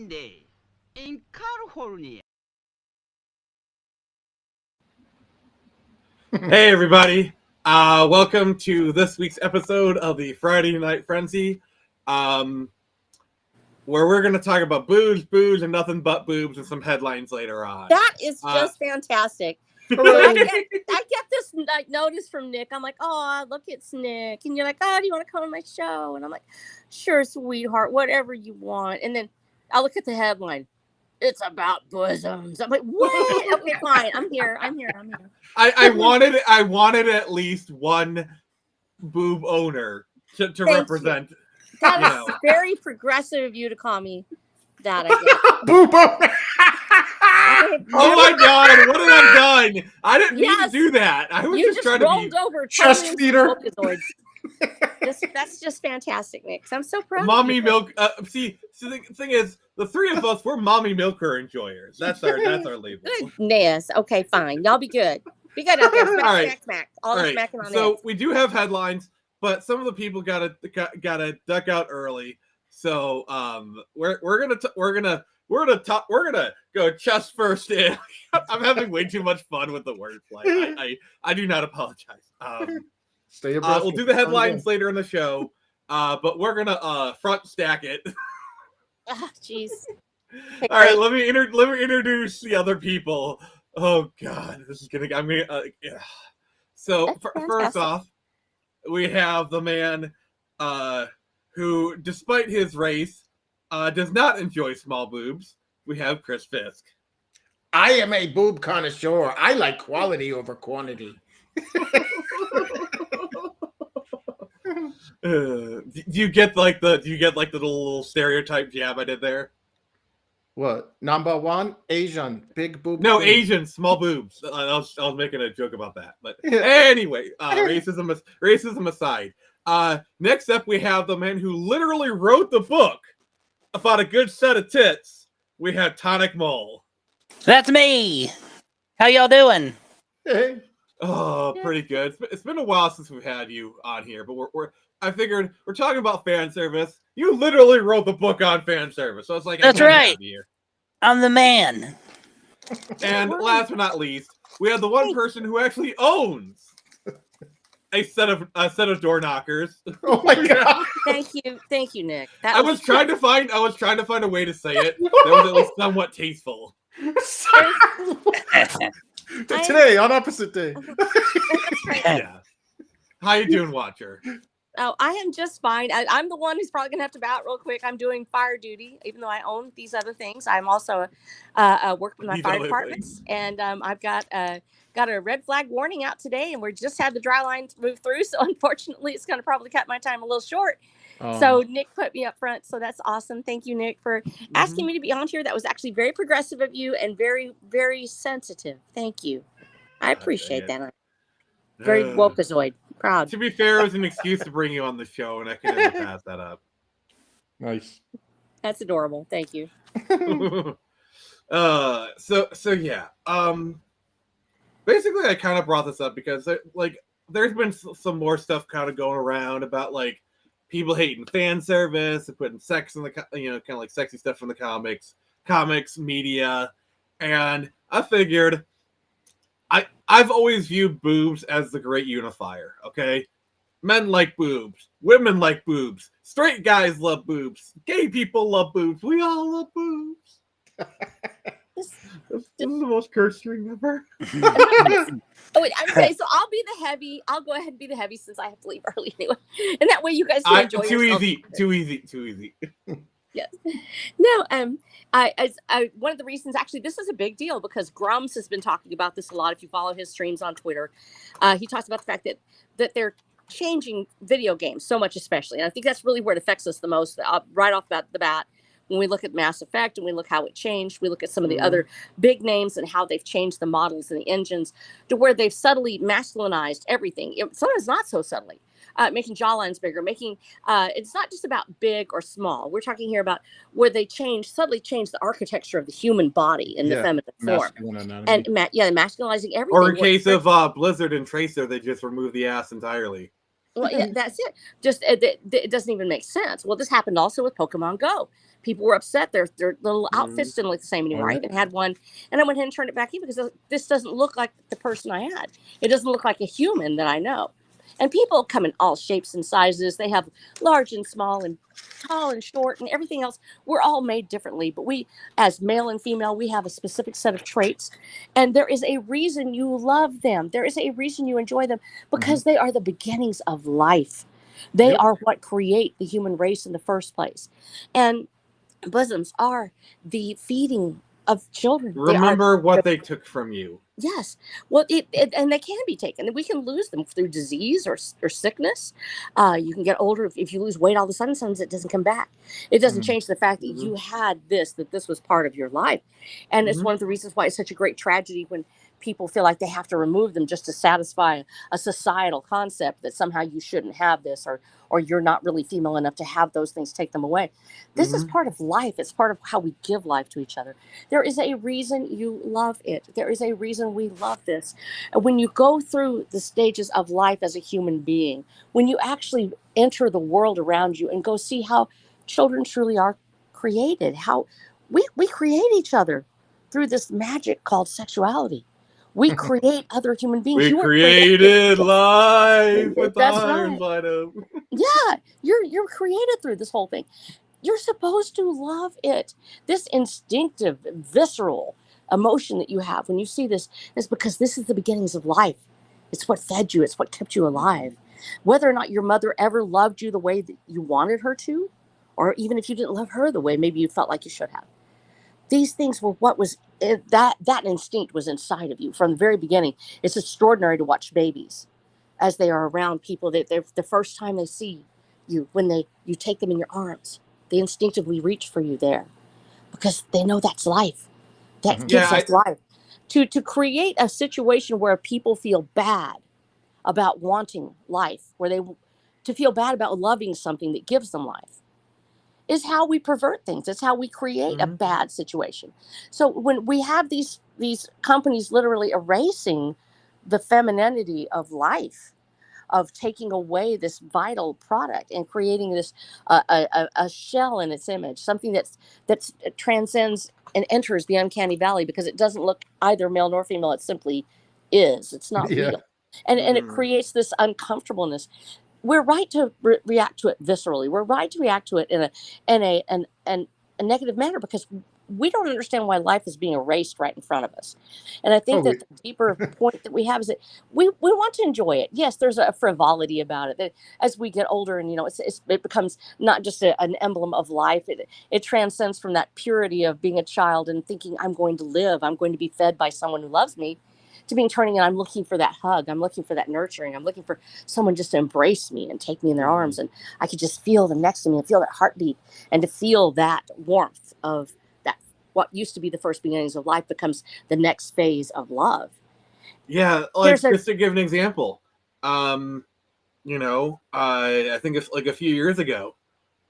Day in California. Hey everybody, welcome to this week's episode of the Friday Night Frenzy, where we're going to talk about boobs, and nothing but boobs and some headlines later on. That is just fantastic. I get this notice from Nick. I'm like, oh, look, it's Nick. And you're like, oh, do you want to come on my show? And I'm like, sure, sweetheart, whatever you want. And then I look at the headline. It's about bosoms. I'm like, what? Okay, fine. I'm here. I wanted at least one boob owner to represent. That is very progressive of you to call me that, I guess. Boob owner. Oh my God! What have I done? I didn't mean to do that. I was just trying rolled to be over chest feeder. That's just fantastic, Nick. I'm so proud. Mommy milk. See, the thing is, the three of us, we're mommy milker enjoyers. That's our label. Goodness. Okay, fine. Y'all be good. Be good out there. Smack. All right. smacking on So it. we do have headlines, but some of the people gotta duck out early. So we're gonna go chest first in. I'm having way too much fun with the wordplay. I do not apologize. Stay abreast. We'll do the headlines later in the show, but we're gonna front stack it. Oh, jeez. All right, let me introduce the other people. Oh God, this is gonna. I'm gonna. Yeah. So first off, we have the man who, despite his race, does not enjoy small boobs. We have Chris Fisk. I am a boob connoisseur. I like quality over quantity. Do you get the little stereotype jab I did there? What? Number one, Asian, big boob. No, queen. Asian, small boobs. I was making a joke about that, but anyway, racism aside. Next up, we have the man who literally wrote the book about a good set of tits. We have Tonic Mole. That's me. How y'all doing? Hey. Oh, pretty good. It's been a while since we've had you on here, but I figured we're talking about fan service. You literally wrote the book on fan service, so it's like that's right. I'm the man. And last but not least, we have the one person who actually owns a set of door knockers. Oh my God! Thank you, Nick. I was trying to find a way to say it that was at least somewhat tasteful. Today on opposite day. Yeah. How you doing, Watcher? Oh, I am just fine. I'm the one who's probably gonna have to bow out real quick. I'm doing fire duty, even though I own these other things. I'm also work with my fire departments, and I've got a red flag warning out today, and we just had the dry line move through. So unfortunately, it's gonna probably cut my time a little short. Oh. So Nick put me up front, so that's awesome. Thank you, Nick, for asking me to be on here. That was actually very progressive of you and very, very sensitive. Thank you. I appreciate that. Very wokeazoid. Proud. To be fair, it was an excuse to bring you on the show, and I could never pass that up. Nice. That's adorable. Thank you. So yeah. Basically, I kind of brought this up because there's been some more stuff kind of going around about like people hating fan service and putting sex in the kind of like sexy stuff from the comics media, and I figured. I've always viewed boobs as the great unifier, okay? Men like boobs. Women like boobs. Straight guys love boobs. Gay people love boobs. We all love boobs. This is the most cursed stream ever. Okay, so I'll be the heavy. I'll go ahead and be the heavy since I have to leave early anyway. And that way you guys can enjoy yourself. Too easy. Yes. No, one of the reasons, actually, this is a big deal because Grums has been talking about this a lot. If you follow his streams on Twitter, he talks about the fact that they're changing video games so much, especially. And I think that's really where it affects us the most, right off the bat. When we look at Mass Effect and we look how it changed, we look at some of the other big names and how they've changed the models and the engines to where they've subtly masculinized everything. Sometimes not so subtly. Making jawlines bigger, it's not just about big or small. We're talking here about where they subtly change the architecture of the human body in the feminine form. And masculinizing everything. Or in case of Blizzard and Tracer, they just remove the ass entirely. Well, yeah, that's it. Just it doesn't even make sense. Well, this happened also with Pokemon Go. People were upset. Their little Mhm. outfits didn't look the same anymore. Oh, I yeah. even had one, and I went ahead and turned it back in because this doesn't look like the person I had. It doesn't look like a human that I know. And people come in all shapes and sizes. They have large and small and tall and short and everything else. We're all made differently, but we, as male and female, we have a specific set of traits. And there is a reason you love them. There is a reason you enjoy them, because they are the beginnings of life. They Yep. are what create the human race in the first place. And bosoms are the feeding of children. They are, Remember what they took from you. yes. Well, and they can be taken. We can lose them through disease or sickness. You can get older. If you lose weight all of a sudden, sometimes it doesn't come back. It doesn't Mhm. change the fact that Mhm. you had this, that this was part of your life. And it's Mhm. one of the reasons why it's such a great tragedy when people feel like they have to remove them just to satisfy a societal concept that somehow you shouldn't have this, or you're not really female enough to have those things, take them away. This is Mhm. part of life. It's part of how we give life to each other. There is a reason you love it. There is a reason we love this. And when you go through the stages of life as a human being, when you actually enter the world around you and go see how children truly are created, how we create each other through this magic called sexuality. We create other human beings. We You were created life with That's arms right. wide open. Yeah, you're created through this whole thing. You're supposed to love it. This instinctive, visceral emotion that you have when you see this is because this is the beginnings of life. It's what fed you, it's what kept you alive. Whether or not your mother ever loved you the way that you wanted her to, or even if you didn't love her the way maybe you felt like you should have, these things were what was that instinct was inside of you from the very beginning. It's extraordinary to watch babies as they are around people that they're the first time they see you, when you take them in your arms, they instinctively reach for you there because they know that's life. That Mhm. gives Yeah, us life. To create a situation where people feel bad about wanting life, where they to feel bad about loving something that gives them life, is how we pervert things. It's how we create a Mhm. bad situation. So when we have these companies literally erasing the femininity of life, of taking away this vital product and creating this a shell in its image, something that's transcends and enters the uncanny valley because it doesn't look either male nor female. It simply is. It's not Yeah. real, and it Mhm. creates this uncomfortableness. We're right to react to it viscerally. We're right to react to it in a negative manner because we don't understand why life is being erased right in front of us. And I Oh, think that the deeper point that we have is that we want to enjoy it. Yes, there's a frivolity about it that as we get older and it becomes not just an emblem of life. It transcends from that purity of being a child and thinking I'm going to live, I'm going to be fed by someone who loves me, to being turning and I'm looking for that hug, I'm looking for that nurturing, I'm looking for someone just to embrace me and take me in their Mhm. arms, and I could just feel them next to me and feel that heartbeat, and to feel that warmth of that, what used to be the first beginnings of life becomes the next phase of love. Yeah, There's like a just to give an example, I think it's like a few years ago,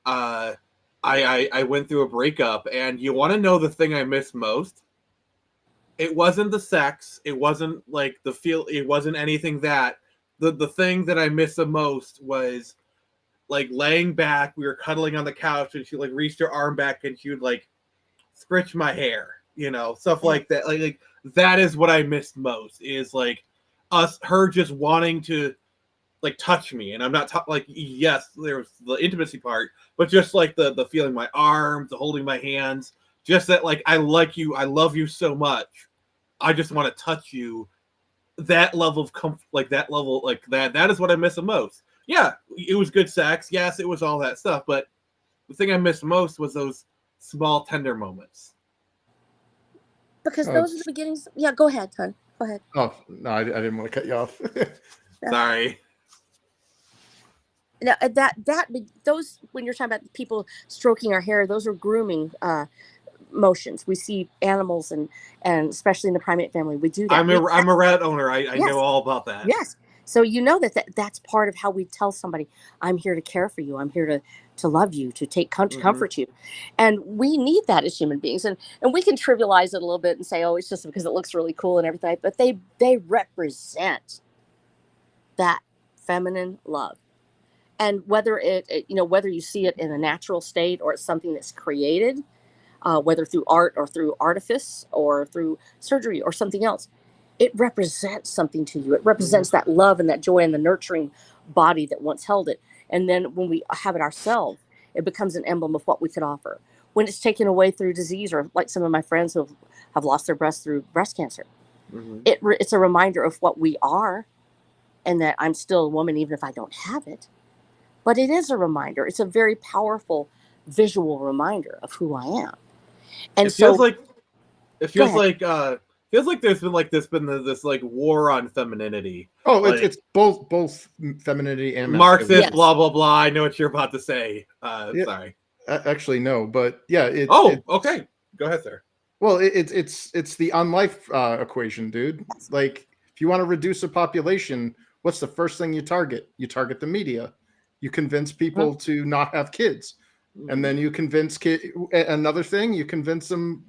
uh, I went through a breakup, and you want to know the thing I miss most? It wasn't the sex. It wasn't like the feel. It wasn't anything that. The thing that I miss the most was like laying back. We were cuddling on the couch, and she like reached her arm back, and she would like scritch my hair, stuff Yeah. like that. Like that is what I missed most. Is like her just wanting to like touch me, and I'm not like yes, there's the intimacy part, but just like the feeling my arms, the holding my hands, just that like I like you, I love you so much, I just want to touch you. That level of comfort, like that level, like that is what I miss the most. Yeah, it was good sex. Yes, it was all that stuff, but the thing I missed most was those small tender moments. because oh, those are the beginnings. Yeah, go ahead, hon. Go ahead. oh, no, I didn't want to cut you off. Sorry. Now, those, when you're talking about people stroking our hair, those are grooming motions. We see animals and especially in the primate family, we do that. I'm a rat owner. I know Yes. all about that. Yes. So you know that's part of how we tell somebody, I'm here to care for you. I'm here to love you, to take to Hmm. comfort you. And we need that as human beings. And we can trivialize it a little bit and say, oh, it's just because it looks really cool and everything. But they represent that feminine love. And whether whether you see it in a natural state or it's something that's created, whether through art or through artifice or through surgery or something else, it represents something to you. It represents that love and that joy and the nurturing body that once held it. And then when we have it ourselves, it becomes an emblem of what we could offer. When it's taken away through disease, or like some of my friends who have lost their breast through breast cancer, it's a reminder of what we are, and that I'm still a woman even if I don't have it. But it is a reminder. It's a very powerful visual reminder of who I am. And it feels like there's been this like war on femininity. Oh, like, it's both femininity and Marxist, Yes. blah blah blah. I know what you're about to say. Yeah. Sorry. Actually, no, but yeah. Okay. Go ahead, sir. Well, it's the on-life equation, dude. Like, if you want to reduce a population, what's the first thing you target? You target the media. You convince people to not have kids, and then you convince another thing. You convince them,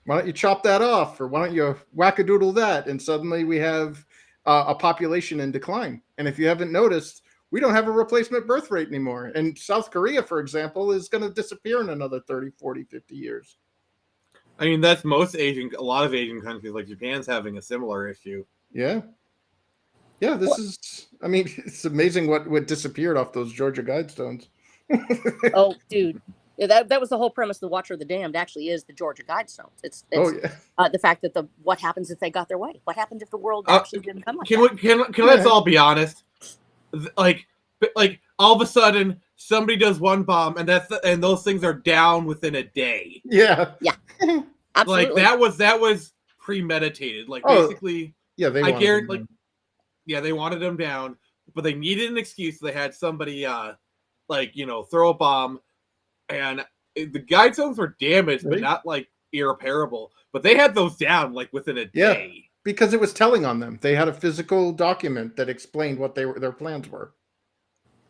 why don't you chop that off, or why don't you wackadoodle that, and suddenly we have a population in decline. And if you haven't noticed, we don't have a replacement birth rate anymore. And South Korea, for example, is going to disappear in another 30, 40, 50 years. I mean, that's a lot of Asian countries, like Japan's having a similar issue. Yeah. Yeah, it's amazing what disappeared off those Georgia Guidestones. Oh, dude. Yeah, that was the whole premise of The Watcher of the Damned, actually, is the Georgia Guidestones. It's the fact that what happens if they got their way? What happened if the world actually didn't come like that? Can let's all be honest? Like all of a sudden somebody does one bomb and those things are down within a day. Yeah. Yeah. Absolutely. Like that was premeditated. Like basically, yeah, they wanted them down, but they needed an excuse. They had somebody throw a bomb, and the Guidestones were damaged, but not like irreparable. But they had those down like within a day. Because it was telling on them. They had a physical document that explained what their plans were.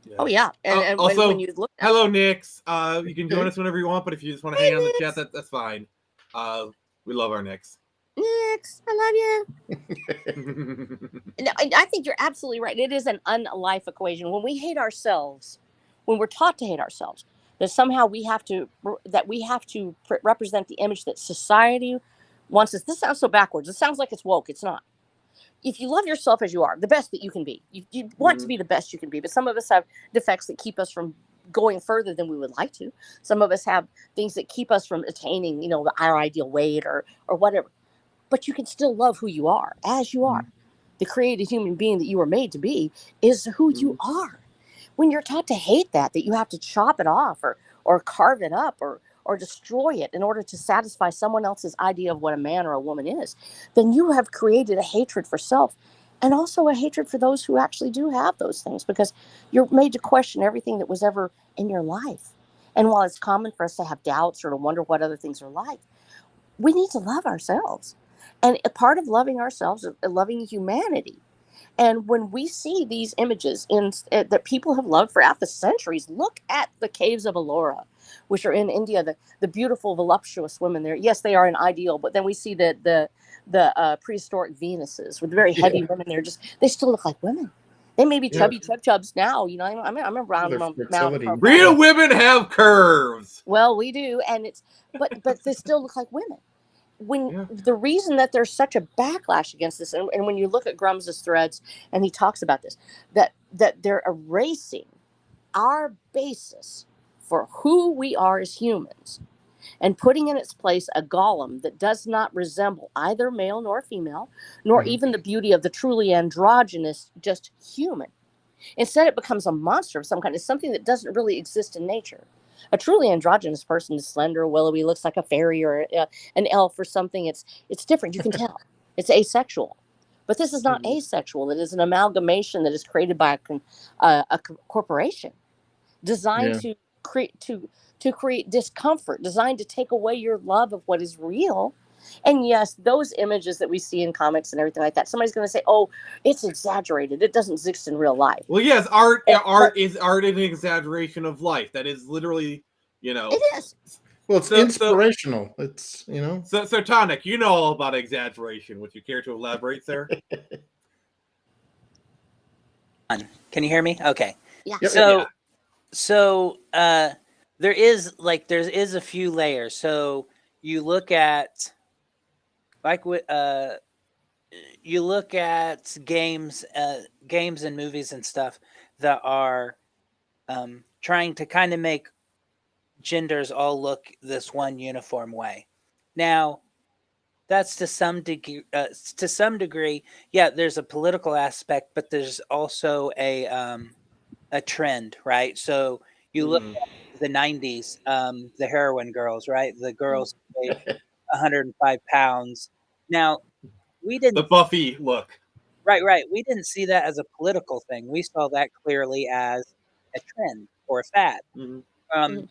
Yeah. Oh yeah, and also, when you look at hello, Nix. You can join us whenever you want, but if you just want to hang out in the chat, that's fine. We love our Nix. Nix, I love you. No, I think you're absolutely right. It is an unlife equation. When we hate ourselves, when we're taught to hate ourselves, that somehow we have to represent the image that society wants us. This sounds so backwards. It sounds like it's woke. It's not. If you love yourself as you are, the best that you can be, you want to be the best you can be. But some of us have defects that keep us from going further than we would like to. Some of us have things that keep us from attaining, our ideal weight or whatever. But you can still love who you are, as you are. The created human being that you were made to be is who you are. When you're taught to hate that you have to chop it off or carve it up or destroy it in order to satisfy someone else's idea of what a man or a woman is, then you have created a hatred for self and also a hatred for those who actually do have those things, because you're made to question everything that was ever in your life. And while it's common for us to have doubts or to wonder what other things are like, we need to love ourselves. And a part of loving ourselves is loving humanity. And when we see these images that people have loved throughout the centuries, look at the caves of Ellora, which are in India, the beautiful, voluptuous women there. Yes, they are an ideal, but then we see the prehistoric Venuses with very heavy women there. They still look like women. They may be chubby chubs now. I'm around Mount. Real women have curves. Well, we do, and but they still look like women. The reason that there's such a backlash against this, and when you look at Grums's threads, and he talks about this, that they're erasing our basis for who we are as humans and putting in its place a golem that does not resemble either male nor female, nor even the beauty of the truly androgynous, just human. Instead, it becomes a monster of some kind. It's something that doesn't really exist in nature. A truly androgynous person is slender, willowy, looks like a fairy or an elf or something. It's different. You can tell. It's asexual. But this is not asexual. It is an amalgamation that is created by a corporation designed to create discomfort, designed to take away your love of what is real. And yes, those images that we see in comics and everything like that, somebody's going to say, "Oh, it's exaggerated. It doesn't exist in real life." Well, yes, art is an exaggeration of life. That is literally, It is. Well, it's inspirational. It's So Tonic, you know all about exaggeration. Would you care to elaborate, sir? Can you hear me? Okay. Yeah. Yep. So there is a few layers. So you look at you look at games and movies and stuff that are trying to kind of make genders all look this one uniform way. Now, that's to some degree. Yeah, there's a political aspect, but there's also a trend, right? So you look Mhm. at the '90s, the heroin girls, right? The girls who weighed 105 pounds. Now, we The didn't. Buffy look. Right. We didn't see that as a political thing. We saw that clearly as a trend or a fad. Mhm. Um,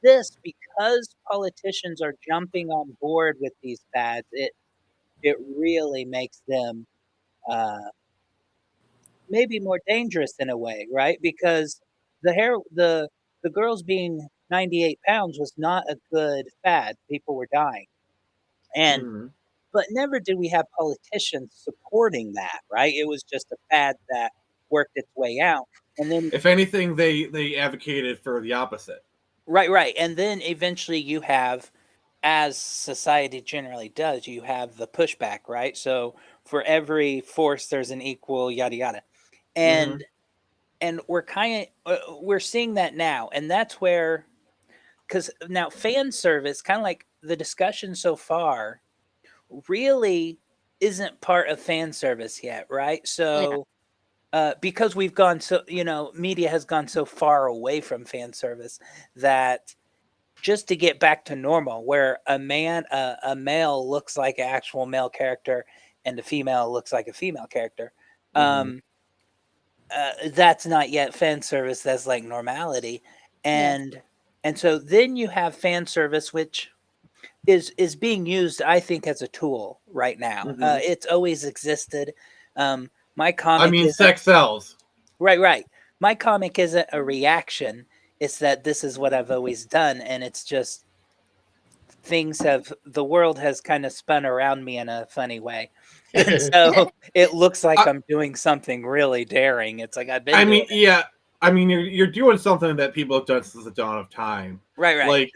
this because politicians are jumping on board with these fads, it really makes them uh, maybe more dangerous in a way, right? Because the girls being 98 pounds was not a good fad. People were dying, and Mhm. but never did we have politicians supporting that, right? It was just a fad that worked its way out, and then If anything, they advocated for the opposite. right, and then eventually you have, as society generally does, you have the pushback, right? So for every force, there's an equal yada yada, Mhm. and we're seeing that now, and that's where, because now fan service, kind of like the discussion so far, really isn't part of fan service yet, right? Yeah. So because we've gone so, media has gone so far away from fan service that just to get back to normal, where a male looks like an actual male character and a female looks like a female character, Mhm. um, that's not yet fan service. That's like normality, Yeah. and so then you have fan service, which is being used, I think, as a tool right now. Mhm. It's always existed. My I comic mean, isn't sex sells. right. My comic isn't a reaction. It's that this is what I've always done, and it's just the world has kind of spun around me in a funny way. And so it looks like I, I'm doing something really daring. It's like I've been I doing mean, it. yeah. I mean, you're doing something that people have done since the dawn of time. Right. Like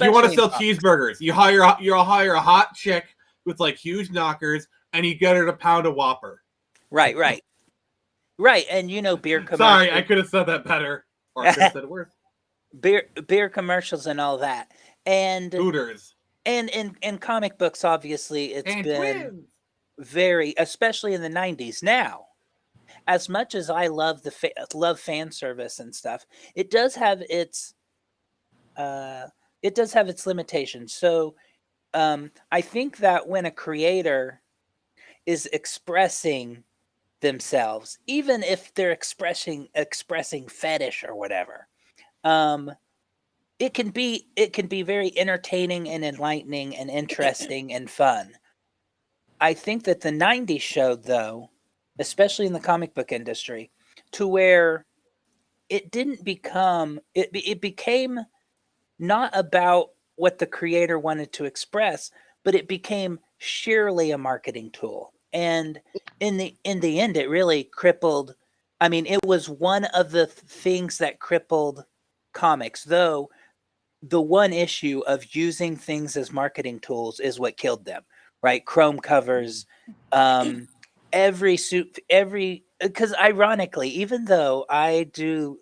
you want to Especially in sell comics. cheeseburgers. You hire a hot chick with like huge knockers, and you get her to pound a Whopper. Right. And beer Sorry, I commercials, could have said that better, or I could have said it worse. beer commercials, and all that. And Hooters in comic books, obviously, it's and been twins. very, especially in the '90s. Now, as much as I love love fan service and stuff, it does have its limitations. So I think that when a creator is expressing themselves, even if they're expressing fetish or whatever, um, it can be very entertaining and enlightening and interesting and fun. I think that the '90s showed, though, especially in the comic book industry, to where it didn't become it became not about what the creator wanted to express, but it became sheerly a marketing tool. And in the end, it really crippled. I mean, it was one of the things that crippled comics, though the one issue of using things as marketing tools is what killed them, right? Chrome covers, um, every suit, every because ironically, even though I do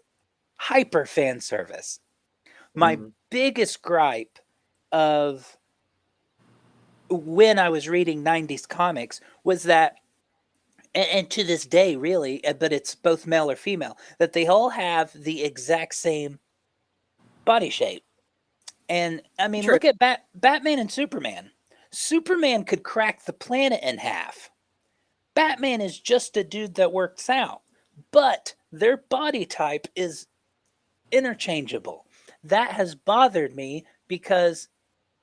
hyper fan service, my Mm-hmm. biggest gripe of when I was reading '90s comics was that, and to this day, really, but it's both male or female, that they all have the exact same body shape. And I mean, True. look at Batman and Superman. Superman could crack the planet in half. Batman is just a dude that works out, but their body type is interchangeable. That has bothered me because,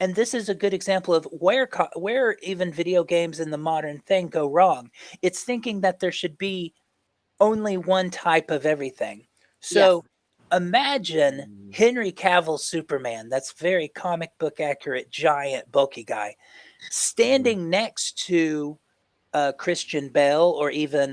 and this is a good example of where even video games in the modern thing go wrong. It's thinking that there should be only one type of everything. Yes. So imagine Henry Cavill's Superman, that's very comic book accurate, giant, bulky guy, standing next to Christian Bale or even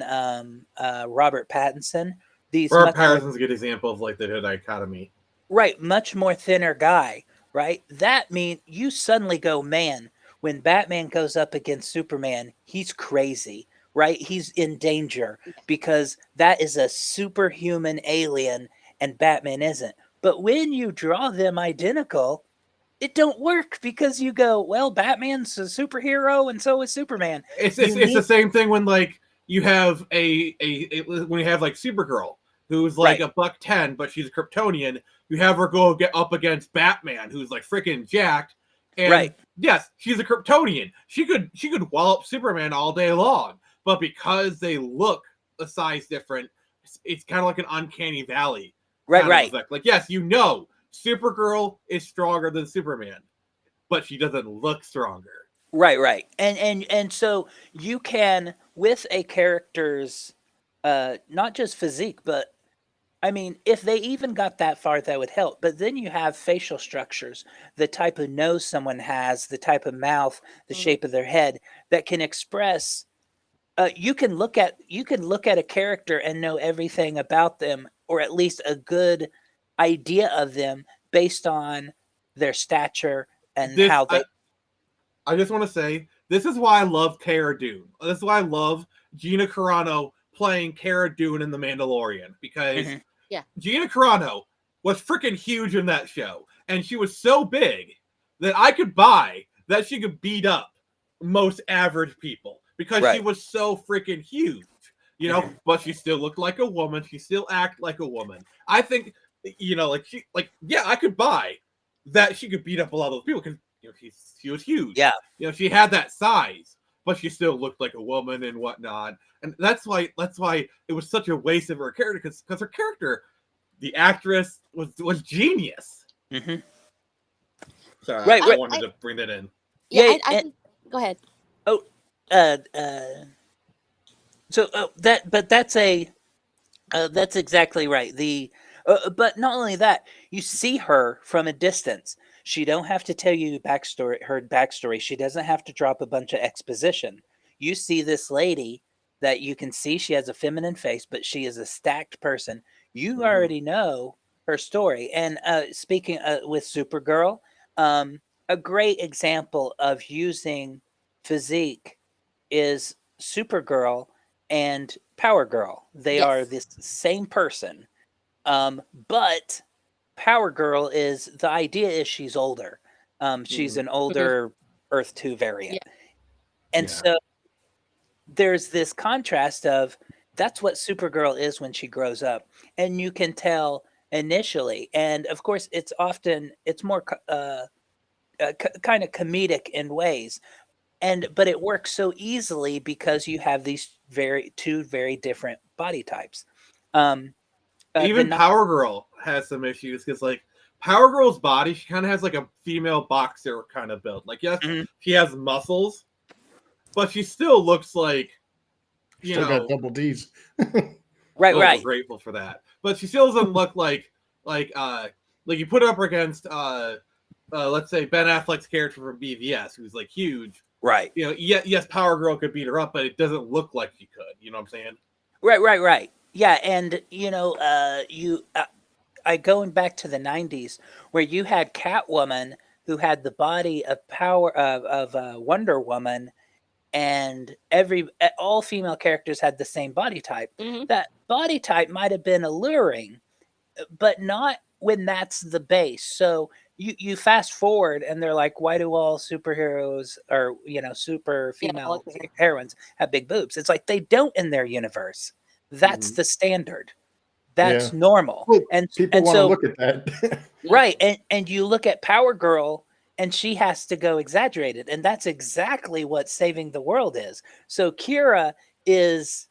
Robert Pattinson. these Robert much more, Patterson's a good example of like the dichotomy. right, much more thinner guy, right? That means you suddenly go, man, when Batman goes up against Superman, he's crazy, right? He's in danger because that is a superhuman alien and Batman isn't. But when you draw them identical, it don't work because you go, well, Batman's a superhero and so is Superman. It's You the need same thing when like you have when you have like Supergirl who's like right, $110, but she's a Kryptonian. You have her go get up against Batman, who's like freaking jacked. And right, yes, she's a Kryptonian. She could wallop Superman all day long, but because they look a size different, it's kind of like an uncanny valley right, kind of right. effect. Like yes, you know, Supergirl is stronger than Superman, but she doesn't look stronger. Right, right. And so you can with a character's not just physique, but I mean, if they even got that far, that would help. But then you have facial structures, the type of nose someone has, the type of mouth, the Mhm. shape of their head that can express. You can look at a character and know everything about them, or at least a good idea of them based on their stature and This how they. I just want to say this is why I love Cara Dune. This is why I love Gina Carano playing Cara Dune in The Mandalorian, because Mhm. Yeah. Gina Carano was freaking huge in that show, and she was so big that I could buy that she could beat up most average people because she Right. was so freaking huge, you know. But she still looked like a woman. She still acted like a woman. I think, you know, yeah, I could buy that she could beat up a lot of those people because you know she was huge. Yeah. You know, she had that size, but she still looked like a woman and whatnot. And that's why it was such a waste of her character, because her character, the actress was genius. hmm Sorry, Right, I right. wanted to bring that in. Yeah, Yeah, I and think. Go ahead. oh, uh, uh, so that's exactly right. But not only that, you see her from a distance. She don't have to tell you her backstory. She doesn't have to drop a bunch of exposition. You see this lady that you can see she has a feminine face, but she is a stacked person. You Mhm. already know her story. And speaking with Supergirl, a great example of using physique is Supergirl and Power Girl. They are Yes. this same person. But Power Girl is the idea is she's older. She's Mhm. an older Earth 2 variant. Yeah. And Yeah. so there's this contrast of that's what Supergirl is when she grows up. And you can tell initially. And of course, it's more kind of comedic in ways. But it works so easily because you have these two very different body types. Um, the Even Power Girl has some issues because like Power Girl's body, she kind of has like a female boxer kind of build. Like yes, Mhm. she has muscles, but she still looks like, you Still got know, double D's. Right, oh, we're right. grateful for that. But she still doesn't look like you put her up against let's say Ben Affleck's character from BVS, who's like huge. Right. You know, yes, Power Girl could beat her up, but it doesn't look like she could. You know what I'm saying? Right. Yeah, and I going back to the '90s where you had Catwoman who had the body of power of Wonder Woman, and all female characters had the same body type. Mhm. That body type might have been alluring, but not when that's the base. So you fast forward and they're like, why do all superheroes or super Yeah. female heroines have big boobs? It's like they don't in their universe. That's Mhm. the standard. Yeah. That's normal. Well, And people and want to so look at that. right, and you look at Power Girl and she has to go exaggerated, and that's exactly what saving the world is. So Kira is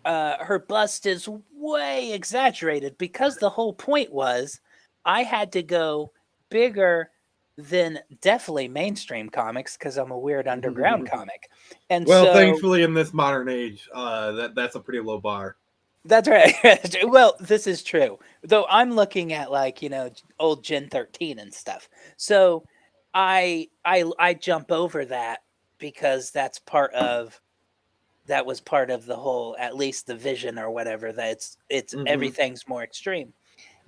her bust is way exaggerated because the whole point was I had to go bigger than definitely mainstream comics because I'm a weird underground comic. And Well, so thankfully, in this modern age, that's a pretty low bar. that's right. Well, this is true. Though I'm looking at old Gen 13 and stuff. So I jump over that because that's part of that was part of the whole, at least the vision or whatever, that it's Mhm. everything's more extreme.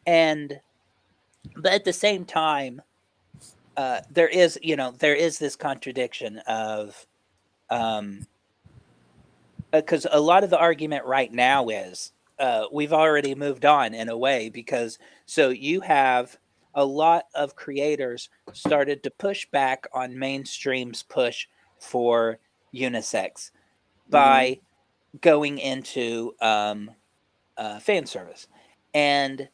But at the same time, there is this contradiction of, because a lot of the argument right now is, we've already moved on in a way, because so you have a lot of creators started to push back on mainstream's push for unisex by going into fan service. And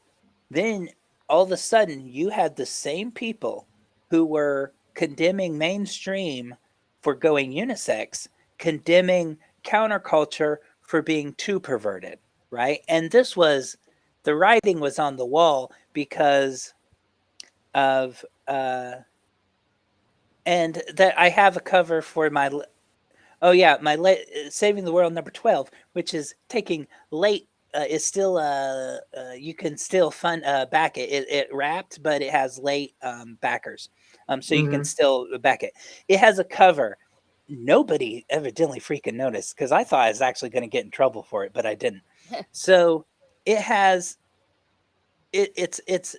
then all of a sudden you had the same people who were condemning mainstream for going unisex, condemning counterculture for being too perverted, right? And the writing was on the wall because of and that I have a cover for my Saving the World number 12, which is taking late, is still you can still back it. It wrapped, but it has late backers, so you can still back it. It has a cover. Nobody evidently freaking noticed, because I thought I was actually going to get in trouble for it, but I didn't. So it has it's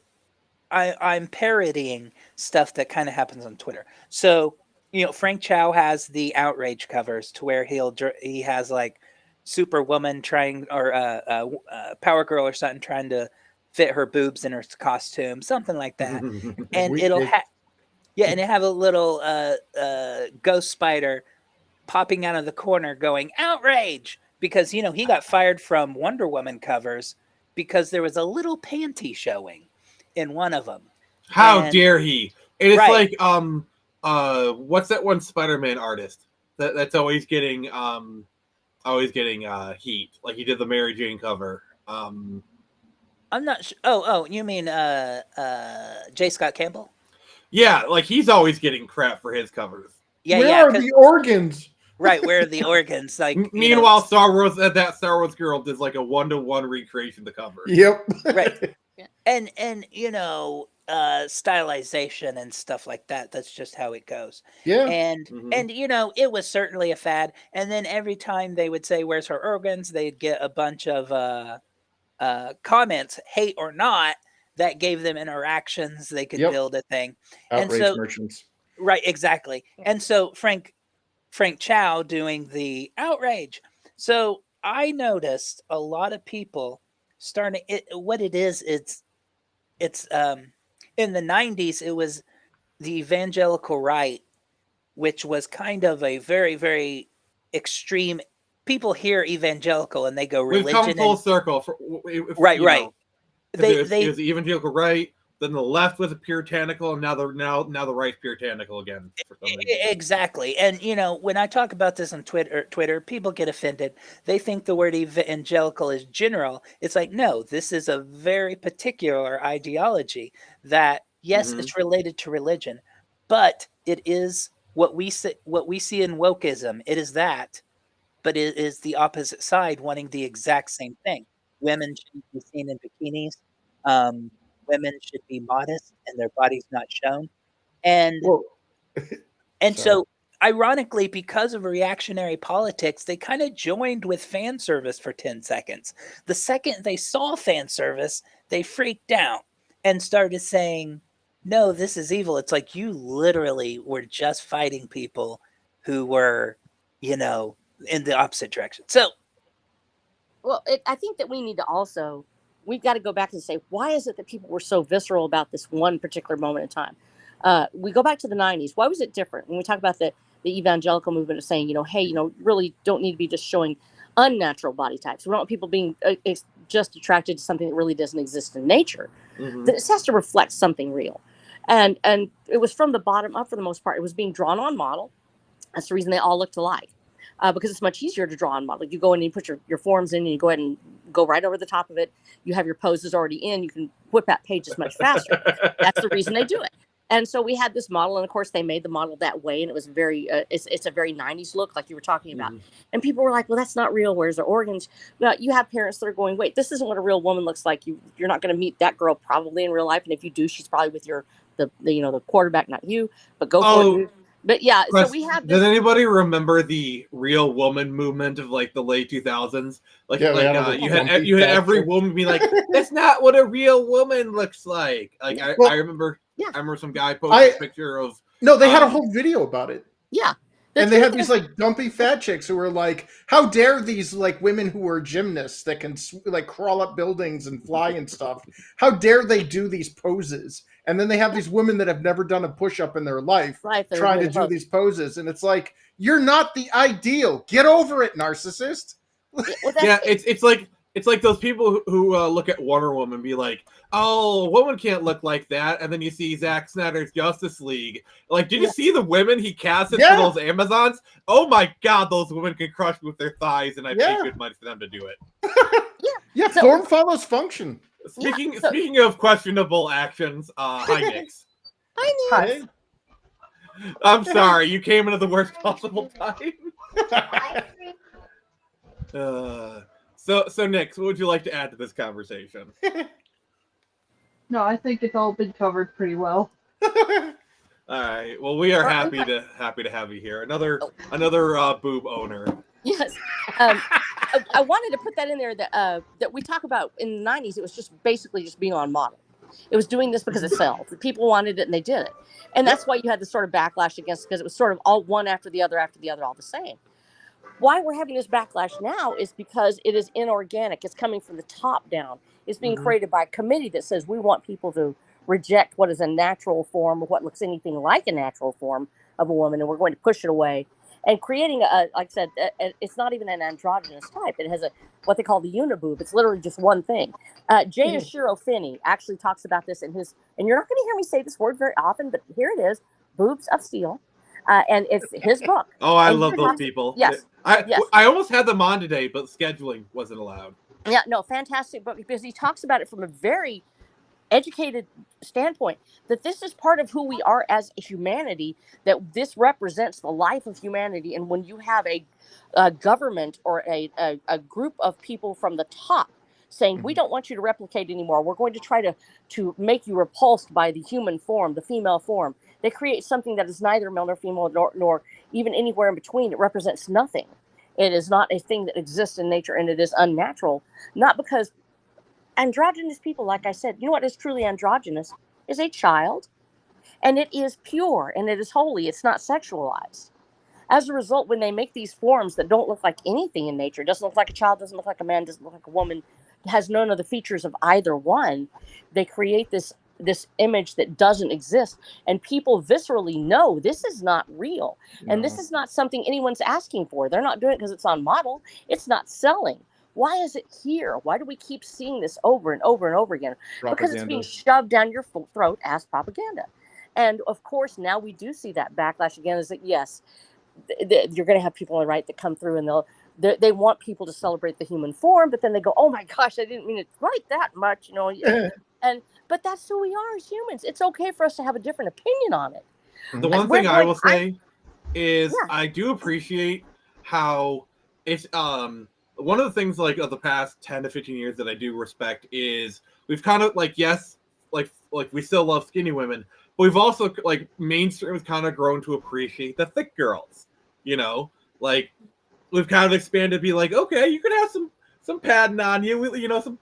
I'm parodying stuff that kind of happens on Twitter. So, Frank Chow has the outrage covers to where he has like Superwoman trying, or Power Girl or something, trying to fit her boobs in her costume, something like that. And it'll and it have a little ghost spider popping out of the corner going outrage, because he got fired from Wonder Woman covers because there was a little panty showing in one of them. How dare he? And it's Right. like what's that one Spider-Man artist that's always getting heat? Like he did the Mary Jane cover. I'm not sure. Oh, you mean J. Scott Campbell? Yeah, like he's always getting crap for his covers. Yeah, Where yeah. are the organs? Right, where are the organs? Like Meanwhile, Star Wars girl does like a 1-to-1 recreation of the cover. Yep. Right. And stylization and stuff like that. That's just how it goes. Yeah. And it was certainly a fad. And then every time they would say, "Where's her organs?" they'd get a bunch of comments, hate or not, that gave them interactions. They could build a thing. Outrage merchants. Right, exactly. And so Frank Chow doing the outrage. So I noticed a lot of people starting what it is. It's in the 90s, it was the evangelical right, which was kind of a very, very extreme. People hear evangelical and they go religion. We've come full circle. Right. It was the evangelical right, then the left was a puritanical, and now the right's puritanical again. For some reason. Exactly. And when I talk about this on Twitter, people get offended. They think the word evangelical is general. It's like, no, this is a very particular ideology that, yes, it's related to religion, but it is what we see in wokeism. It is that, but it is the opposite side wanting the exact same thing. Women shouldn't be seen in bikinis. Women should be modest and their bodies not shown. And so ironically, because of reactionary politics, they kind of joined with fan service for 10 seconds. The second they saw fan service, they freaked out and started saying, "No, this is evil." It's like you literally were just fighting people who were, in the opposite direction. So, well, I think that we've got to go back and say, why is it that people were so visceral about this one particular moment in time? We go back to the 90s. Why was it different? When we talk about the evangelical movement of saying, hey, really don't need to be just showing unnatural body types. We don't want people being just attracted to something that really doesn't exist in nature. This has to reflect something real. And it was from the bottom up for the most part. It was being drawn on model. That's the reason they all looked alike. Because it's much easier to draw on model. You go in and you put your forms in and you go ahead and go right over the top of it. You have your poses already in. You can whip out pages much faster. That's the reason they do it. And so we had this model, and of course they made the model that way, and it was very it's a very 90s look, like you were talking about. And people were like, well, that's not real. Where's the organs? But you have parents that are going, wait, this isn't what a real woman looks like. You're not going to meet that girl probably in real life, and if you do, she's probably with the quarterback, not you. But go for it. But yeah, so Plus, we have does this. anybody remember the real woman movement of like the late 2000s? Like, Yeah, they had all the you had dumpy you had fat every chicks. woman be like, "That's not what a real woman looks like." Like, Well, I remember, Yeah. I remember some guy posted a picture of. No, they had a whole video about it. Yeah. And they had these like dumpy fat chicks who were like, how dare these like women who are gymnasts that can like crawl up buildings and fly and stuff, how dare they do these poses? And then they have these women that have never done a push-up in their life trying to do these poses, and it's like, you're not the ideal, get over it, narcissist. Yeah, it's like those people who look at Wonder Woman and be like, "Oh, a woman can't look like that," and then you see Zack Snyder's Justice League. Like, did you see the women he casted for those Amazons? Oh my God, those women can crush with their thighs, and I pay good money for them to do it. Yeah, form follows function. Speaking of questionable actions, hi Nix. Hi, Nix. I'm sorry, you came into the worst possible time. So Nix, what would you like to add to this conversation? No, I think it's all been covered pretty well. All right. Well, we are happy to have you here. Another boob owner. Yes. I wanted to put that in there that we talk about in the 90s. It was just basically just being on model. It was doing this because it sells. People wanted it and they did it. And that's why you had this sort of backlash against, because it was sort of all one after the other, all the same. Why we're having this backlash now is because it is inorganic. It's coming from the top down. It's being created by a committee that says we want people to reject what is a natural form or what looks anything like a natural form of a woman, and we're going to push it away. And creating like I said, it's not even an androgynous type. It has what they call the uniboob. It's literally just one thing. Jay Ashiro Finney actually talks about this in his, and you're not going to hear me say this word very often, but here it is, Boobs of Steel. And it's his book. Oh, I love those people. Yes. I almost had them on today, but scheduling wasn't allowed. Yeah, no, fantastic book, because he talks about it from a very educated standpoint, that this is part of who we are as humanity, that this represents the life of humanity. And when you have a government or a group of people from the top saying, we don't want you to replicate anymore, we're going to try to make you repulsed by the human form, the female form, they create something that is neither male nor female nor even anywhere in between. It represents nothing. It is not a thing that exists in nature, and it is unnatural. Not because androgynous people, like I said, you know what is truly androgynous? Is a child, and it is pure, and it is holy. It's not sexualized. As a result, when they make these forms that don't look like anything in nature, doesn't look like a child, doesn't look like a man, doesn't look like a woman, has none of the features of either one, they create this image that doesn't exist, and people viscerally know this is not real. And this is not something anyone's asking for. They're not doing it because it's on model. It's not selling. Why is it here? Why do we keep seeing this over and over and over again? Because it's being shoved down your throat as propaganda. And of course, now we do see that backlash again, is that yes, you're going to have people on the right that come through and they want people to celebrate the human form, but then they go, oh my gosh, I didn't mean it like that much, but that's who we are as humans. It's okay for us to have a different opinion on it. The one thing I will say is I do appreciate how it's one of the things like of the past 10 to 15 years that I do respect is we've kind of like, yes, like we still love skinny women, but we've also like mainstream has kind of grown to appreciate the thick girls, like we've kind of expanded to be like, okay, you could have some padding on you, some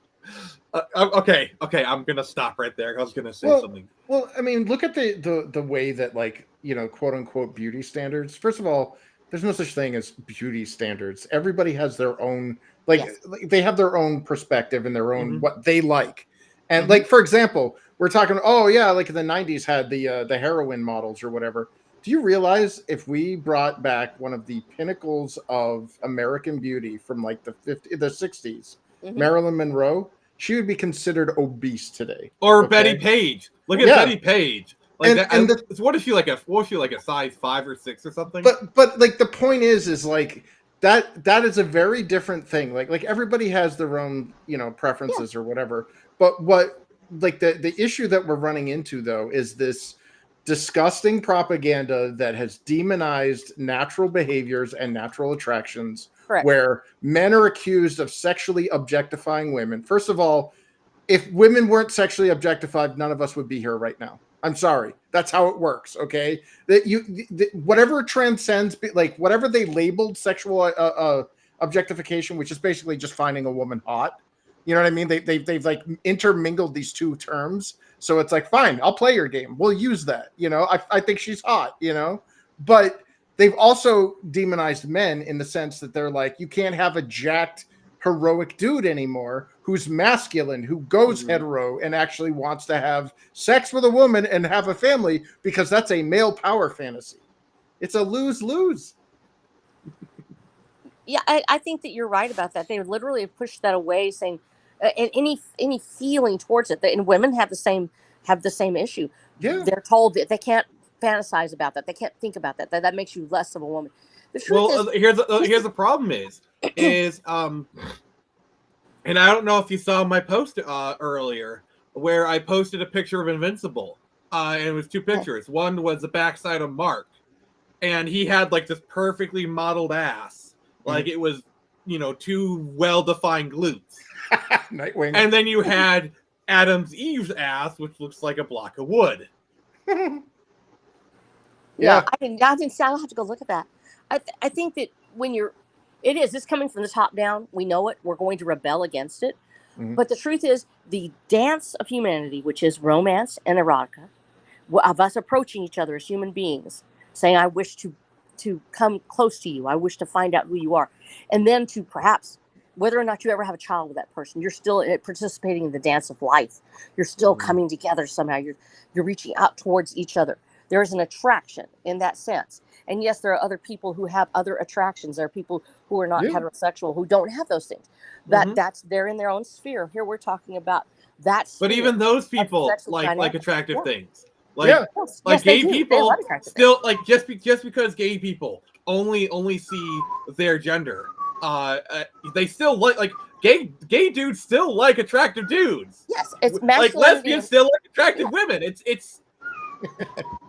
okay, I'm gonna stop right there. I was gonna say something. Well, I mean, look at the way that, like, quote unquote beauty standards. First of all, there's no such thing as beauty standards. Everybody has their own, they have their own perspective and their own what they like. And like, for example, we're talking, like in the 90s had the heroin models or whatever. Do you realize if we brought back one of the pinnacles of American beauty from like the 60s, Marilyn Monroe, she would be considered obese today. Or Betty Page. Look at Betty Page. Like what is she like a size 5 or 6 or something? But like the point is like that is a very different thing. Like everybody has their own, preferences or whatever. But what like the issue that we're running into though is this disgusting propaganda that has demonized natural behaviors and natural attractions. Correct. Where men are accused of sexually objectifying women. First of all, if women weren't sexually objectified, none of us would be here right now. I'm sorry. That's how it works. Okay. That whatever transcends, like whatever they labeled sexual objectification, which is basically just finding a woman hot. You know what I mean? They've like intermingled these two terms. So it's like, fine, I'll play your game. We'll use that. You know, I think she's hot, you know, but they've also demonized men in the sense that they're like, you can't have a jacked, heroic dude anymore who's masculine, who goes hetero and actually wants to have sex with a woman and have a family, because that's a male power fantasy. It's a lose-lose. Yeah, I think that you're right about that. They literally have pushed that away, saying and any feeling towards it. And women have the same issue. Yeah. They're told that they can't fantasize about that. They can't think about that. That makes you less of a woman. The truth is, here's the problem is and I don't know if you saw my post earlier where I posted a picture of Invincible, and it was two pictures. One was the backside of Mark, and he had like this perfectly modeled ass, like it was, you know, two well-defined glutes. Nightwing. And then you had Adam's Eve's ass, which looks like a block of wood. Yeah, I think I'll have to go look at that. I think that when it's coming from the top down. We know it. We're going to rebel against it. But the truth is, the dance of humanity, which is romance and erotica, of us approaching each other as human beings, saying, I wish to come close to you. I wish to find out who you are. And then to perhaps, whether or not you ever have a child with that person, you're still participating in the dance of life. You're still coming together somehow. You're reaching out towards each other. There is an attraction in that sense. And yes, there are other people who have other attractions. There are people who are not heterosexual, who don't have those things. They're in their own sphere. Here we're talking about that. But even those people like attractive things. Like yes, gay people still like just because gay people only see their gender, they still like gay dudes still like attractive dudes. Yes, it's like lesbians still like attractive women. It's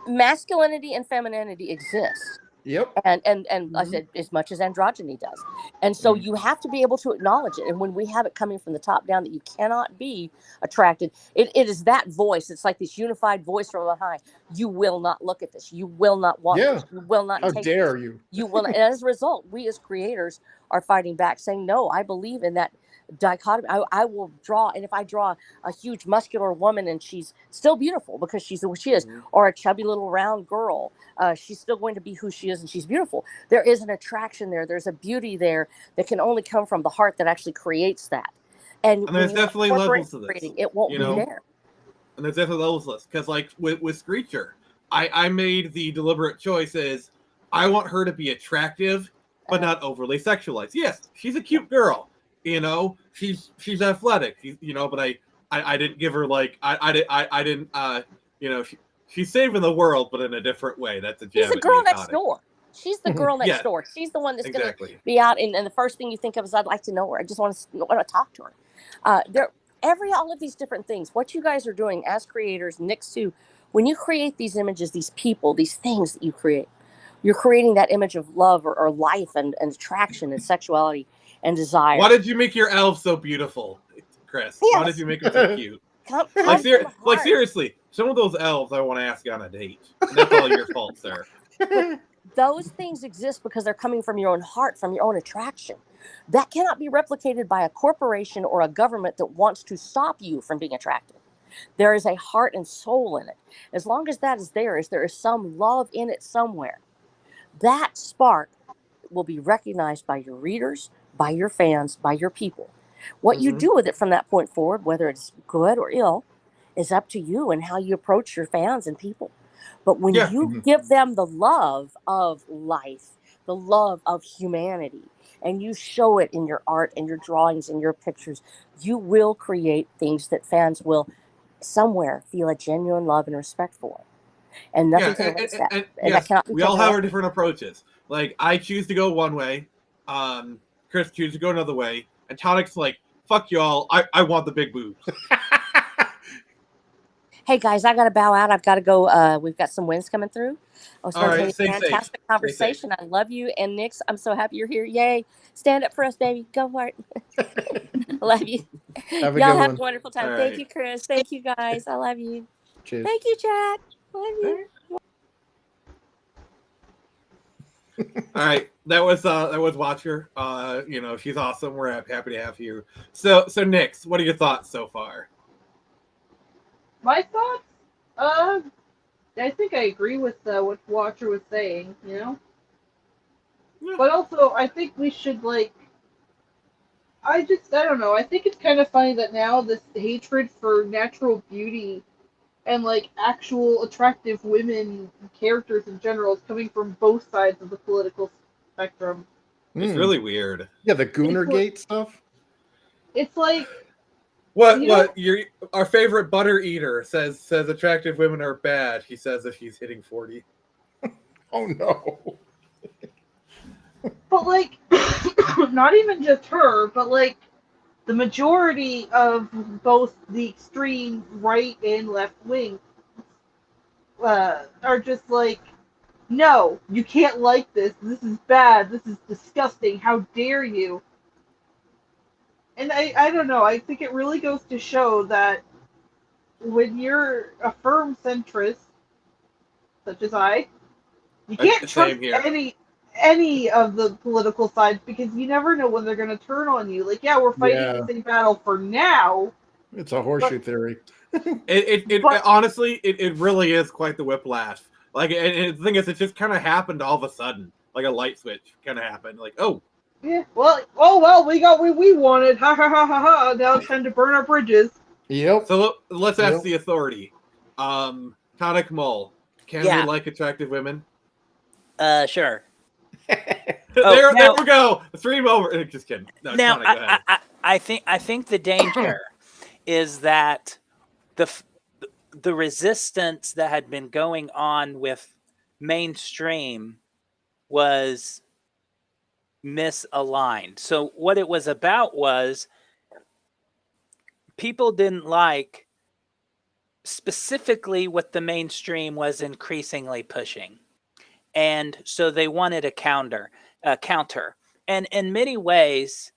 masculinity and femininity exists. Yep. And I said, as much as androgyny does. And so you have to be able to acknowledge it. And when we have it coming from the top down that you cannot be attracted, it is that voice. It's like this unified voice from on high. You will not look at this. You will not want this. You will not How take dare this. you? You will. And as a result, we as creators are fighting back, saying, no, I believe in that dichotomy. I will draw, and if I draw a huge muscular woman and she's still beautiful because she's who she is, or a chubby little round girl, she's still going to be who she is and she's beautiful. There is an attraction there. There's a beauty there that can only come from the heart that actually creates that. And there's definitely levels to this. It won't be there. And there's definitely levels to this, because like with Screecher, I made the deliberate choice is I want her to be attractive but not overly sexualized. Yes, she's a cute girl. You know, she's athletic. But I didn't give her like I didn't you know, she's saving the world, but in a different way. That's a She's the girl next door. She's the girl next door. She's the one that's going to be out, and the first thing you think of is, I'd like to know her. I just want to talk to her. All of these different things. What you guys are doing as creators, next to when you create these images, these people, these things that you create, you're creating that image of love or life and attraction and sexuality and desire. Why did you make your elves so beautiful, Chris? Yes. Why did you make them so cute? Like seriously, some of those elves I want to ask you on a date. And that's all your fault, sir. Those things exist because they're coming from your own heart, from your own attraction. That cannot be replicated by a corporation or a government that wants to stop you from being attracted. There is a heart and soul in it. As long as that is there is some love in it somewhere. That spark will be recognized by your readers, by your fans, by your people. What you do with it from that point forward, whether it's good or ill, is up to you and how you approach your fans and people. But when you give them the love of life, the love of humanity, and you show it in your art and your drawings and your pictures, you will create things that fans will somewhere feel a genuine love and respect for. And nothing can erase that. And that cannot be we all have our different approaches. Like, I choose to go one way, Chris chooses to go another way, and Tonic's like, fuck y'all, I want the big boobs. Hey guys, I got to bow out. I've got to go. We've got some winds coming through. All right, stay fantastic safe. conversation. I love you. And Nix, I'm so happy you're here. Yay. Stand up for us, baby. Go for it. I love you. Have a Y'all good have one. a wonderful time. All Thank right. you, Chris. Thank you, guys. I love you. Cheers. Thank you, Jack. Love you. All right, that was Watcher. She's awesome. We're happy to have you. So Nix, what are your thoughts so far? My thoughts? I think I agree with what Watcher was saying, Yeah. But also, I think we should, I don't know. I think it's kind of funny that now this hatred for natural beauty and, actual attractive women characters in general is coming from both sides of the political spectrum. It's really weird. Yeah, the Goonergate stuff. It's like... Our favorite butter eater says attractive women are bad. He says if he's hitting 40. Oh no. But not even just her, but the majority of both the extreme right and left wing are just no, you can't like this. This is bad. This is disgusting. How dare you? And I don't know. I think it really goes to show that when you're a firm centrist, such as you can't trust any of the political sides because you never know when they're going to turn on you. We're fighting the same battle for now. It's a horseshoe theory. Honestly, it really is quite the whiplash. And the thing is, it just kind of happened all of a sudden, like a light switch kind of happened. Yeah. Well, we got what we wanted. Ha ha ha ha ha. Now it's time to burn our bridges. Yep. So let's ask the authority. Tonic Mole, can we like attractive women? Sure. There we go. Stream over. Just kidding. No, now, Tonic, go ahead. I think the danger is that the resistance that had been going on with mainstream was misaligned. So what it was about was people didn't like specifically what the mainstream was increasingly pushing. And so they wanted a counter. And in many ways,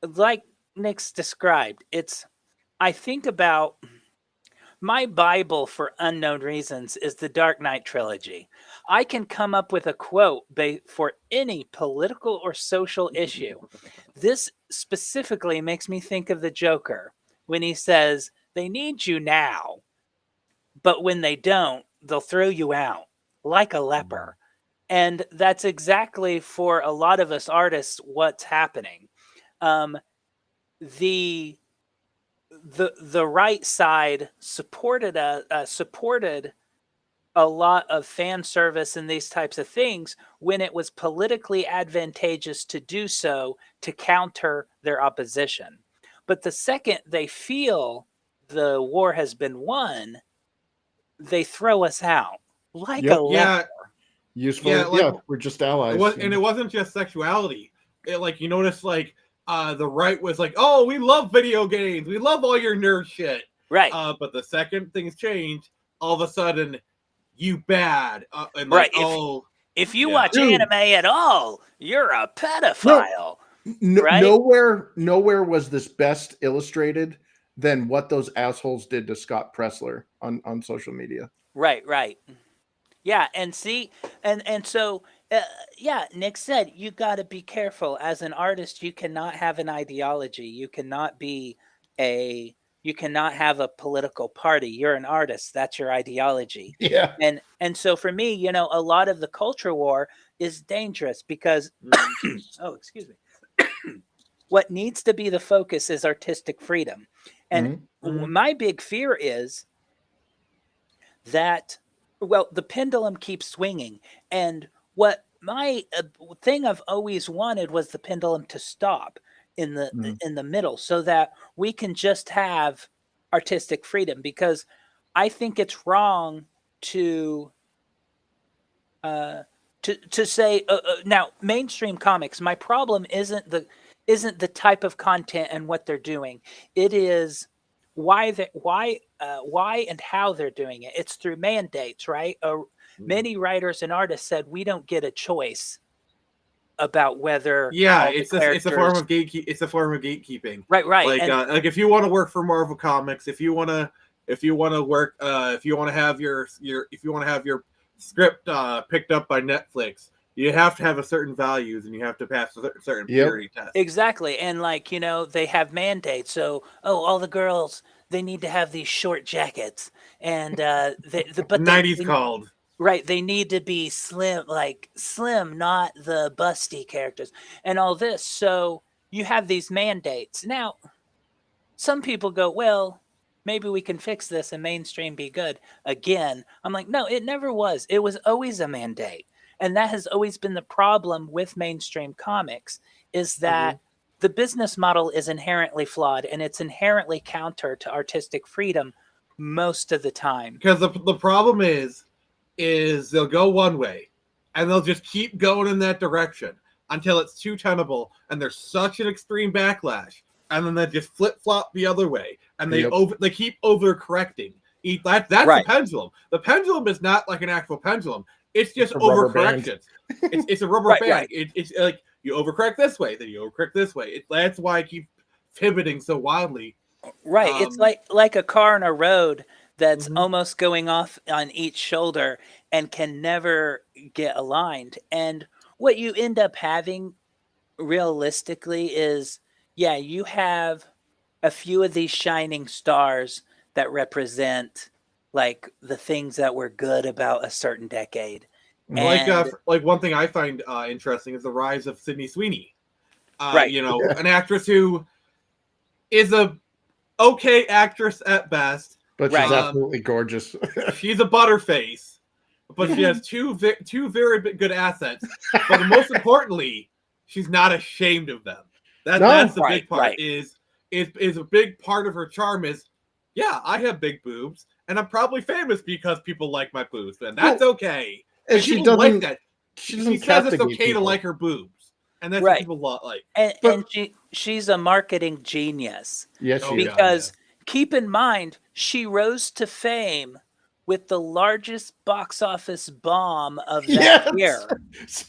like Nick's described, I think about my Bible for unknown reasons is the Dark Knight trilogy. I can come up with a quote for any political or social issue. This specifically makes me think of the Joker when he says, they need you now, but when they don't, they'll throw you out like a leper. And that's exactly for a lot of us artists what's happening. The right side supported a lot of fan service and these types of things when it was politically advantageous to do so to counter their opposition. But the second they feel the war has been won, they throw us out like a leper. Useful. We're just allies. And it wasn't just sexuality. You notice the right was oh, we love video games. We love all your nerd shit. Right. But the second things change, all of a sudden, you bad. If you watch anime at all, you're a pedophile. Right? Nowhere was this best illustrated than what those assholes did to Scott Pressler on social media. Right. Yeah, and see, and so, Nick said, you got to be careful. As an artist, you cannot have an ideology. You cannot have a political party. You're an artist. That's your ideology. Yeah. And so for me, a lot of the culture war is dangerous because, oh, excuse me. What needs to be the focus is artistic freedom. And my big fear is that, the pendulum keeps swinging. And what my thing I've always wanted was the pendulum to stop in the middle so that we can just have artistic freedom, because I think it's wrong to say now mainstream comics. My problem isn't the type of content and what they're doing. It is why and how they're doing it. It's through mandates, right? Many writers and artists said we don't get a choice about whether it's a form of gatekeeping. Right. If you want to work for Marvel Comics, if you want if you want to work, if you want to have your script picked up by Netflix, you have to have a certain values and you have to pass a certain purity test. Exactly. And like, they have mandates. So, all the girls, they need to have these short jackets. And but 90s called. Right, they need to be slim, not the busty characters and all this. So you have these mandates. Now, some people go, well, maybe we can fix this and mainstream be good. Again, I'm like, no, it never was. It was always a mandate. And that has always been the problem with mainstream comics, is that the business model is inherently flawed and it's inherently counter to artistic freedom most of the time. Because the problem is they'll go one way and they'll just keep going in that direction until it's too tenable and there's such an extreme backlash, and then they just flip-flop the other way and they keep overcorrecting. That's the pendulum. The pendulum is not like an actual pendulum. It's just overcorrections. It's a rubber band. It's like you overcorrect this way, then you overcorrect this way. That's why I keep pivoting so wildly. Right. It's like a car on a road that's almost going off on each shoulder and can never get aligned. And what you end up having realistically is, you have a few of these shining stars that represent like the things that were good about a certain decade. Like one thing I find interesting is the rise of Sydney Sweeney. An actress who is a okay actress at best. But she's absolutely gorgeous. She's a butterface, but she has two very good assets. But most importantly, she's not ashamed of them. That's the big part. Is a big part of her charm is, I have big boobs, and I'm probably famous because people like my boobs, and that's okay. And she doesn't like that. She says it's okay to like her boobs, and that's what people like. And she's a marketing genius. Yes, because. Keep in mind, she rose to fame with the largest box office bomb of that year. She's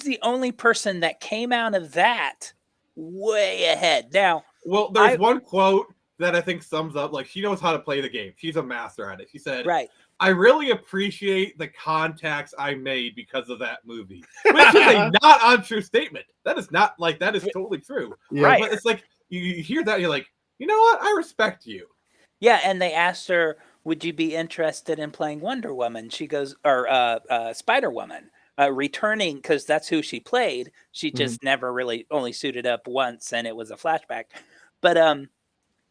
the only person that came out of that way ahead. Now, well, there's one quote that I think sums up, like, she knows how to play the game. She's a master at it. She said, I really appreciate the contacts I made because of that movie. Which is a not untrue statement. That is not that is totally true. Right. But it's like you hear that, you're like, you know what? I respect you. Yeah, and they asked her, would you be interested in playing Wonder Woman? She goes, or Spider Woman, returning, because that's who she played. She just never really only suited up once, and it was a flashback. But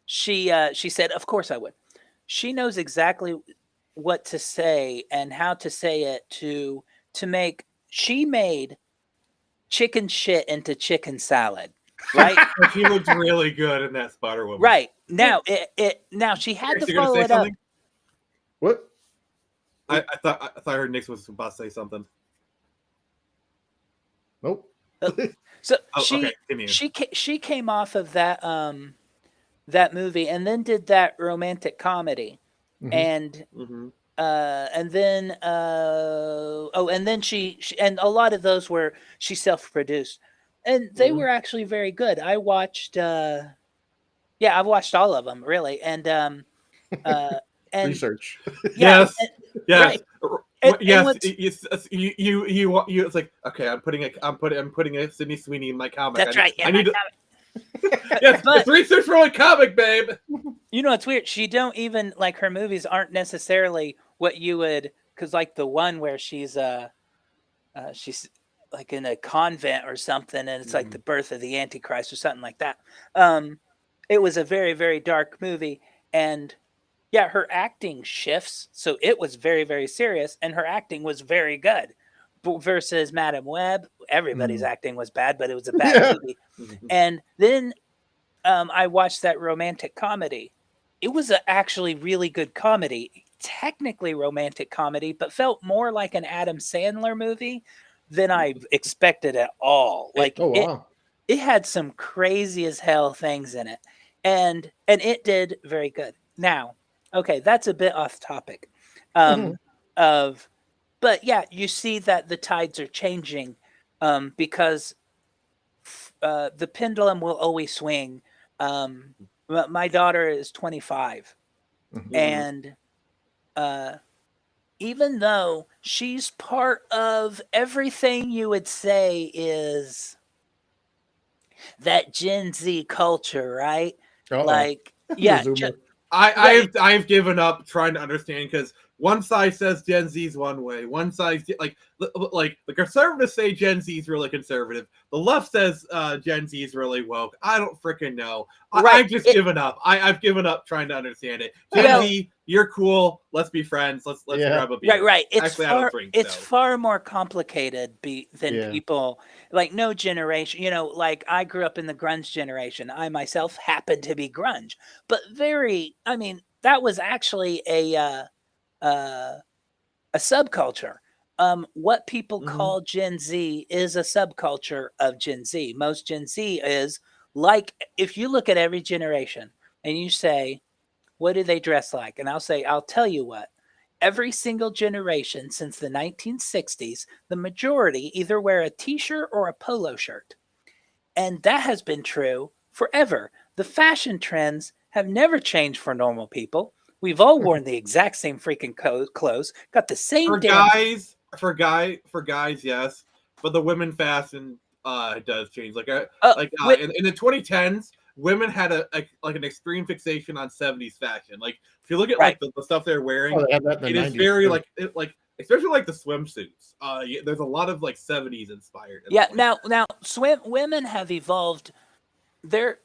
she said, of course I would. She knows exactly what to say and how to say it to make. She made chicken shit into chicken salad. Right, she looks really good in that Spider Woman. Right now, now she had to follow it up. What? I thought I heard Nick was about to say something. Nope. So she came off of that that movie and then did that romantic comedy, and then and then she and a lot of those were she self-produced. And they were actually very good. I watched, I've watched all of them really, and research. Yes. Right. Yes. It's like, okay, I'm putting a Sydney Sweeney in my comic. That's right. I need to. Yes, it's research for my comic, babe. It's weird. She don't even her movies aren't necessarily what you would, because like the one where she's like in a convent or something, and it's like the birth of the Antichrist or something like that. It was a very, very dark movie, and her acting shifts. So it was very, very serious, and her acting was very good. Versus Madame Web, everybody's acting was bad, but it was a bad movie. And then I watched that romantic comedy. It was actually really good comedy, technically romantic comedy, but felt more like an Adam Sandler movie than I expected at all. It had some crazy as hell things in it, and it did very good. Now, okay, that's a bit off topic, but you see that the tides are changing, because the pendulum will always swing My daughter is 25, Mhm. and even though she's part of everything you would say is that Gen Z culture, right? Uh-oh. Like, The yeah, Zoomer. I've given up trying to understand because one side says Gen Z's one way, one side like the conservatives say Gen Z's really conservative. The left says Gen Z's really woke. I don't freaking know. Right. I've just given up. I've given up trying to understand it. Gen Well- Z, you're cool. Let's be friends. Let's Yeah. grab a beer. right. It's Actually, I don't far, drink, it's so. far more complicated than Yeah. people like no generation. You know, like I grew up in the grunge generation. I myself happen to be grunge, but very. I mean, that was actually a subculture. What people Mhm. call Gen Z is a subculture of Gen Z. Most Gen Z is like, if you look at every generation and you say, what do they dress like? And I'll say, I'll tell you what. Every single generation since the 1960s, the majority either wear a t shirt or a polo shirt. And that has been true forever. The fashion trends have never changed for normal people. We've all worn the exact same freaking clothes, got the same For damn. guys, yes, but the women fashion does change. Like in the 2010s, women had like an extreme fixation on 70s fashion. Like if you look at Right. like the stuff they're wearing, Oh, they had that in the it is 90s, very too. like especially like the swimsuits. There's a lot of like 70s inspired. Yeah, now women have evolved. Their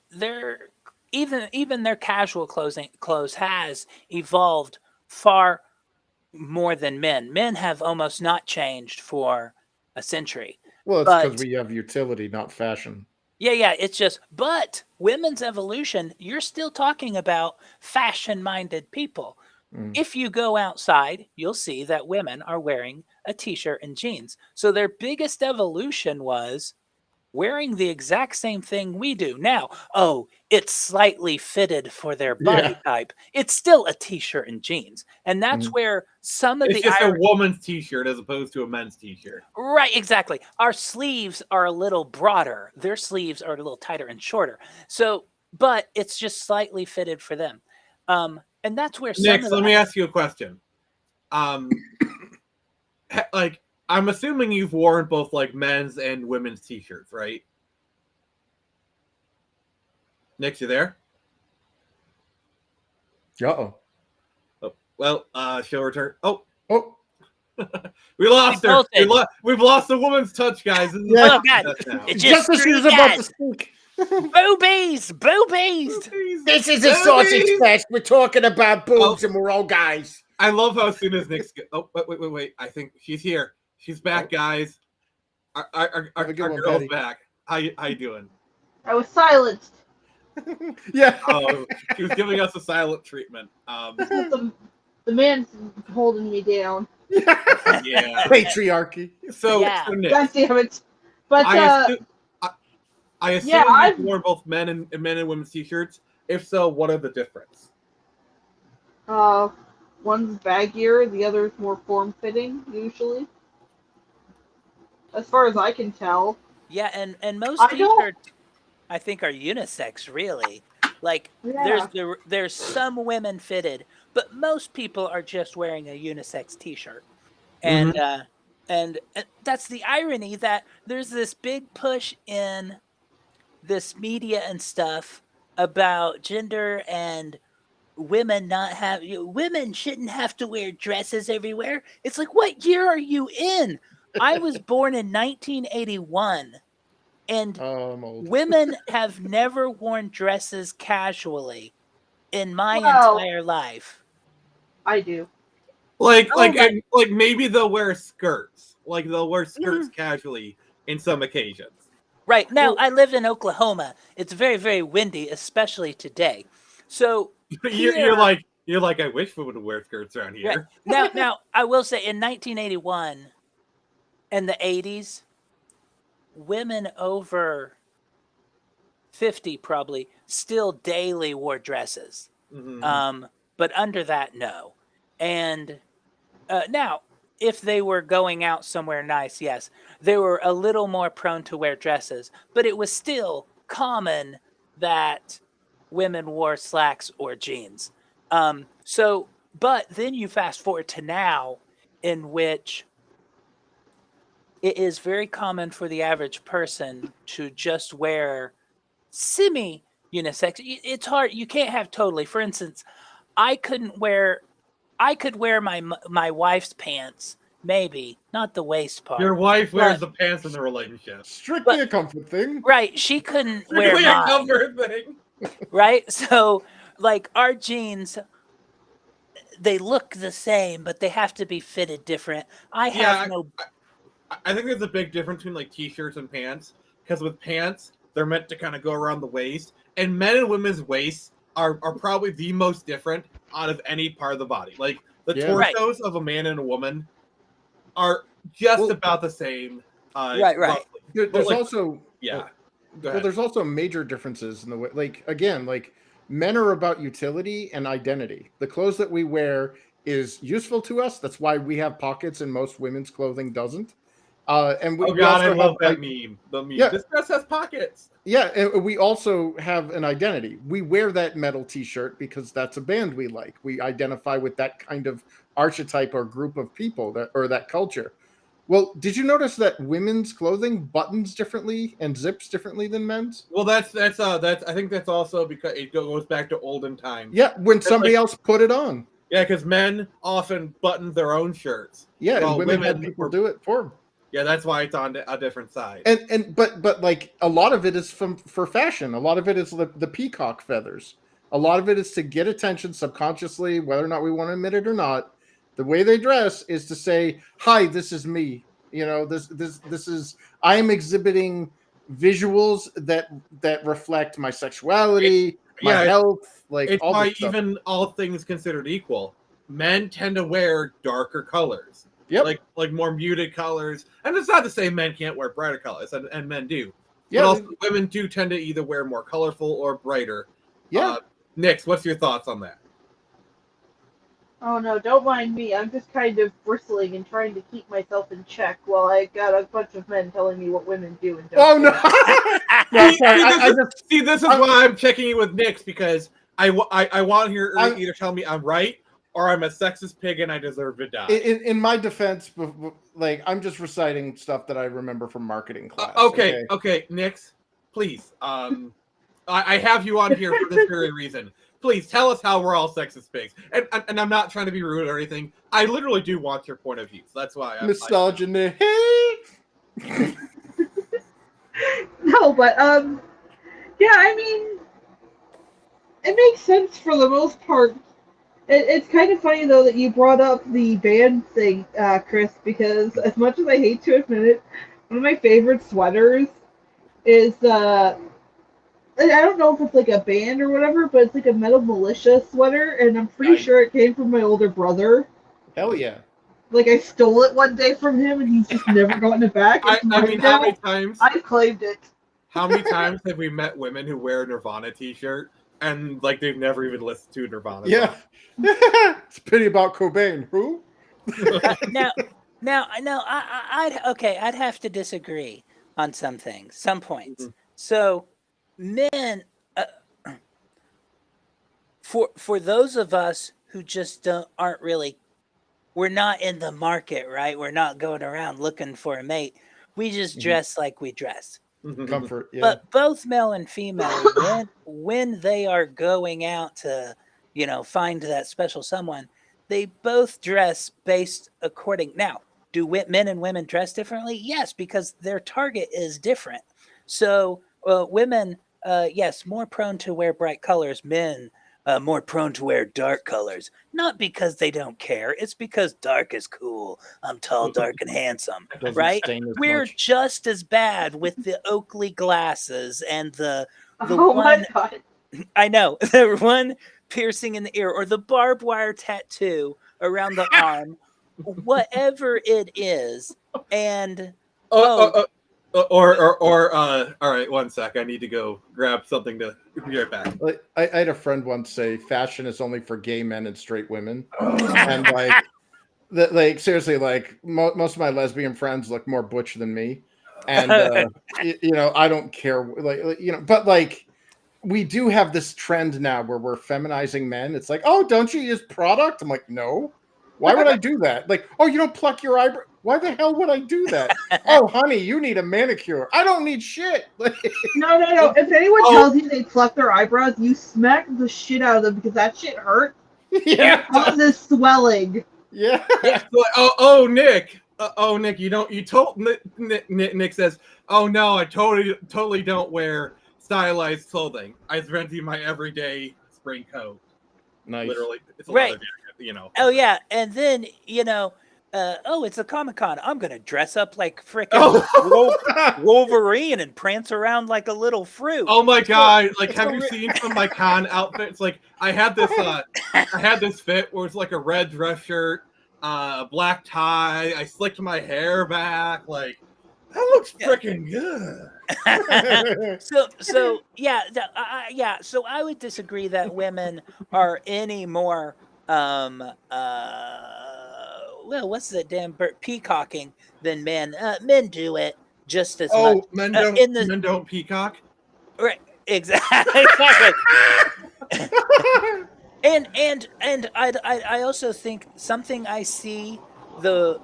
even their casual clothes has evolved far more than men. Men have almost not changed for a century. Well, it's because But we have utility, not fashion. yeah, it's just, but women's evolution, you're still talking about fashion-minded people. Mm. If you go outside, you'll see that women are wearing a t-shirt and jeans. So their biggest evolution was wearing the exact same thing we do. Now, it's slightly fitted for their body Yeah. type. It's still a t-shirt and jeans. And that's Mhm. where some of It's the just a woman's t-shirt as opposed to a men's t-shirt. Right, exactly. Our sleeves are a little broader. Their sleeves are a little tighter and shorter. So, but it's just slightly fitted for them. And that's where some Nick, of let the, me ask you a question. Like I'm assuming you've worn both like men's and women's t-shirts, right? Nick, you there? Uh-oh. Oh, well, she'll return. Oh, Oh, we lost We her. bolted. We've lost the woman's touch, guys. This is Yeah. Oh, God. that's now. It's just as she was about to speak. boobies. This is a sausage fest. We're talking about boobs Oh. and we're all guys. I love how as soon as Nick's oh wait. I think she's here. She's back, guys. Our Have a good one, girl's Patty. back. How you doing? I was silenced. Yeah. Oh, she was giving us a silent treatment. The man's holding me down. Yeah. Patriarchy. So, Yeah. so Nick, God damn it. But I assume yeah, you've worn both men and women's t-shirts. If so, what are the difference? one's baggier, the other's more form-fitting, usually. As far as I can tell. Yeah, and most I don't- t-shirts, I think, are unisex, really. Like, Yeah. there's some women fitted, but most people are just wearing a unisex t-shirt. And and that's the irony, that there's this big push in this media and stuff about gender and women shouldn't have to wear dresses everywhere. It's like, what year are you in? I was born in 1981, and I'm old. women have never worn dresses casually in my Well- entire life. I do. Like Oh my- like maybe they'll wear skirts. Like they'll wear skirts casually in some occasions. Right. Now, I live in Oklahoma. It's very, very windy, especially today. So You're here- like I wish women would wear skirts around here. Right. Now, I will say, in 1981 and the 80s, women over 50 probably still daily wore dresses. Mhm. But under that, no. And now, if they were going out somewhere nice, yes, they were a little more prone to wear dresses. But it was still common that women wore slacks or jeans. But then you fast forward to now, in which it is very common for the average person to just wear semi unisex. It's hard. You can't have totally. For instance, I could wear my wife's pants, maybe not the waist part. Your wife wears But- the pants in the relationship. Strictly a comfort thing. Right, she couldn't wear Really a mine. comfort thing. Right, so like our jeans, they look the same, but they have to be fitted different. I have no. I think there's a big difference between like t-shirts and pants, because with pants they're meant to kind of go around the waist, and men and women's waists are probably the most different out of any part of the body. Like the Yeah. torsos of a man and a woman are just about the same. Right. roughly. There's like, also Yeah. Go well, ahead. there's also major differences in the way. Like again, like men are about utility and identity. The clothes that we wear is useful to us. That's why we have pockets, and most women's clothing doesn't. And we, Oh we god, I also love have, that meme. The meme. Yeah. This dress has pockets. Yeah, and we also have an identity. We wear that metal T-shirt because that's a band we like. We identify with that kind of archetype or group of people that culture. Well, did you notice that women's clothing buttons differently and zips differently than men's? Well, that's I think that's also because it goes back to olden times. Yeah, when somebody else put it on. Yeah, because men often button their own shirts. Yeah, while and women had people do it for them. Yeah, that's why it's on a different side. But like a lot of it is for fashion. A lot of it is the peacock feathers. A lot of it is to get attention subconsciously, whether or not we want to admit it or not. The way they dress is to say, "Hi, this is me." You know, this is I am exhibiting visuals that reflect my sexuality, my health, like it's all why this stuff. even all things considered equal, men tend to wear darker colors. Yep. Like more muted colors. And it's not to say men can't wear brighter colors, and men do. Yeah, But also women do tend to either wear more colorful or brighter. Yeah. Nix, what's your thoughts on that? Oh no, don't mind me. I'm just kind of bristling and trying to keep myself in check while I got a bunch of men telling me what women do and don't. Oh no! No, sorry, See, this is why I'm checking in with Nix, because I want to hear her either tell me I'm right or I'm a sexist pig and I deserve to die. In my defense, like I'm just reciting stuff that I remember from marketing class. Okay, Nix, please. I have you on here for this very reason. Please tell us how we're all sexist pigs. And I'm not trying to be rude or anything. I literally do want your point of view. So that's why I'm misogyny. No, but yeah, I mean, it makes sense for the most part. It's kind of funny though that you brought up the band thing, Chris, because as much as I hate to admit it, one of my favorite sweaters is I don't know if it's like a band or whatever, but it's like a Metal Militia sweater, and I'm pretty sure it came from my older brother. Hell yeah. Like, I stole it one day from him, and he's just never gotten it back. I mean, how many times? I claimed it. How many times have we met women who wear a Nirvana t-shirt and, like, they've never even listened to a Nirvana Yeah. song? It's a pity about Cobain. Who? Now, I'd have to disagree on some things, some points. Mm-hmm. So, men, for those of us who just aren't really, we're not in the market, right? We're not going around looking for a mate. We just dress like we dress. Comfort, yeah. But both male and female, when they are going out to, find that special someone, they both dress based according. Now, do men and women dress differently? Yes, because their target is different. So women, yes, more prone to wear bright colors. Men, more prone to wear dark colors. Not because they don't care. It's because dark is cool. I'm tall, dark, and handsome. Doesn't Right? stain as We're much. just as bad with the Oakley glasses and the Oh my god. I know, the one piercing in the ear or the barbed wire tattoo around the arm, whatever it is. And all right, one sec. I need to go grab something to be right back. Like, I had a friend once say fashion is only for gay men and straight women. And like seriously, like most of my lesbian friends look more butch than me. And I don't care, but like we do have this trend now where we're feminizing men. It's like, oh, don't you use product? I'm like, no. Why would I do that? Like, oh, you don't pluck your eyebrow. Why the hell would I do that? Oh, honey, you need a manicure. I don't need shit. No. If anyone tells you they pluck their eyebrows, you smack the shit out of them because that shit hurts. Yeah. It causes swelling. Yeah. Yeah. Like, Nick. Nick, you don't. You told Nick says, "Oh no, I totally don't wear stylized clothing. I rent you my everyday spring coat. Nice. Literally, it's a Right. leather jacket, Oh yeah, and then it's a Comic-Con. I'm gonna dress up like frickin' Oh. Wolverine and prance around like a little fruit. Oh my god! Like, it's have so you ri- seen some of my con outfits? Like, I had this fit where it's like a red dress shirt, black tie. I slicked my hair back. Like, that looks freaking good. So yeah, So I would disagree that women are any more well, what's the damn peacocking than men. Men do it just as much. Men don't peacock. Right, exactly. And I also think something I see the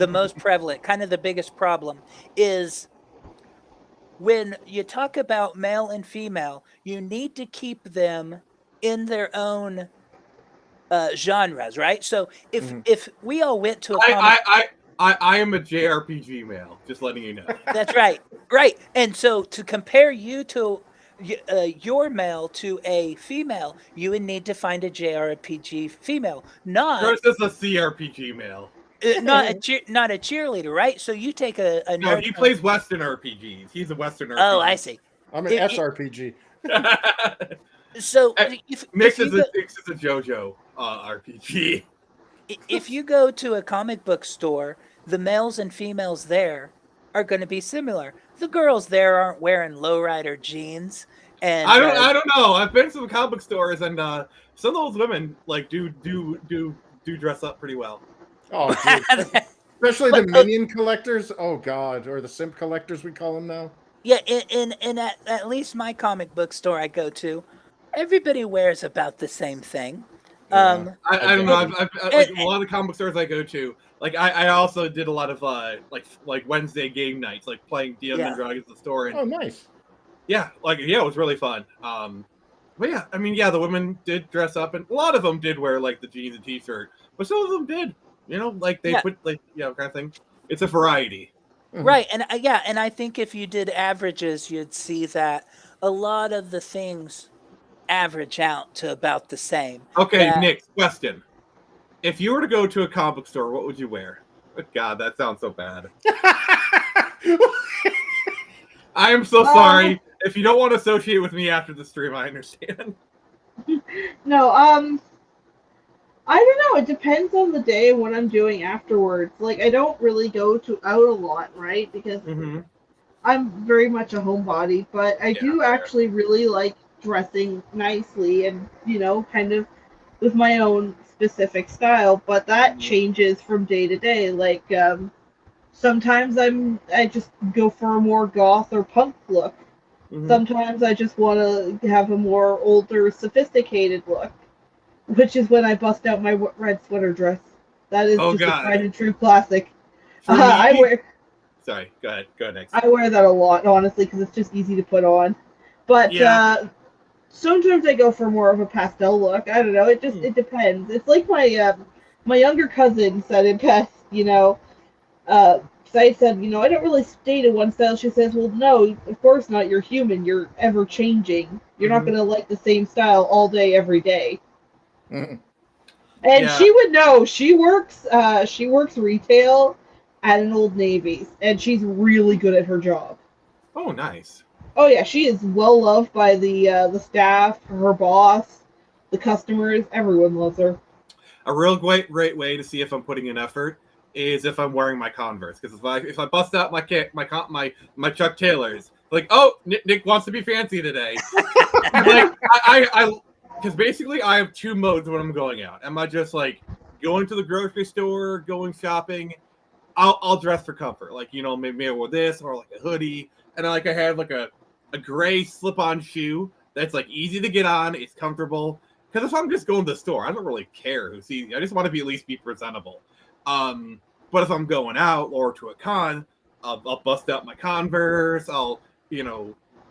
most prevalent, kind of the biggest problem, is when you talk about male and female, you need to keep them in their own genres, right? So if we all went to a comic, I am a JRPG male. Just letting you know. that's right. And so to compare you to your male to a female, you would need to find a JRPG female, not Versus a CRPG male. not a cheerleader, right? So you take a No, nerd. he plays Western RPGs. He's a Western RPG. Oh, I see. I'm an SRPG. So Mix is a JoJo RPG. If you go to a comic book store, the males and females there are going to be similar. The girls there aren't wearing lowrider jeans, and I don't know. I've been to some comic book stores, and some of those women like do dress up pretty well. Oh, dude. Especially the minion collectors. Oh God, or the simp collectors we call them now. Yeah, in at least my comic book store I go to, everybody wears about the same thing. Yeah. I don't know. I've like a lot of comic book stores I go to. Like I also did a lot of like Wednesday game nights, like playing Dungeons and Dragons at the store. And, Oh, nice. yeah, it was really fun. But yeah, I mean, yeah, the women did dress up, and a lot of them did wear like the jeans and t-shirt, but some of them did, like they put like kind of thing. It's a variety. Right, and and I think if you did averages, you'd see that a lot of the things average out to about the same. Okay, Nick, question. If you were to go to a comic book store, what would you wear? Oh, God, that sounds so bad. I am so sorry. If you don't want to associate with me after the stream, I understand. No, I don't know. It depends on the day and what I'm doing afterwards. Like, I don't really go out a lot, right? Because I'm very much a homebody, but I do actually really like dressing nicely and, kind of with my own specific style. But that changes from day to day. Like, sometimes I just go for a more goth or punk look. Sometimes I just want to have a more older, sophisticated look, which is when I bust out my red sweater dress. That is a tried and true classic. Sorry, go ahead. Go next. I wear that a lot, honestly, because it's just easy to put on. But sometimes I go for more of a pastel look. I don't know. It depends. It's like my younger cousin said it best. I said, I don't really stay to one style. She says, well, no, of course not. You're human. You're ever changing. You're not going to like the same style all day, every day. And she would know. She works retail at an Old Navy's, and she's really good at her job. Oh, nice. Oh yeah, she is well loved by the staff, her boss, the customers. Everyone loves her. A real great way to see if I'm putting in effort is if I'm wearing my Converse, because if I bust out my Chuck Taylors, like, oh, Nick wants to be fancy today. Like because basically I have two modes when I'm going out. Am I just like going to the grocery store, going shopping? I'll dress for comfort, like maybe I wear this or like a hoodie, and I have like a a gray slip-on shoe that's like easy to get on, it's comfortable. Because if I'm just going to the store, I don't really care who sees me. I just want to be at least be presentable. But if I'm going out or to a con, I'll bust out my Converse. I'll,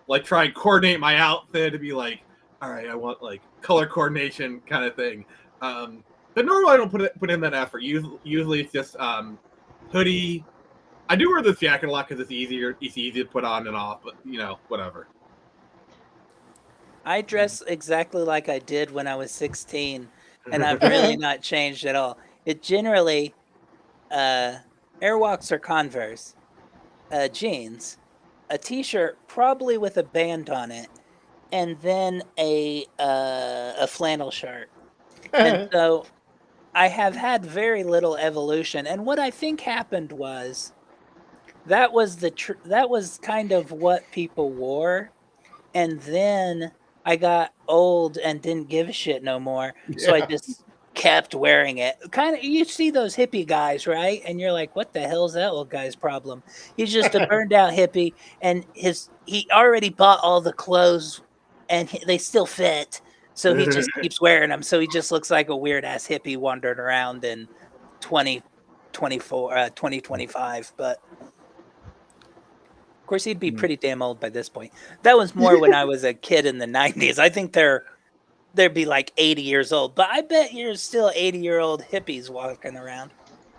like try and coordinate my outfit to be like, all right, I want like color coordination kind of thing. But normally I don't put in that effort. Usually it's just hoodie. I do wear this jacket a lot because it's easy to put on and off. But whatever. I dress exactly like I did when I was 16, and I've really not changed at all. It generally, Airwalks or Converse, jeans, a t-shirt probably with a band on it, and then a flannel shirt. And so I have had very little evolution. And what I think happened was that was kind of what people wore, and then I got old and didn't give a shit no more. So I just kept wearing it. Kind of, you see those hippie guys, right? And you're like, what the hell's that old guy's problem? He's just a burned out hippie, and he already bought all the clothes, and they still fit. So he just keeps wearing them. So he just looks like a weird ass hippie wandering around in 2025. But of course, he'd be pretty damn old by this point. That was more when I was a kid in the 90s. I think they'd be like 80 years old. But I bet you're still 80-year-old hippies walking around.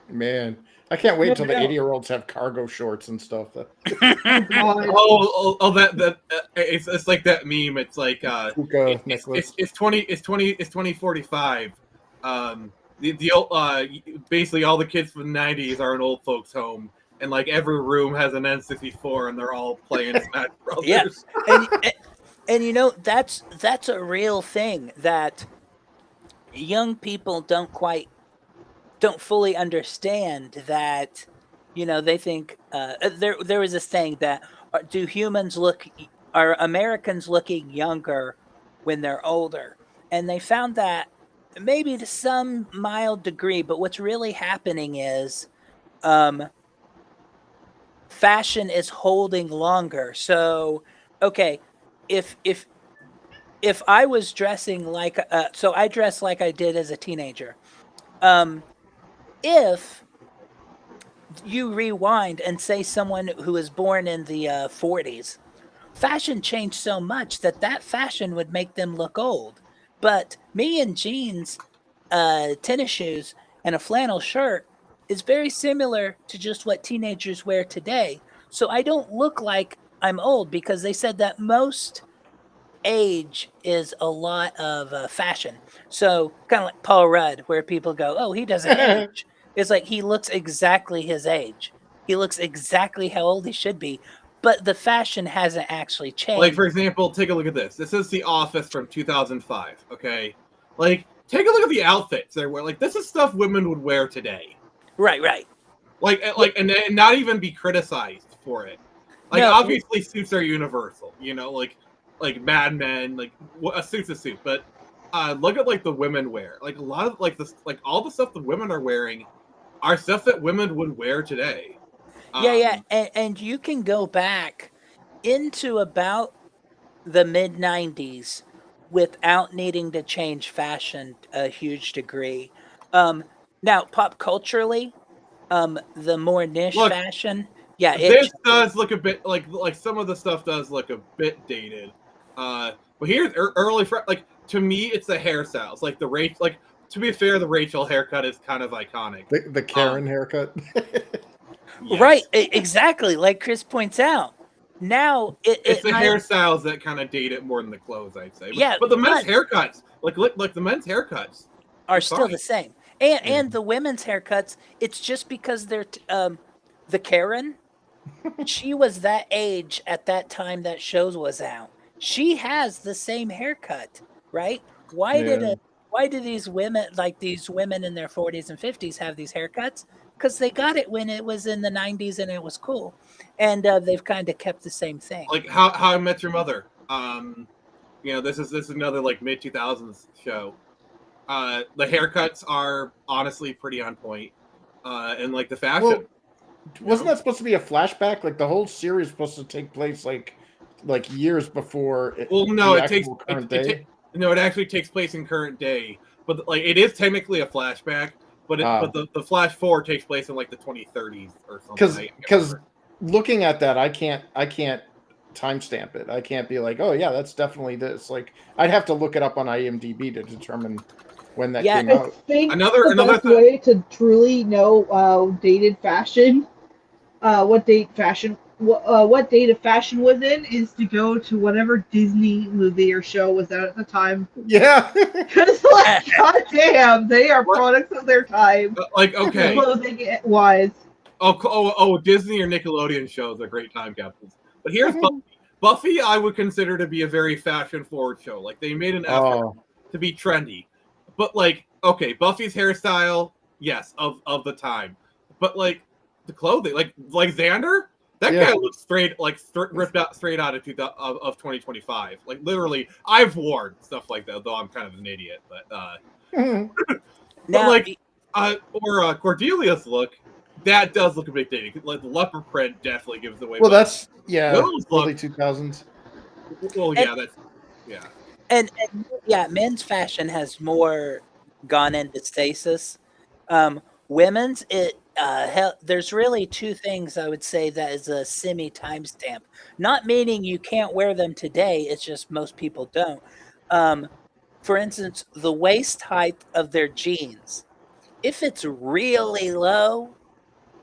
Man, I can't wait until the 80-year-olds have cargo shorts and stuff. That it's like that meme. It's like it's 2045. Basically all the kids from the 90s are in old folks' home. And like every room has an N64, and they're all playing Smash Brothers. Yeah, and that's a real thing that young people don't fully understand. That they think there was this thing that are Americans looking younger when they're older, and they found that maybe to some mild degree, but what's really happening is fashion is holding longer. So, okay, if I was dressing like so I dress like I did as a teenager. If you rewind and say someone who was born in the 40s, fashion changed so much that fashion would make them look old. But me in jeans, tennis shoes, and a flannel shirt is very similar to just what teenagers wear today. So I don't look like I'm old, because they said that most age is a lot of fashion. So kind of like Paul Rudd, where people go, oh, he doesn't age. It's like he looks exactly his age. He looks exactly how old he should be. But the fashion hasn't actually changed. Like, for example, take a look at this. This is The Office from 2005, okay? Like, take a look at the outfits they wear. Like, this is stuff women would wear today. Right. Like, and not even be criticized for it. Like, no, obviously, suits are universal. Like Mad Men. Like, a suit's a suit. But look at like the women wear. Like a lot of all the stuff the women are wearing are stuff that women would wear today. And you can go back into about the mid 90s without needing to change fashion a huge degree. Now, pop culturally, the more niche fashion, this does look a bit like some of the stuff does look a bit dated. But here's early to me, it's the hairstyles. Like to be fair, the Rachel haircut is kind of iconic. The Karen haircut. Yes. Right, exactly. Like Chris points out, now it's the hairstyles that kind of date it more than the clothes, I'd say. But the men's haircuts, like the men's haircuts, are still the same, and the women's haircuts. It's just because they're the Karen. She was that age at that time that shows was out. She has the same haircut, right? Why do these women in their 40s and 50s have these haircuts? Because they got it when it was in the 90s and it was cool, and they've kind of kept the same thing. Like How I Met Your Mother. This is another like mid 2000s show. The haircuts are honestly pretty on point, and like the fashion. Well, wasn't that supposed to be a flashback? Like the whole series was supposed to take place like like years before. Well, no, the it takes actual current day. no, it actually takes place in current day, but like it is technically a flashback. But the Flash 4 takes place in like the 2030s or something. Because looking at that, I can't timestamp it. I can't be like, oh yeah, that's definitely this. Like I'd have to look it up on IMDb to determine when that came I out. think Another best way to truly know dated fashion, what date of fashion was in, is to go to whatever Disney movie or show was out at the time. Yeah. Because, like, goddamn, they are products of their time. Like, okay. Clothing wise. Oh, Disney or Nickelodeon shows are great time capsules. But here's Buffy. Buffy, I would consider to be a very fashion-forward show. Like, they made an effort to be trendy. But, like, okay, Buffy's hairstyle, yes, of the time. But, like, the clothing, like Xander, that guy looks ripped out straight out of 2025. Like, literally, I've worn stuff like that, though I'm kind of an idiot. But, now, like, Cordelia's look, that does look a bit dated. Like, the leopard print definitely gives away. Well, that's those early 2000s. Well, yeah, and men's fashion has more gone into stasis. Women's, there's really two things I would say that is a semi timestamp. Not meaning you can't wear them today. It's just most people don't. For instance, the waist height of their jeans, if it's really low,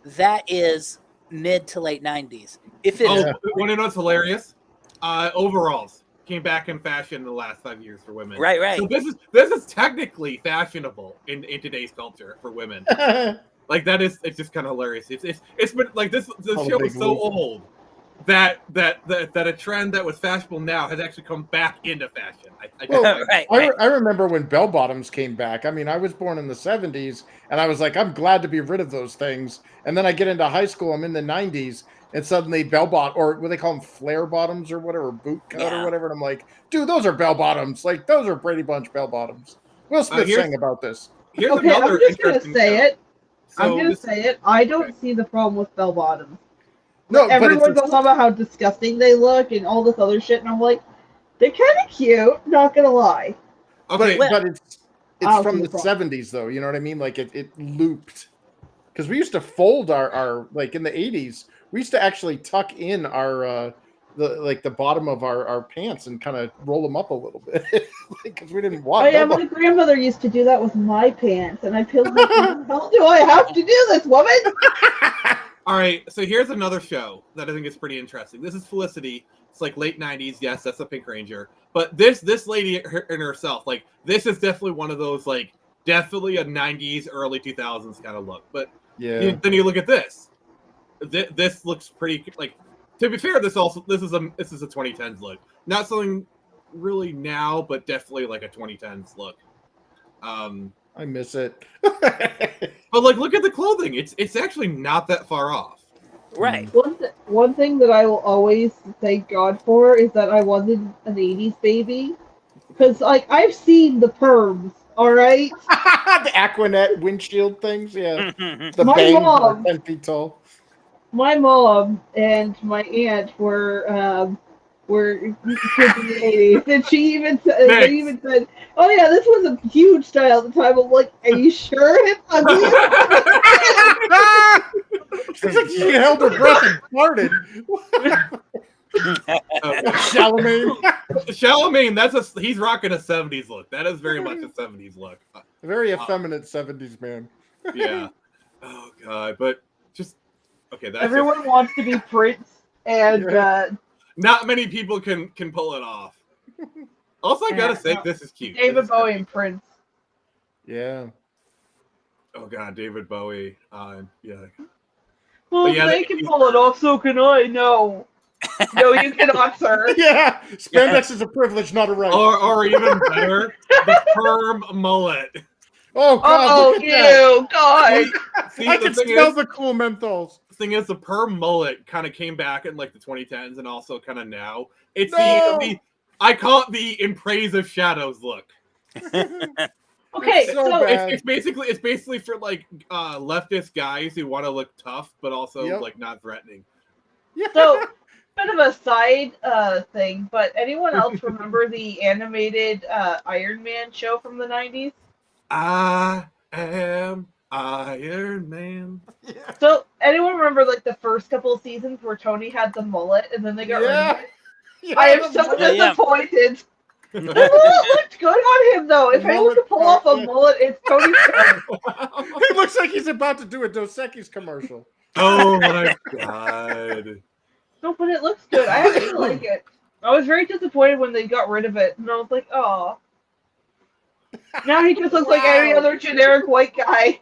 that is mid to late 90s. If it's want to know what's hilarious? Overalls came back in fashion in the last 5 years for women. Right. So this is technically fashionable in today's culture for women. Like it's just kind of hilarious. It's been like this show is so old that a trend that was fashionable now has actually come back into fashion. I remember when bell bottoms came back. I mean, I was born in the 70s, and I was like, I'm glad to be rid of those things. And then I get into high school, I'm in the 90s, and suddenly bell bottom, or what they call them, flare bottoms or whatever, boot cut or whatever. And I'm like, dude, those are bell bottoms. Like those are Brady Bunch bell bottoms. Will Smith sang about this. Okay, I'm just gonna say it. I don't see the problem with bell bottoms. No, everyone goes on about how disgusting they look and all this other shit, and I'm like, they're kind of cute. Not gonna lie. Okay, but it's from the 70s though. You know what I mean? Like it looped, because we used to fold our like in the 80s. We used to actually tuck in our the bottom of our pants and kind of roll them up a little bit because we didn't want. Oh yeah, my grandmother used to do that with my pants, and I feel like, how do I have to do this, woman? All right, so here's another show that I think is pretty interesting. This is Felicity. It's like late 90s. Yes, that's a Pink Ranger. But this lady in herself, like, this is definitely one of those, like, definitely a 90s, early 2000s kind of look. But then you look at this. This looks pretty, like, to be fair, this is a 2010s look. Not something really now, but definitely like a 2010s look. I miss it. But like, look at the clothing. It's actually not that far off. Right. One thing that I will always thank God for is that I wasn't an 80s baby. Because, like, I've seen the perms, all right? The Aquanet windshield things, yeah. The my bangs mom, 10 feet tall. My mom and my aunt were kids in the 80s, and they even said, "Oh yeah, this was a huge style at the time." I'm like, "Are you sure it's ugly?" She held her breath and farted. Chalamet, he's rocking a 70s look. That is very much a 70s look. A very effeminate 70s man. Yeah. Oh god, but just okay. Everyone wants to be Prince, and not many people can pull it off. Also, I gotta say, this is cute. David Bowie and Prince. Yeah. Oh god, David Bowie. Yeah. Well, if they can pull it off, so can I. No, you cannot, sir. Yeah, spandex is a privilege, not a right. Or even better, the perm mullet. Oh god! God! See, I can smell the cool menthols. The thing is, the perm mullet kind of came back in like the 2010s, and also kind of now. It's I call it the in praise of shadows look. Okay, so it's basically for like leftist guys who want to look tough but also like not threatening. So Bit of a side thing, but anyone else remember the animated Iron Man show from the 90s? I am Iron Man. So anyone remember like the first couple of seasons where Tony had the mullet and then they got rid of Yeah. it? Yeah, I am the so mullet. Yeah. disappointed. The mullet looked good on him though. The If anyone mullet could pull off a part, yeah. mullet, it's Tony Stark. He looks like he's about to do a Dos Equis commercial. Oh my god. No, but it looks good. I actually like it. I was very disappointed when they got rid of it, and I was like, oh. Now he just looks like any Wow. other generic white guy.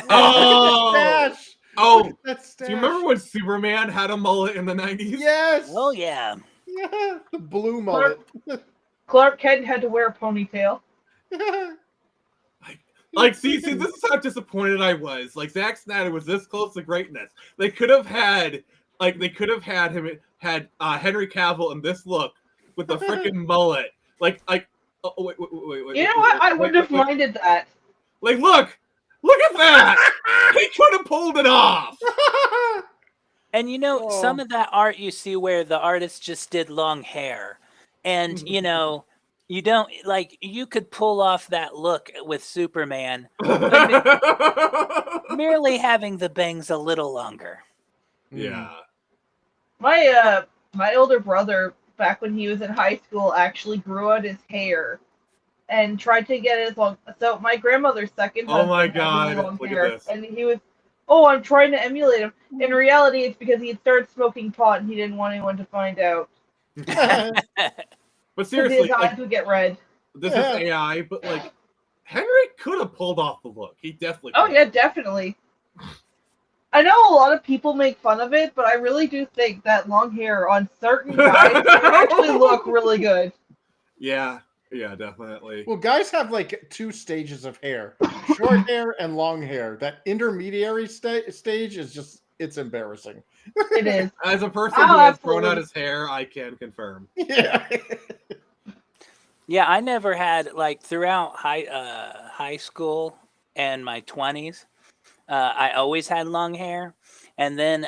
Oh, Stash. oh. Look at that stash. Do you remember when Superman had a mullet in the 90s? Yes. Oh yeah. Yeah. The blue mullet. Clark Kent had to wear a ponytail. Like, see, this is how disappointed I was. Like, Zack Snyder was this close to greatness. They could have had him had Henry Cavill in this look with the freaking mullet. Like, oh, wait. You know what? I wouldn't have minded that. Like, look at that. He could have pulled it off. And you know, some of that art you see where the artist just did long hair. And you know, you don't like you could pull off that look with Superman, but merely having the bangs a little longer. Yeah. My older brother, back when he was in high school, actually grew out his hair and tried to get it as long. So my grandmother's second Oh my husband had really God, long look at hair, this. and he was, oh, I'm trying to emulate him. In reality, it's because he had started smoking pot and he didn't want anyone to find out. But Because seriously, his eyes like, would get red. this is AI, but like Henry could have pulled off the look. He definitely Oh could. yeah, definitely. I know a lot of people make fun of it, but I really do think that long hair on certain guys can actually look really good. Yeah, definitely. Well, guys have like two stages of hair: short hair and long hair. That intermediary stage is just—it's embarrassing. It is. As a person Oh, who has grown out absolutely. his hair, I can confirm. Yeah. Yeah, I never had like throughout high school and my 20s. I always had long hair, and then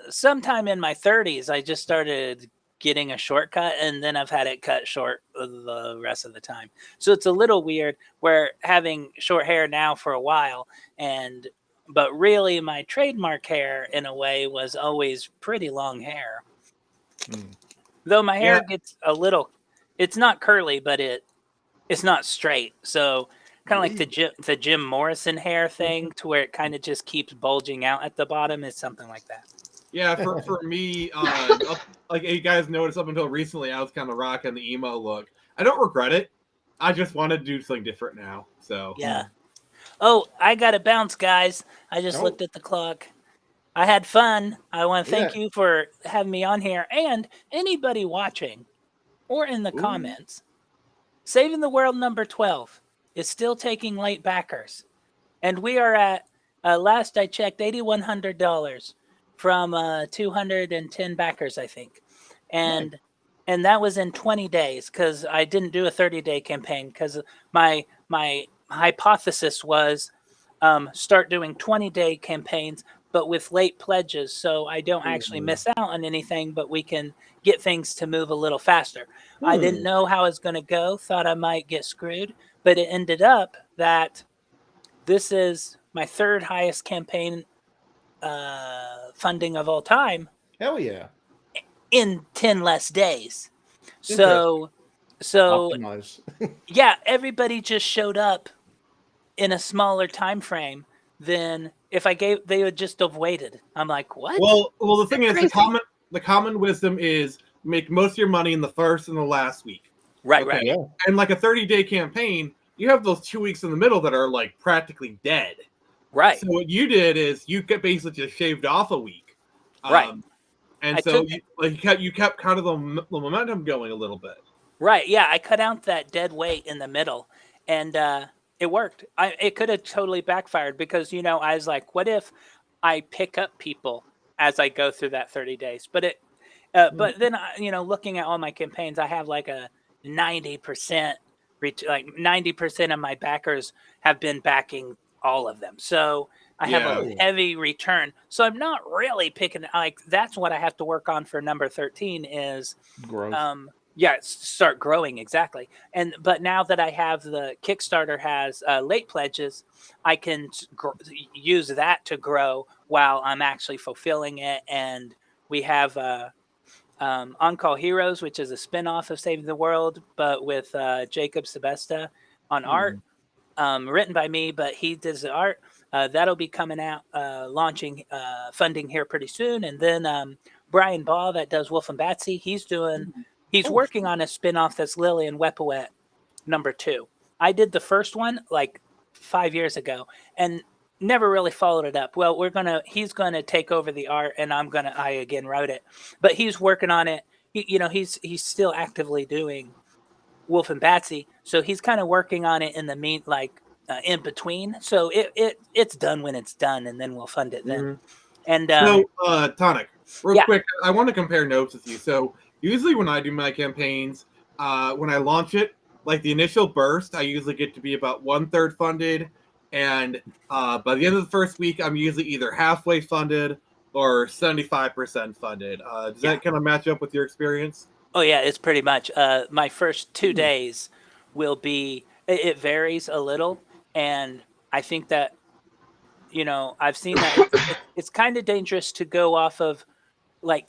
sometime in my 30s, I just started getting a shortcut, and then I've had it cut short the rest of the time. So it's a little weird. Where having short hair now for a while, but really my trademark hair in a way was always pretty long hair. Though my hair gets a little, it's not curly, but it's not straight. So kind of like the Jim Morrison hair thing, to where it kind of just keeps bulging out at the bottom, is something like that. Yeah, for me, like you guys noticed, up until recently, I was kind of rocking the emo look. I don't regret it. I just want to do something different now. So Yeah. Oh, I got to bounce, guys. I just looked at the clock. I had fun. I want to thank you for having me on here, and anybody watching or in the comments. Saving the World number 12 is still taking late backers, and we are at last I checked $8,100 from 210 backers, I think, and that was in 20 days because I didn't do a 30-day campaign because my hypothesis was start doing 20-day campaigns, but with late pledges, so I don't actually miss out on anything, but we can get things to move a little faster. I didn't know how it's going to go, thought I might get screwed, but it ended up that this is my third highest campaign funding of all time. Hell yeah. In 10 less days. So Optimize. yeah, everybody just showed up in a smaller time frame than if they would just have waited. I'm like, what? Well, the thing is, Crazy. the common wisdom is make most of your money in the first and the last week. Right. Yeah. And like a 30-day campaign, you have those 2 weeks in the middle that are like practically dead. Right. So what you did is you basically just shaved off a week. Right. And so you kept kind of the momentum going a little bit. Right. Yeah, I cut out that dead weight in the middle, and it worked. It could have totally backfired because, I was like, what if I pick up people as I go through that 30 days? But but then, looking at all my campaigns, I have like a 90%, like 90% of my backers have been backing all of them. So I have Yeah. a heavy return. So I'm not really picking, like, that's what I have to work on for number 13 is, Growth. start growing. Exactly. But now that I have the Kickstarter has late pledges, I can use that to grow while I'm actually fulfilling it. And we have On Call Heroes, which is a spin-off of Saving the World, but with Jacob Sebesta on art, written by me, but he does the art. That'll be coming out, launching funding here pretty soon. And then Brian Ball, that does Wolf and Batsy, he's working on a spin-off that's Lily and Wepawet #2. I did the first one like 5 years ago and never really followed it up. Well, he's gonna take over the art, and I again wrote it, but he's working on it. He's still actively doing Wolf and Batsy, so he's kind of working on it in the in between. So it's done when it's done, and then we'll fund it then. And So, Tonic, real Yeah. quick, I want to compare notes with you. So, usually when I do my campaigns, when I launch it, like the initial burst, I usually get to be about 1/3 funded, and by the end of the first week, I'm usually either halfway funded or 75% funded. Does that kind of match up with your experience? Oh yeah, it's pretty much. My first 2 days will be. It varies a little, and I think that I've seen that it's kind of dangerous to go off of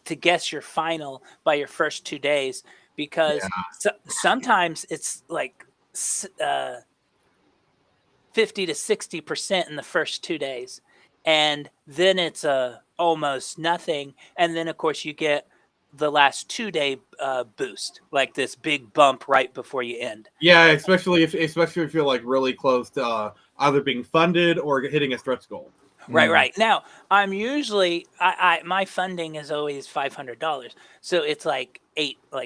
to guess your final by your first 2 days, because sometimes it's like 50 to 60% in the first 2 days, and then it's almost nothing, and then of course you get the last 2 day boost, like this big bump right before you end. Yeah, especially if you're like really close to either being funded or hitting a stretch goal. Right. Now, I'm usually my funding is always $500, so it's like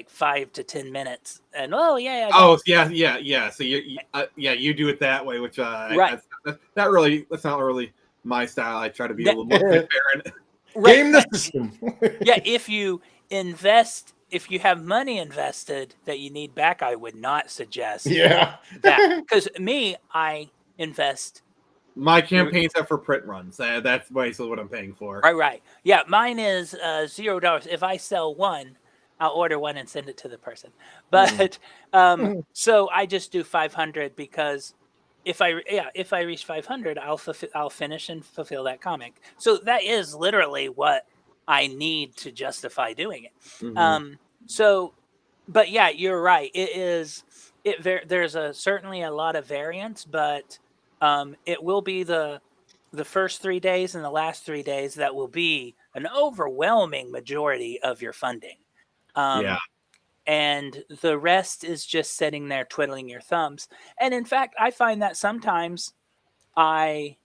5 to 10 minutes, and Yeah. So you do it that way, which Right. that's not really my style. I try to be a little more transparent. Right. Game the system. Yeah, if you have money invested that you need back, I would not suggest Yeah. that, because I invest. My campaigns are for print runs. That's basically what I'm paying for. Right. Yeah, mine is $0. If I sell one, I'll order one and send it to the person. But so I just do 500, because if I reach 500, I'll finish and fulfill that comic. So that is literally what I need to justify doing it. So, but yeah, you're right. There's certainly a lot of variance, but it will be the first 3 days and the last 3 days that will be an overwhelming majority of your funding. And the rest is just sitting there twiddling your thumbs. And in fact, I find that sometimes I'm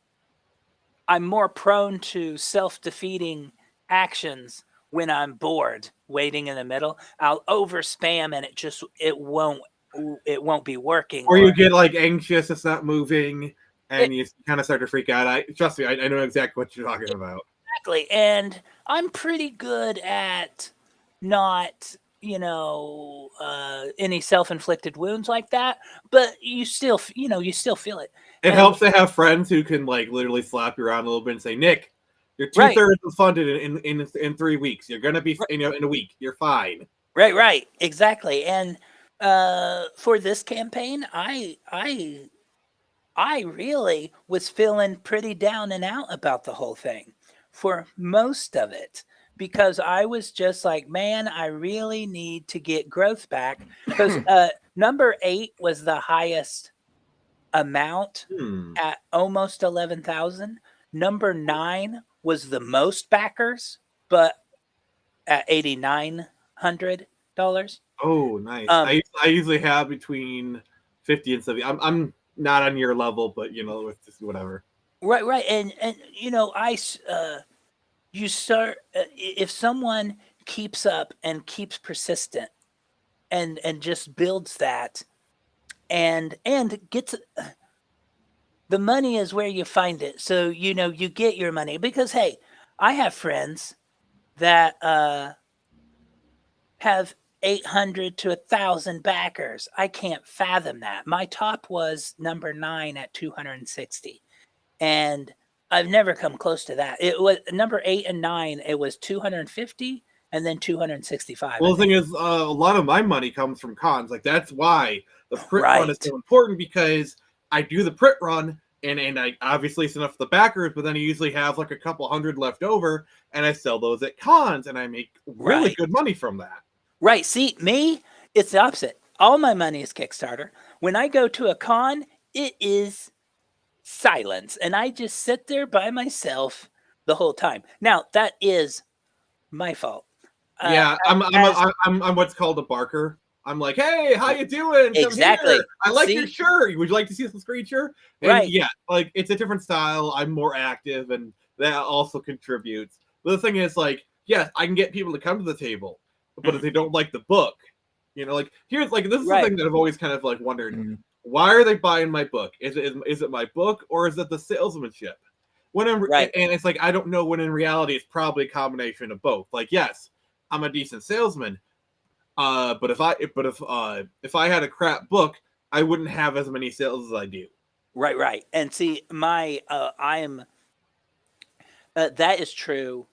more prone to self-defeating actions when I'm bored waiting in the middle. I'll over spam and it won't be working. Or you get like anxious, it's not moving, and you kind of start to freak out. Trust me, I know exactly what you're talking about. Exactly. And I'm pretty good at not, any self-inflicted wounds like that, but you still feel it. It helps to have friends who can like literally slap you around a little bit and say, Nick, you're 2/3 funded in 3 weeks. You're gonna be in a week. You're fine. Right. Exactly. And for this campaign, I really was feeling pretty down and out about the whole thing for most of it, because I was just like, man, I really need to get growth back, because number 8 was the highest amount at almost 11,000. Number 9 was the most backers, but at $8,900. Oh, nice. I usually have between 50 and 70. I'm not on your level, but with just whatever. Right. And you start, if someone keeps up and keeps persistent and just builds that and gets the money is where you find it. So you get your money, because hey, I have friends that have 800 to 1,000 backers. I can't fathom that. My top was number 9 at 260, and I've never come close to that. It was number 8 and 9. It was 250 and then 265. Well, I the thing think. is, a lot of my money comes from cons. Like that's why the print run is Right. so important, because I do the print run, and I obviously it's enough for the backers, but then I usually have like a couple hundred left over, and I sell those at cons, and I make really Right. good money from that. Right. See, me, it's the opposite. All my money is Kickstarter. When I go to a con, it is silence, and I just sit there by myself the whole time. Now, that is my fault. Yeah, as- I'm what's called a barker. I'm like, hey, how you doing? Come Exactly. here. I like your See? shirt. Would you like to see some screecher? And Right. yeah, like it's a different style. I'm more active, and that also contributes. But the thing is, like, yes, I can get people to come to the table, but if they don't like the book, like here's like this is Right. the thing that I've always kind of like wondered: Mm. why are they buying my book? Is it my book, or is it the salesmanship? Right. And it's like I don't know, when in reality it's probably a combination of both. Like, yes, I'm a decent salesman, but if I had a crap book, I wouldn't have as many sales as I do. Right. And see, I am, that is true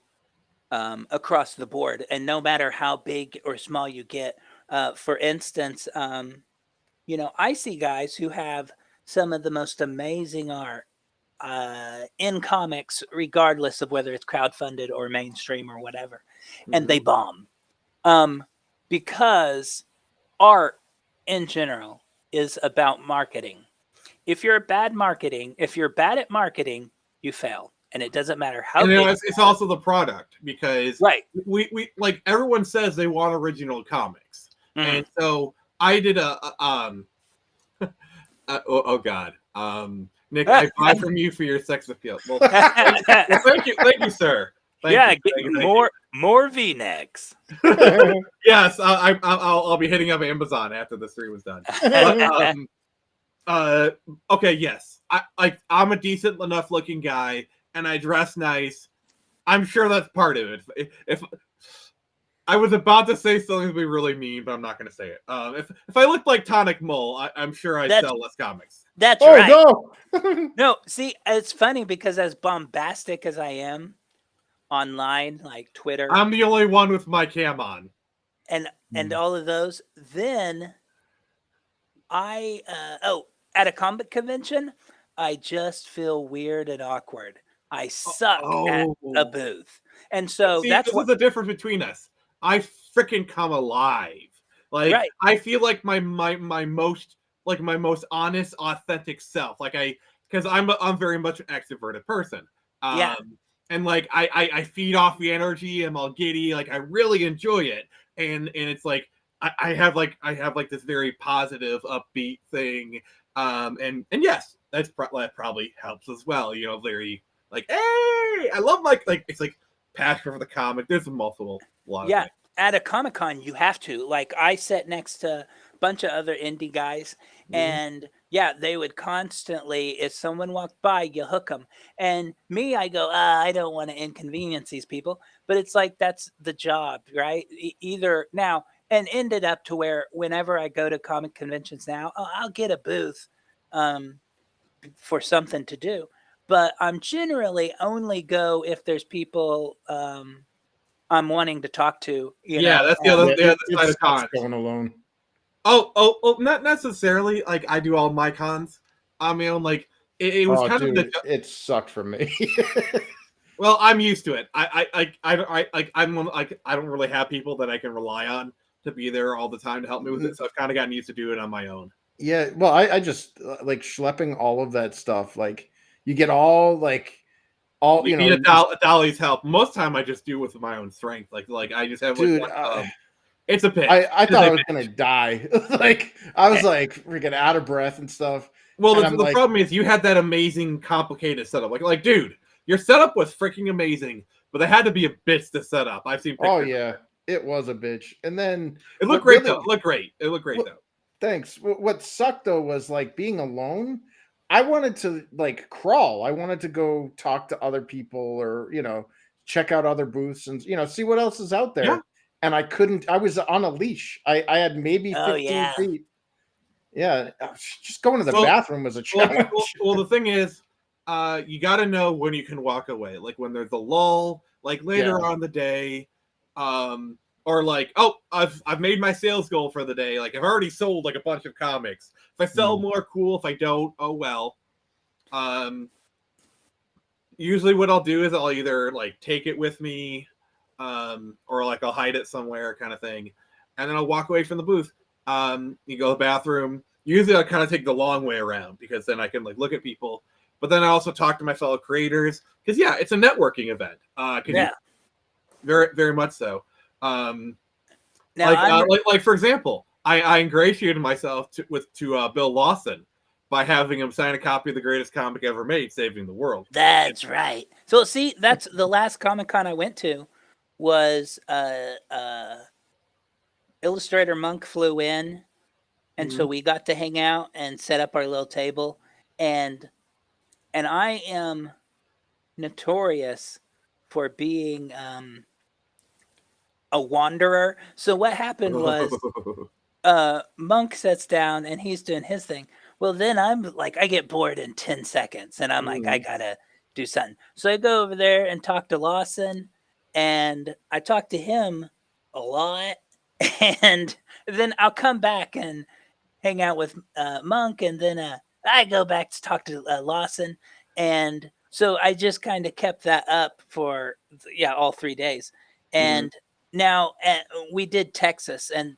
across the board. And no matter how big or small you get, for instance, I see guys who have some of the most amazing art in comics, regardless of whether it's crowdfunded or mainstream or whatever, and they bomb. Because art in general is about marketing. If you're bad at marketing, you fail. And it doesn't matter how And big. it's also the product, because Right. we like everyone says they want original comics, Mhm. and so I did oh god, Nick, I buy from you for your sex appeal. Well, thank you, sir. Thank you. More V-necks. Yes, I'll be hitting up Amazon after the stream is done. But, okay, yes, I'm a decent enough looking guy, and I dress nice. I'm sure that's part of it. If I was about to say something to be really mean, but I'm not going to say it. If I looked like Tonic Mole, I'm sure I'd sell less comics. That's Oh right. no! No, see, it's funny because as bombastic as I am online, like Twitter I'm the only one with my cam on. and all of those, then I at a comic convention, I just feel weird and awkward. I suck at a booth. And so See, that's this what is the difference between us. I freaking come alive. Like, Right. I feel like my most honest, authentic self. Like because I'm very much an extroverted person. Yeah. And like I feed off the energy. I'm all giddy. Like I really enjoy it. And it's like I have this very positive, upbeat thing. And yes, that probably helps as well. Very like, hey, I love it's like passion for the comic. There's a lot of things. At a Comic-Con you have to. Like I sat next to a bunch of other indie guys and they would constantly, if someone walked by, you hook them. And me, I go, I don't want to inconvenience these people, but it's like that's the job, right? Either now, and ended up to where whenever I go to comic conventions now, I'll get a booth for something to do, but I'm generally only go if there's people I'm wanting to talk to. That's the other side of cons. Going alone. Oh, not necessarily. Like I do all my cons on my own. Like it was kind of it sucked for me. Well, I'm used to it. I don't really have people that I can rely on to be there all the time to help me with it. So I've kind of gotten used to doing it on my own. Yeah, well, I just like schlepping all of that stuff. Like you get all You need a Dolly's help. Most time I just do it with my own strength. Like I just have dude. It's a pit. I thought I was gonna die. Like I was like freaking out of breath and stuff. Well, the problem is you had that amazing, complicated setup. Like, dude, your setup was freaking amazing, but they had to be a bitch to set up. I've seen pictures. Oh yeah, it was a bitch. And then it looked great though. It looked great though. Thanks. What sucked though was like being alone. I wanted to like crawl. I wanted to go talk to other people or check out other booths and see what else is out there. Yeah. And I couldn't. I was on a leash. I had maybe 15 feet. Yeah, just going to the bathroom was a challenge. Well, the thing is, you got to know when you can walk away. Like when there's a lull, like later on the day, or like, oh, I've made my sales goal for the day. Like I've already sold like a bunch of comics. If I sell more, cool. If I don't, oh well. Usually what I'll do is I'll either like take it with me, or like I'll hide it somewhere, kind of thing, and then I'll walk away from the booth. You go to the bathroom. Usually I kind of take the long way around because then I can like look at people. But then I also talk to my fellow creators because it's a networking event. Very, very much so. Now, like for example, I ingratiated myself to Bill Lawson by having him sign a copy of the greatest comic ever made, Saving the World. That's right. So see, that's the last Comic-Con I went to was illustrator Monk flew in, and so we got to hang out and set up our little table, and I am notorious for being a wanderer. So what happened was Monk sits down and he's doing his thing. Well, then I'm like, I get bored in 10 seconds and I'm like, I gotta do something. So I go over there and talk to Lawson, and I talk to him a lot. And then I'll come back and hang out with Monk, and then I go back to talk to Lawson. And so I just kind of kept that up for all 3 days. And now we did Texas, and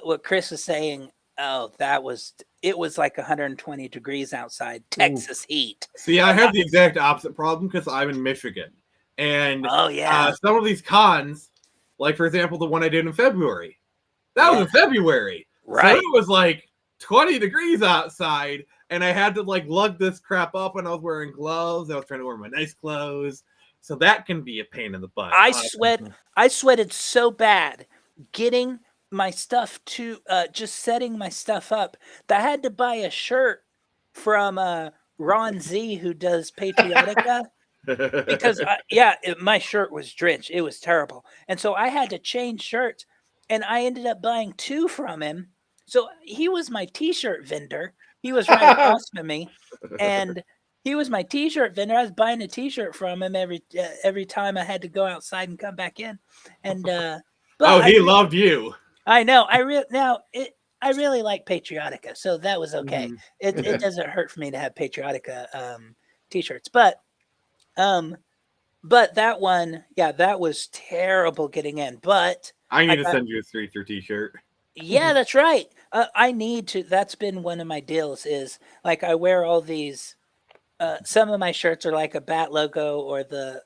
what Chris was saying, it was like 120 degrees outside, Texas heat. See, I have the exact opposite problem because I'm in Michigan. And some of these cons, like for example, the one I did in February, that was in February. Right. So it was like 20 degrees outside, and I had to like lug this crap up, and I was wearing gloves. I was trying to wear my nice clothes. So that can be a pain in the butt. I sweated so bad getting my stuff to just setting my stuff up that I had to buy a shirt from Ron Z, who does Patriotica. Because my shirt was drenched. It was terrible. And so I had to change shirts, and I ended up buying 2 from him. So he was my t-shirt vendor. He was right across from me, and he was my t-shirt vendor. I was buying a t-shirt from him every time I had to go outside and come back in. And he loved you. I know. I really like Patriotica, so that was okay. It doesn't hurt for me to have Patriotica t-shirts, but that one, that was terrible getting in. But I need to send you a Streeter t-shirt. Yeah, that's right. I need to. That's been one of my deals. Is like I wear all these. Some of my shirts are like a bat logo or the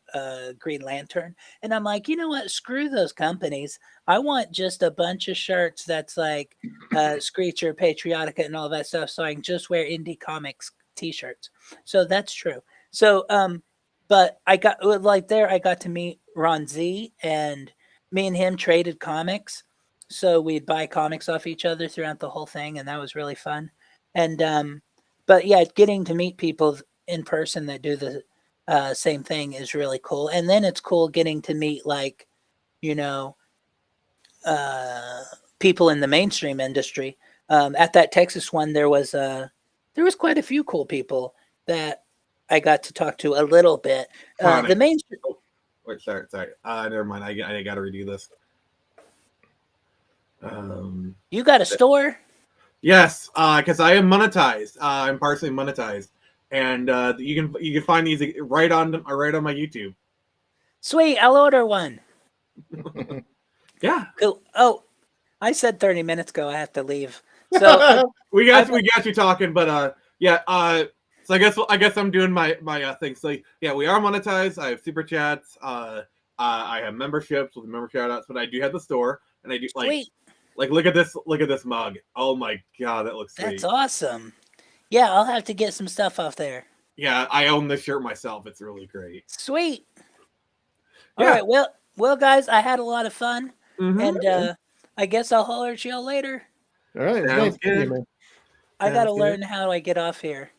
Green Lantern, and I'm like, you know what? Screw those companies. I want just a bunch of shirts that's like Screecher, Patriotica, and all that stuff, so I can just wear indie comics t-shirts. So that's true. So but I got I got to meet Ron Z, and me and him traded comics. So we'd buy comics off each other throughout the whole thing, and that was really fun. And but getting to meet people in person that do the same thing is really cool. And then it's cool getting to meet people in the mainstream industry. At that Texas one, there was quite a few cool people that I got to talk to a little bit. The mainstream. Oh, wait, sorry. Never mind. I got to redo this. You got a store? Yes, because I am monetized. I'm partially monetized, and you can find these right on my YouTube. Sweet, I'll order one. Yeah. Cool. Oh, I said 30 minutes ago I have to leave. So we got you talking, but so I guess I'm doing my thing. So yeah, we are monetized. I have super chats. I have memberships with member shout outs, but I do have the store, and I do look at this mug. Oh my god, that looks sweet. That's awesome. Yeah, I'll have to get some stuff off there. Yeah, I own this shirt myself. It's really great. Sweet. All right, well, guys, I had a lot of fun, and I guess I'll holler at y'all later. All right, sounds good. Man. I gotta learn how I get off here.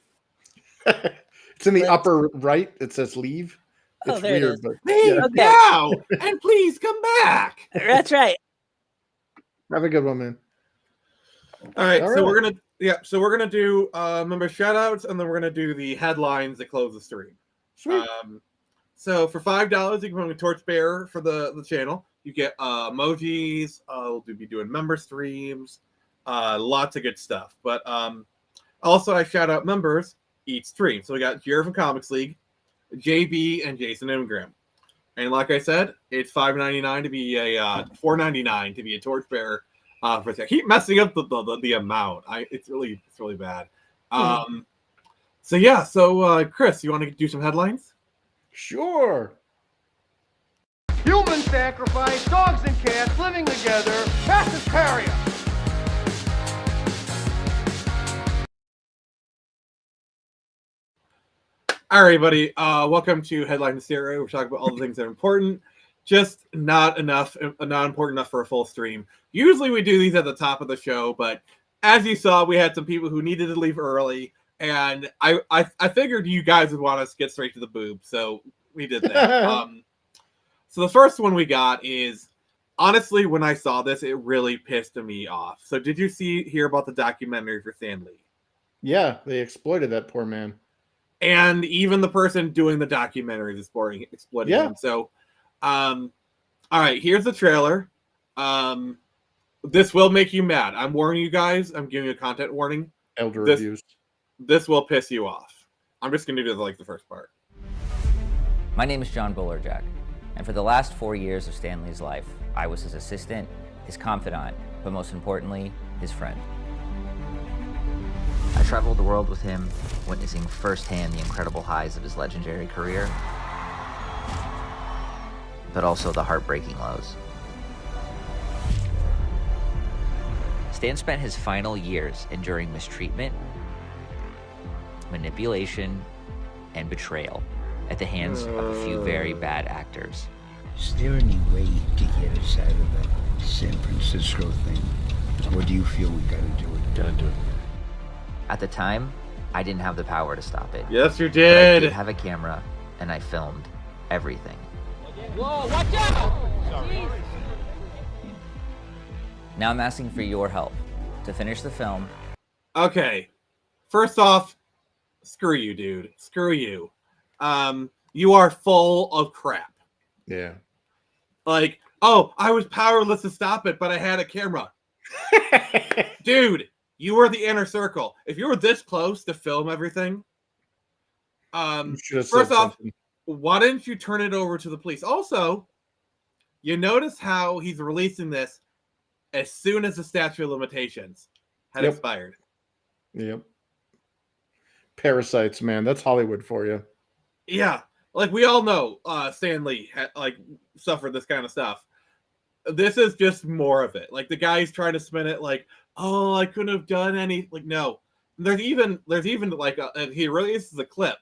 It's in the upper right. It says leave. It's there weird, it is. but Leave now, and please come back. That's right. Have a good one, man. All right, All so right. we're gonna do member shout outs, and then we're gonna do the headlines that close the stream. Sweet. So for $5, you can become a torchbearer for the channel. You get emojis. We'll be doing member streams, lots of good stuff. But also I shout out members each stream. So we got Jared from Comics League, JB, and Jason Ingram. And like I said, it's $5.99 to be a $4.99 to be a torchbearer. I keep messing up the amount. It's really bad. So yeah, Chris, you want to do some headlines? Sure. Human sacrifice, dogs and cats living together, mass hysteria. All right, buddy. Welcome to Headline Hysteria. We're talking about all the things that are important, just not important enough for a full stream. Usually we do these at the top of the show, but as you saw, we had some people who needed to leave early, and I figured you guys would want us to get straight to the boob, so we did that. So the first one we got is, honestly, when I saw this, it really pissed me off. So did you hear about the documentary for Stan Lee? Yeah, they exploited that poor man. And even the person doing the documentary is exploiting him. So, all right, here's the trailer. This will make you mad. I'm warning you guys. I'm giving you a content warning. Elder This- abuse. This will piss you off. I'm just going to do the first part. My name is John Bullerjack, and for the last 4 years of Stanley's life, I was his assistant, his confidant, but most importantly, his friend. I traveled the world with him, witnessing firsthand the incredible highs of his legendary career, but also the heartbreaking lows. Stan spent his final years enduring mistreatment, manipulation, and betrayal at the hands of a few very bad actors. Is there any way to get us out of that San Francisco thing? Or do you feel we gotta do it? Gotta do it. At the time, I didn't have the power to stop it. Yes, you But I did. did have a camera, and I filmed everything. Whoa, watch out! Now I'm asking for your help to finish the film. Okay. First off, screw you, dude. Screw you. You are full of crap. Yeah. Like, oh, I was powerless to stop it, but I had a camera. Dude, you were the inner circle. If you were this close to film everything, You should have first said off, something. why didn't you turn it over to the police? Also, you notice how he's releasing this as soon as the statute of limitations had Yep. expired. Yep. Parasites, man. That's Hollywood for you. Yeah, like we all know, Stan Lee suffered this kind of stuff. This is just more of it. Like the guy's trying to spin it like, oh, I couldn't have done any. Like no, there's even he releases a clip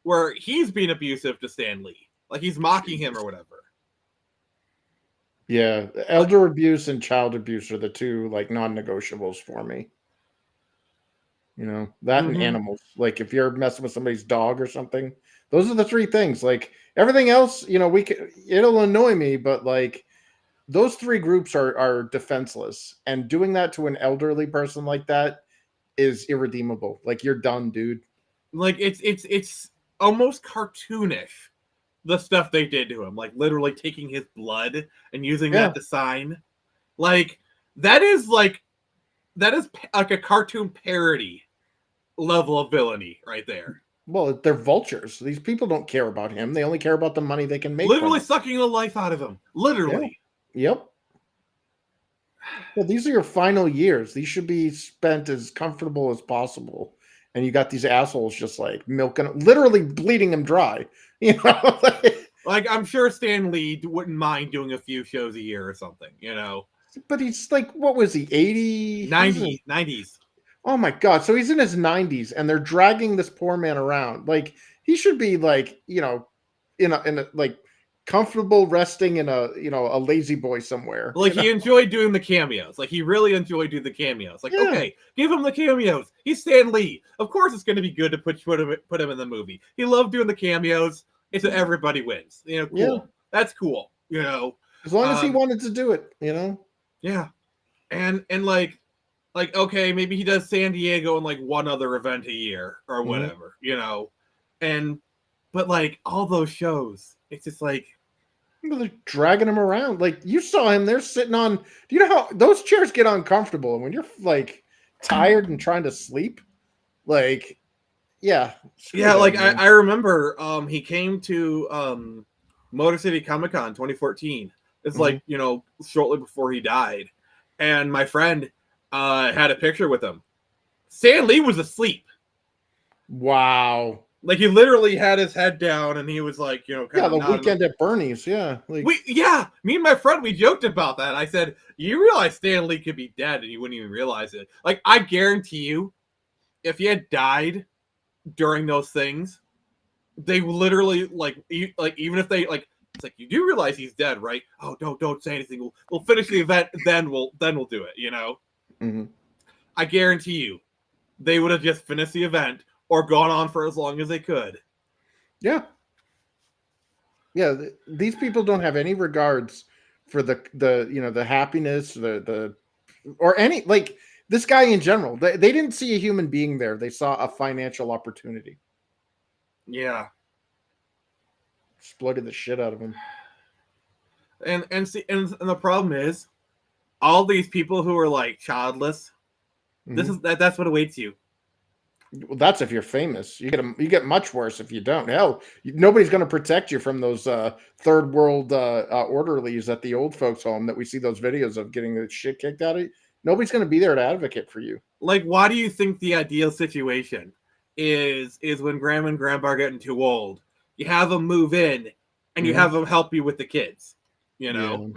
where he's being abusive to Stan Lee, like he's mocking him or whatever. Yeah. Elder abuse and child abuse are the two like non-negotiables for me. You know, that and Mhm. animals. Like if you're messing with somebody's dog or something, those are the three things. Like everything else, you know, it'll annoy me, but like those three groups are defenseless. And doing that to an elderly person like that is irredeemable. Like you're done, dude. Like it's almost cartoonish, the stuff they did to him, like literally taking his blood and using that to sign. Like that is like a cartoon parody level of villainy right there. Well, they're vultures. These people don't care about him. They only care about the money they can make. Literally from sucking the life out of him. Literally. it. Yep. Well, these are your final years. These should be spent as comfortable as possible. And you got these assholes just like milking, literally bleeding him dry. You know, Like I'm sure Stan Lee wouldn't mind doing a few shows a year or something, you know. But he's like, what was he, 80? 90s. Oh my God. So he's in his 90s and they're dragging this poor man around. Like he should be like, you know, in a like comfortable resting in a, you know, a lazy boy somewhere. Like you he know? enjoyed doing the cameos. Like he really enjoyed doing the cameos. Like, Yeah. okay, give him the cameos. He's Stan Lee. Of course it's going to be good to put him in the movie. He loved doing the cameos. It's everybody wins. You know, cool. Yeah. That's cool. You know. As long as he wanted to do it, you know? Yeah. And like like, okay, maybe he does San Diego and like one other event a year or whatever, you know, but like all those shows, it's just like they're dragging him around. Like you saw him, they're sitting on. Do you know how those chairs get uncomfortable? And when you're like tired and trying to sleep, like, yeah, like I remember he came to Motor City Comic Con 2014. It's like, you know, shortly before he died, and my friend had a picture with him. Stan Lee was asleep. Wow. Like he literally had his head down and he was like, you know, kind of the Weekend at Bernie's, like me and my friend, we joked about that. I said, you realize Stan Lee could be dead and you wouldn't even realize it. Like, I guarantee you, if he had died during those things, they literally like even if they like, it's like, you do realize he's dead, right? Oh, don't say anything. We'll finish the event, then we'll do it, you know? I guarantee you, they would have just finished the event or gone on for as long as they could. Yeah. These people don't have any regards for the you know, the happiness, the or any, like, this guy in general. They didn't see a human being there. They saw a financial opportunity. Yeah. Exploited the shit out of him. And the problem is, all these people who are like childless, that's what awaits you. Well, that's if you're famous. You get much worse if you don't. Hell, nobody's going to protect you from those third world orderlies at the old folks' home that we see those videos of getting the shit kicked out of you. Nobody's going to be there to advocate for you. Like, why do you think the ideal situation is when grandma and grandpa are getting too old? You have them move in, and you have them help you with the kids. You know,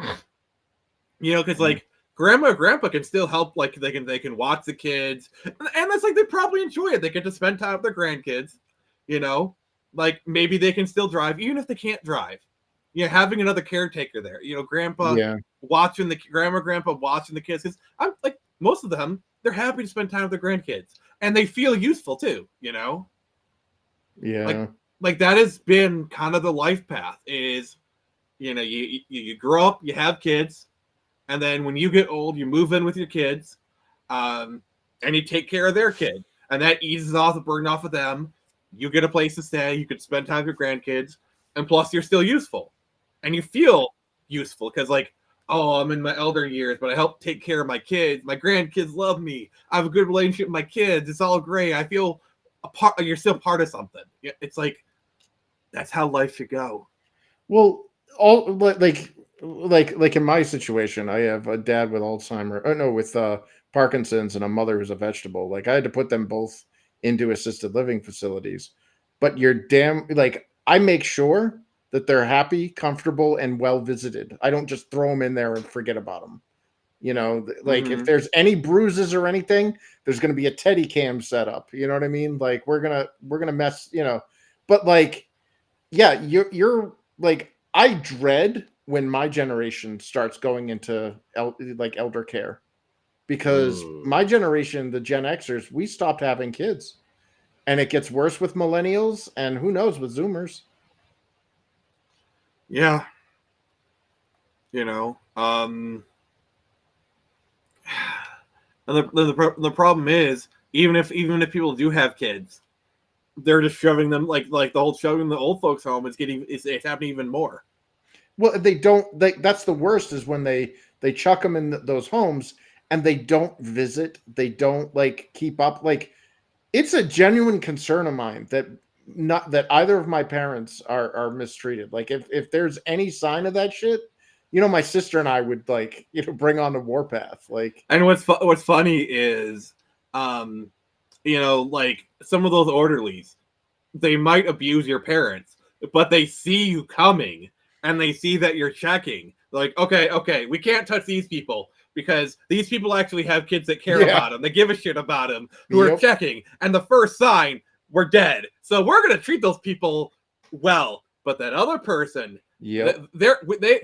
because like, grandma or grandpa can still help, like they can watch the kids, and that's like, they probably enjoy it. They get to spend time with their grandkids, you know, like maybe they can still drive even if they can't drive. You know, having another caretaker there, you know, grandpa watching the grandpa watching the kids, because I'm like, most of them, they're happy to spend time with their grandkids and they feel useful too, you know. Like that has been kind of the life path, is, you know, you grow up, you have kids, and then when you get old, you move in with your kids, and you take care of their kid. And that eases off the burden off of them. You get a place to stay. You can spend time with your grandkids. And plus, you're still useful. And you feel useful because, like, oh, I'm in my elder years, but I help take care of my kids. My grandkids love me. I have a good relationship with my kids. It's all great. I feel a part. You're still part of something. It's like, that's how life should go. Well, all like in my situation, I have a dad with with Parkinson's and a mother who's a vegetable. Like, I had to put them both into assisted living facilities. But I make sure that they're happy, comfortable, and well visited. I don't just throw them in there and forget about them. You know, like if there's any bruises or anything, there's going to be a Teddy cam set up. You know what I mean? Like, we're gonna mess. You know, but like, yeah, you're like, I dread when my generation starts going into elder care, because my generation, the Gen Xers, we stopped having kids, and it gets worse with millennials, and who knows with Zoomers. Yeah. You know, and the problem is, even if people do have kids, they're just shoving them, like the whole shoving the old folks home is it's happening even more. Well, that's the worst, is when they chuck them in those homes and they don't visit, they don't like keep up. Like, it's a genuine concern of mine that either of my parents are mistreated. Like, if there's any sign of that shit, you know, my sister and I would, like, you know, bring on the warpath. Like, and what's funny is, you know, like, some of those orderlies, they might abuse your parents, but they see you coming and they see that you're checking. Like, okay, we can't touch these people because these people actually have kids that care about them. They give a shit about them, who are checking. And the first sign, we're dead. So we're going to treat those people well. But that other person, they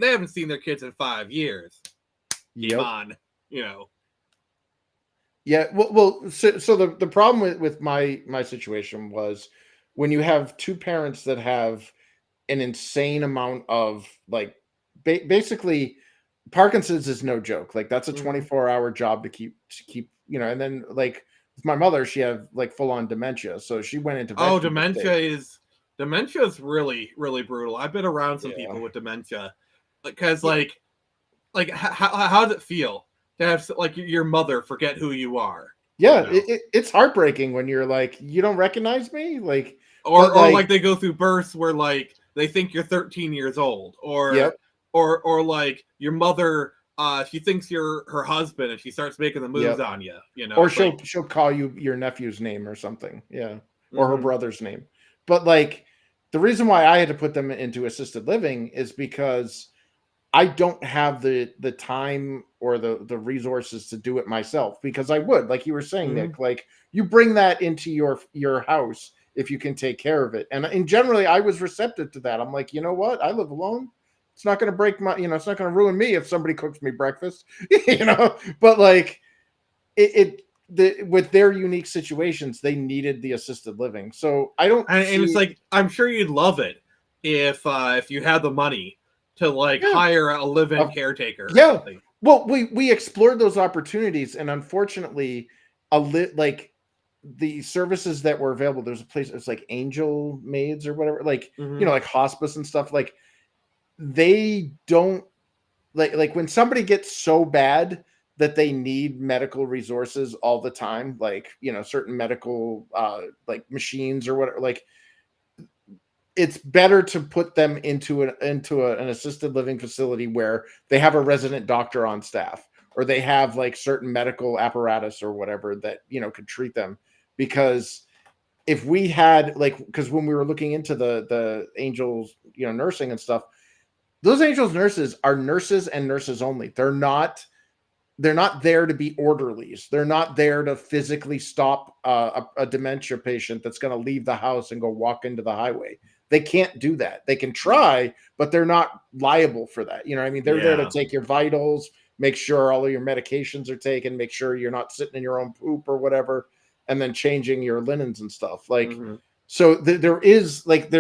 haven't seen their kids in 5 years. Come on, you know. Yeah, well, so the problem with my situation was, when you have two parents that have an insane amount of, like, basically Parkinson's is no joke. Like that's a Mhm. 24-hour job to keep, and then like with my mother, she had like full on dementia. So she went into Oh, vegetable state. dementia is really, really brutal. I've been around some Yeah. people with dementia because Yeah. how does it feel to have like your mother forget who you are? Yeah, You know? it's heartbreaking when you're like, you don't recognize me, like, Or but like, like they go through births where like they think you're 13 years old, yep, or like your mother, she thinks you're her husband and she starts making the moves yep. on you. You know, Or it's like, she'll call you your nephew's name or something, yeah, or her mhm. brother's name. But like, the reason why I had to put them into assisted living is because I don't have the time or the resources to do it myself, because I would, like you were saying, Mhm. Nick, like you bring that into your house if you can take care of it. And generally I was receptive to that. I'm like, you know what? I live alone. It's not going to break my, it's not going to ruin me if somebody cooks me breakfast, but like with their unique situations, they needed the assisted living. So I don't And it's see, like I'm sure you'd love it if you had the money to like yeah, hire a live-in of caretaker or yeah. something. Well, we explored those opportunities, and unfortunately, like the services that were available. There's a place, it's like Angel Maids or whatever, like Mhm. like hospice and stuff. Like they don't like when somebody gets so bad that they need medical resources all the time, like certain medical like machines or whatever. Like it's better to put them into an assisted living facility where they have a resident doctor on staff, or they have like certain medical apparatus or whatever that could treat them. Because if we had like, because when we were looking into the angels nursing and stuff, those angels nurses are nurses and nurses only. They're not there to be orderlies. They're not there to physically stop a dementia patient that's going to leave the house and go walk into the highway. They can't do that. They can try, but they're not liable for that. You know what I mean? They're there to Yeah. take your vitals, make sure all of your medications are taken, make sure you're not sitting in your own poop or whatever, and then changing your linens and stuff. Like, Mhm. so there is like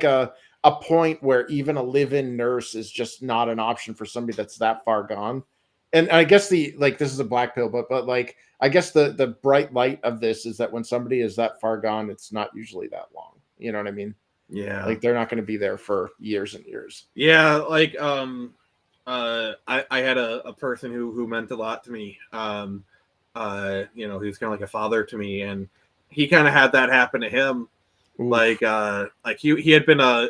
a point where even a live-in nurse is just not an option for somebody that's that far gone. And I guess this is a black pill, but like I guess the bright light of this is that when somebody is that far gone, it's not usually that long. You know what I mean? Yeah. Like they're not going to be there for years and years. Yeah, like I had a person who meant a lot to me. He was kind of like a father to me, and he kind of had that happen to him. Oof. Like he had been a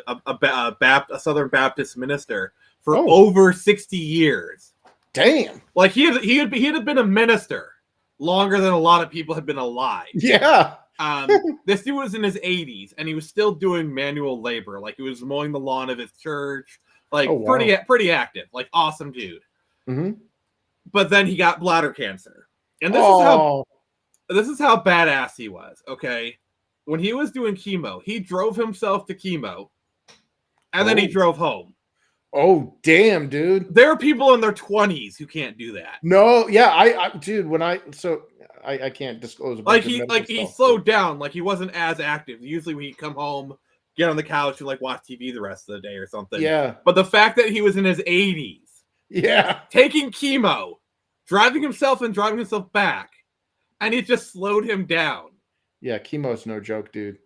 Southern Baptist minister for Oh. over 60 years. Damn. Like he had been a minister longer than a lot of people had been alive. Yeah. This dude was in his 80s and he was still doing manual labor. Like he was mowing the lawn of his church. Like Oh, wow. pretty active. Like awesome dude. Mm-hmm. But then he got bladder cancer. And Oh. this is how badass he was, okay? When he was doing chemo, he drove himself to chemo and then he Oh. drove home. Oh, damn, dude. There are people in their 20s who can't do that. No, yeah, I dude, when I can't disclose about He slowed down, like he wasn't as active. Usually when he'd come home, get on the couch and like watch TV the rest of the day or something. Yeah. But the fact that he was in his 80s, yeah, taking chemo, driving himself and driving himself back, and it just slowed him down. Yeah, chemo's no joke, dude.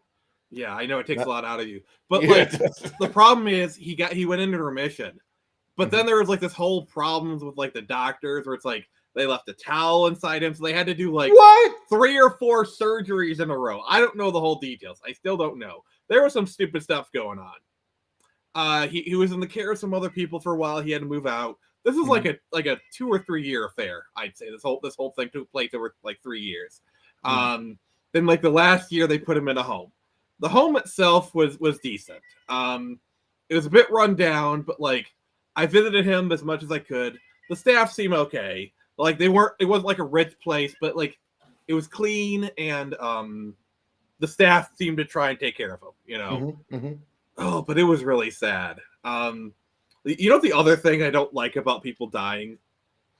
Yeah, I know it takes a lot out of you. But Yeah, like the problem is he went into remission. But then there was like this whole problems with like the doctors where it's like they left a towel inside him, so they had to do like What? 3 or 4 surgeries in a row. I don't know the whole details. I still don't know. There was some stupid stuff going on. He was in the care of some other people for a while. He had to move out. This is like a 2 or 3 year affair, I'd say. This whole thing took place over like 3 years. Then like the last year they put him in a home. The home itself was decent. It was a bit run down, but like I visited him as much as I could. The staff seemed okay. Like it wasn't like a rich place, but like it was clean and the staff seemed to try and take care of him, you know. Mm-hmm. Oh, but it was really sad. You know the other thing I don't like about people dying?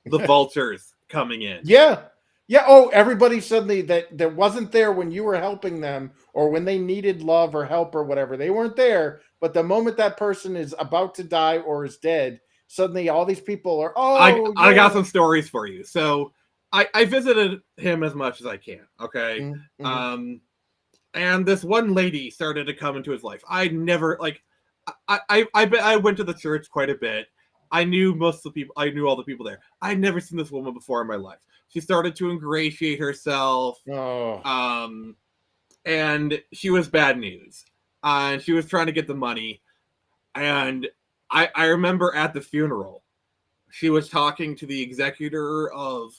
The vultures coming in. Yeah. Yeah. Oh, everybody suddenly that wasn't there when you were helping them or when they needed love or help or whatever. They weren't there. But the moment that person is about to die or is dead, suddenly all these people are, I got some stories for you. So I visited him as much as I can. Okay. Mm-hmm. And this one lady started to come into his life. I never like I went to the church quite a bit. I knew most of the people. I knew all the people there. I'd never seen this woman before in my life. She started to ingratiate herself. And she was bad news. And she was trying to get the money. And I remember at the funeral, she was talking to the executor of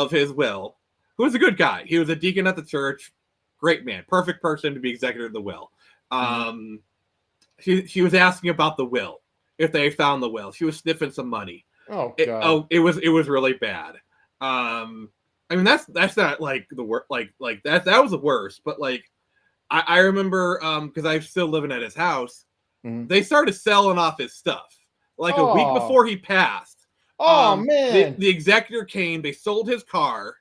his will, who was a good guy. He was a deacon at the church. Great man. Perfect person to be executor of the will. She was asking about the will, if they found the will. She was sniffing some money. Oh God. It was really bad. I mean that's not like the worst. Like that was the worst. But like I remember because I'm still living at his house. They started selling off his stuff like a week before he passed. Man, the executor came. They sold his car.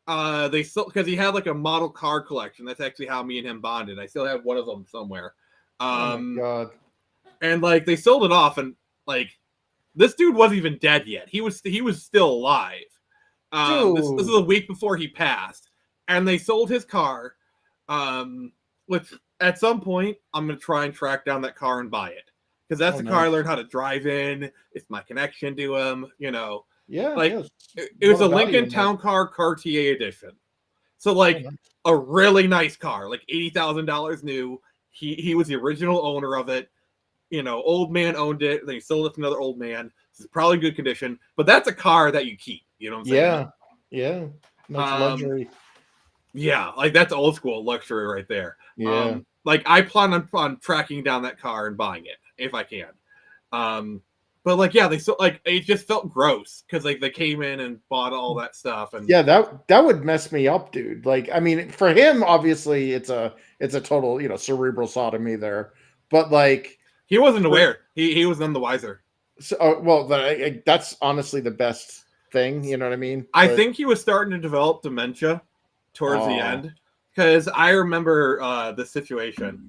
They sold because he had like a model car collection. That's actually how me and him bonded. I still have one of them somewhere. Oh my God. And like they sold it off, and like this dude wasn't even dead yet. He was still alive. This is a week before he passed, and they sold his car. Which at some point I'm gonna try and track down that car and buy it, because that's the car I learned how to drive in. It's my connection to him. You know. Yeah. Like it was a Lincoln Town Car Cartier edition. So like a really nice car, like $80,000 new. He was the original owner of it. You know, old man owned it. Then he sold it to another old man. It's probably in good condition, but that's a car that you keep. You know what I'm saying? Yeah. That's luxury. Yeah, like that's old school luxury right there. Yeah. Like I plan on tracking down that car and buying it if I can. But like, yeah, they still like it just felt gross because like they came in and bought all that stuff, and yeah, that would mess me up, dude. Like, I mean, for him, obviously, it's a total, cerebral sodomy there, but like he wasn't aware. He was none the wiser. So, well, that's honestly the best thing. You know what I mean? I think he was starting to develop dementia towards the end, because I remember the situation.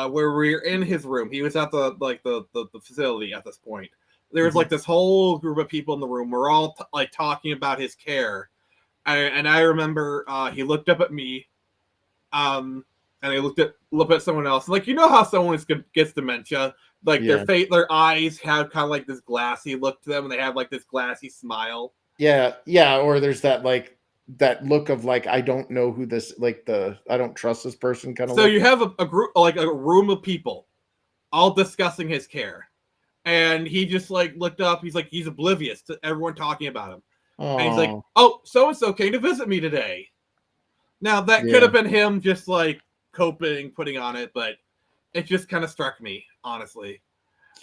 Where we were in his room. He was at the facility at this point. There was like this whole group of people in the room. We're all like talking about his care, and I remember he looked up at me, and he looked at someone else. Like, you know how someone gets dementia, like their eyes have kind of like this glassy look to them, and they have like this glassy smile. Yeah, or there's that like that look of like, I don't know who this, like I don't trust this person kind of. So you have a group, like a room of people all discussing his care, and he just like looked up. He's like, he's oblivious to everyone talking about him. And he's like, oh, so-and-so came to visit me today. Now that could have been him just like coping, putting on it, but it just kind of struck me, honestly.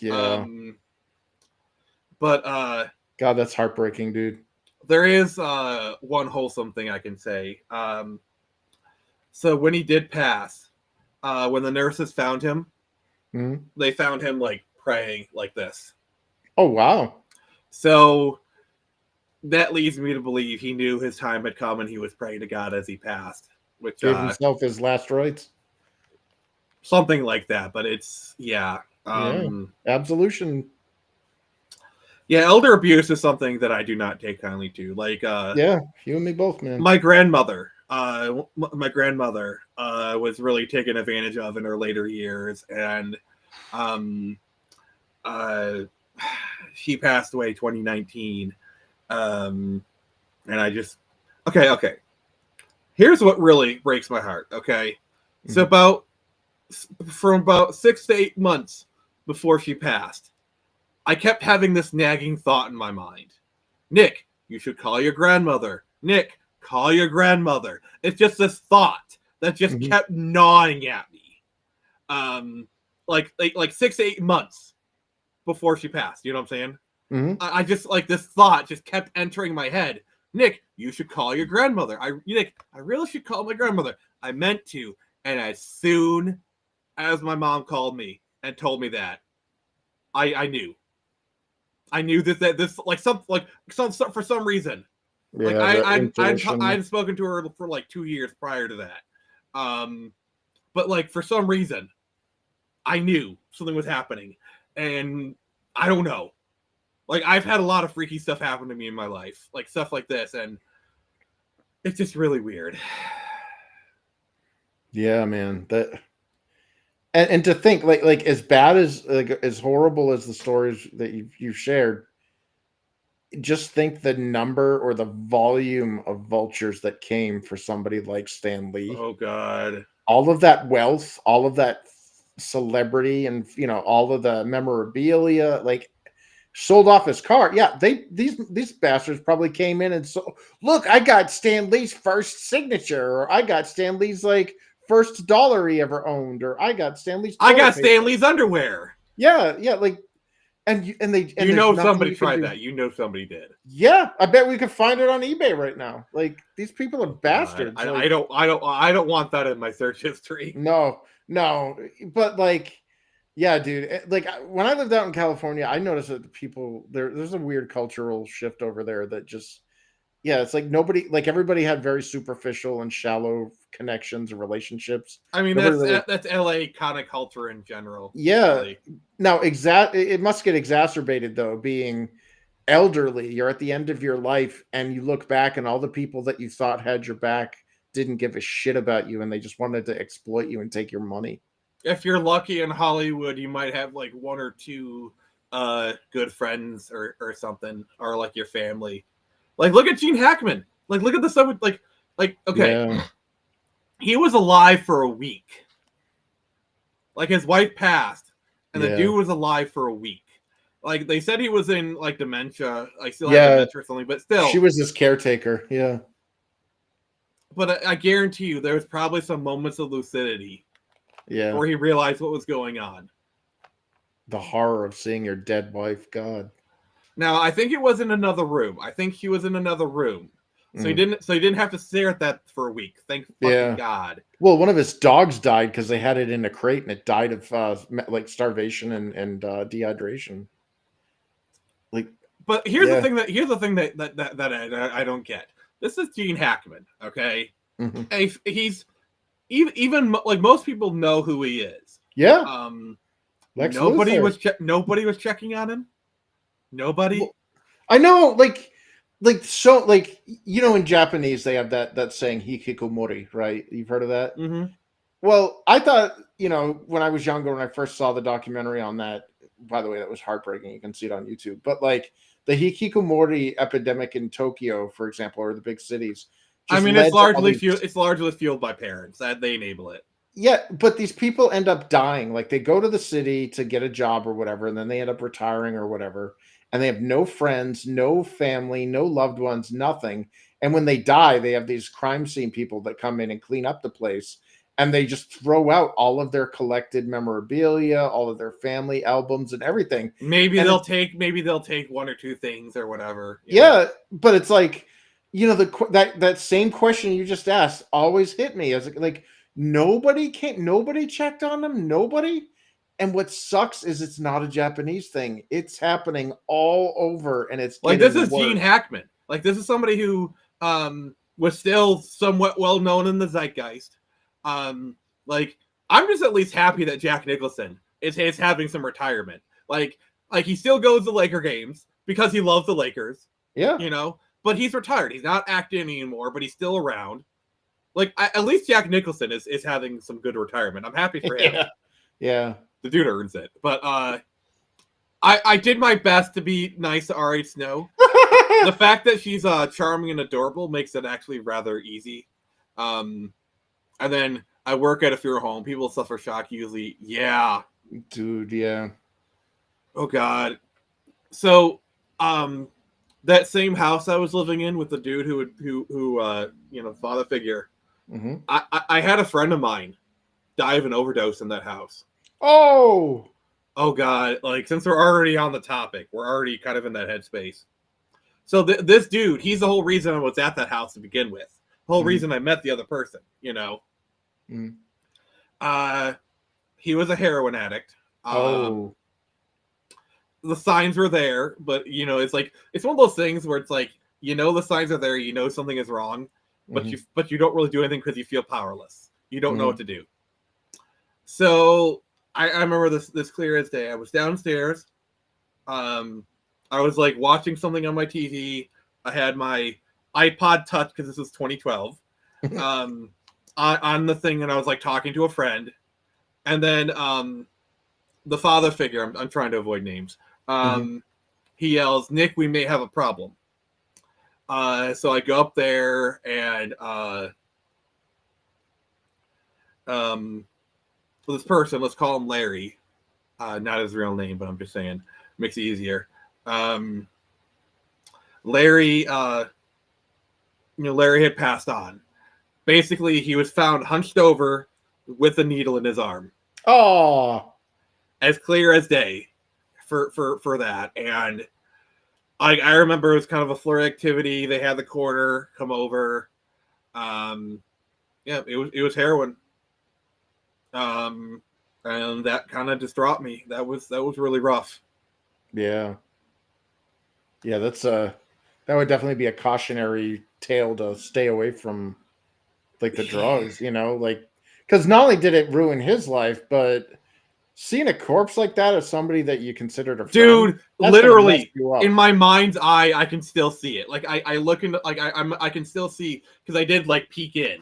But God, that's heartbreaking, dude. There is one wholesome thing I can say. So when he did pass, when the nurses found him, they found him like praying like this. Oh, wow. So that leads me to believe he knew his time had come and he was praying to God as he passed. Which gave himself his last rites. Something like that, but it's absolution. Yeah, elder abuse is something that I do not take kindly to. Like, you and me both, man. My grandmother was really taken advantage of in her later years, and she passed away 2019. And I just okay. Here's what really breaks my heart. Okay, so from about 6 to 8 months before she passed, I kept having this nagging thought in my mind. Nick, you should call your grandmother. Nick, call your grandmother. It's just this thought that just kept gnawing at me. Like 6 to 8 months before she passed. You know what I'm saying? I just like this thought just kept entering my head. Nick, you should call your grandmother. Nick, I really should call my grandmother. I meant to. And as soon as my mom called me and told me that, I knew. I knew that this for some reason. Like I'd spoken to her for like 2 years prior to that. But like for some reason, I knew something was happening, and I don't know. Like, I've had a lot of freaky stuff happen to me in my life, like stuff like this, and it's just really weird. Yeah, man. And to think like as bad as like as horrible as the stories that you've shared, just think the number or the volume of vultures that came for somebody like Stan Lee. Oh God. All of that wealth, all of that celebrity, and all of the memorabilia, like sold off his car. Yeah, these bastards probably came in and so look, I got Stan Lee's first signature, or I got Stan Lee's like first dollar he ever owned, or I got Stan Lee's. I got Stan Lee's underwear. Yeah, like, and somebody tried that. You know somebody did. Yeah, I bet we could find it on eBay right now. Like, these people are bastards. I don't want that in my search history. No, but like, yeah, dude. Like, when I lived out in California, I noticed that the people there's a weird cultural shift over there that just, yeah, it's like everybody had very superficial and shallow connections and relationships. I mean, that's LA kind of culture in general. Yeah. Really. Now, it must get exacerbated though, being elderly. You're at the end of your life, and you look back, and all the people that you thought had your back didn't give a shit about you, and they just wanted to exploit you and take your money. If you're lucky in Hollywood, you might have like one or two good friends or something, or like your family. Like, look at Gene Hackman. Like, look at the stuff with like okay, yeah. He was alive for a week. Like, his wife passed, and the dude was alive for a week. Like, they said he was in like dementia, like still had dementia or something, but still, she was his caretaker. Yeah, but I guarantee you, there was probably some moments of lucidity. Yeah, where he realized what was going on. The horror of seeing your dead wife. God. Now, I think it was in another room. I think he was in another room. So he didn't have to stare at that for a week. Thank fucking God. Well, one of his dogs died because they had it in a crate, and it died of like starvation and dehydration. Like, but here's the thing that I don't get. This is Gene Hackman, okay? Mm-hmm. And he's even like most people know who he is. Yeah. Nobody was checking on him. Nobody. Well, I know, like in Japanese they have that saying hikikomori, right? You've heard of that? Mm-hmm. Well, I thought, when I was younger, when I first saw the documentary on that, by the way, that was heartbreaking. You can see it on YouTube. But like the hikikomori epidemic in Tokyo, for example, or the big cities. I mean, it's largely fueled by parents. That they enable it. Yeah, but these people end up dying. Like, they go to the city to get a job or whatever, and then they end up retiring or whatever. And they have no friends, no family, no loved ones, nothing. And when they die, they have these crime scene people that come in and clean up the place. And they just throw out all of their collected memorabilia, all of their family albums and everything. Maybe they'll take one or two things or whatever. Yeah, but it's like, that same question you just asked always hit me as like nobody checked on them, nobody. And what sucks is it's not a Japanese thing. It's happening all over, and it's like this is worse. Gene Hackman. Like, this is somebody who was still somewhat well known in the zeitgeist. Like, I'm just at least happy that Jack Nicholson is having some retirement. Like he still goes to Laker games because he loves the Lakers. Yeah, but he's retired. He's not acting anymore, but he's still around. Like, at least Jack Nicholson is having some good retirement. I'm happy for him. Yeah. The dude earns it. But I did my best to be nice to R.H. Snow. The fact that she's charming and adorable makes it actually rather easy. And then I work at a funeral home. People suffer shock usually. Yeah. Dude, yeah. Oh, God. So, that same house I was living in with the dude who father figure, mm-hmm. I had a friend of mine die of an overdose in that house. Oh God! Like, since we're already on the topic, we're already kind of in that headspace. So this dude, he's the whole reason I was at that house to begin with. The whole reason I met the other person. Mm. He was a heroin addict. The signs were there, but it's like it's one of those things where it's like the signs are there, something is wrong, but you don't really do anything because you feel powerless. You don't know what to do. So I remember this clear as day. I was downstairs. I was like watching something on my TV. I had my iPod Touch because this was 2012 on the thing, and I was like talking to a friend, and then the father figure. I'm trying to avoid names. He yells, "Nick, we may have a problem." So I go up there and this person, let's call him Larry, not his real name, but I'm just saying, makes it easier. Larry, Larry had passed on. Basically, he was found hunched over with a needle in his arm. Oh, as clear as day for that. And I remember it was kind of a flurry activity. They had the coroner come over. Yeah, it was heroin. And that kind of distraught me. That was really rough. Yeah. Yeah, that would definitely be a cautionary tale to stay away from, like, the drugs, like, because not only did it ruin his life, but seeing a corpse like that of somebody that you considered a friend, dude, that's literally gonna mess you up. in my mind's eye, I can still see it. Like I look into, like I can still see, because I did like peek in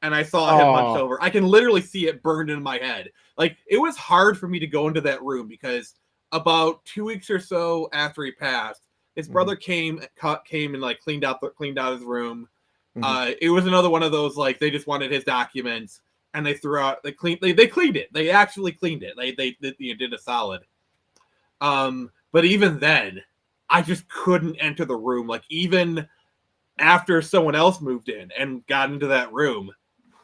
and I saw him hunched over. I can literally see it burned in my head. Like, it was hard for me to go into that room because about 2 weeks or so after he passed, his brother came and like cleaned out his room. It was another one of those, like, they just wanted his documents and they they cleaned it. They actually cleaned it. They did a solid. But even then, I just couldn't enter the room. Like, even after someone else moved in and got into that room,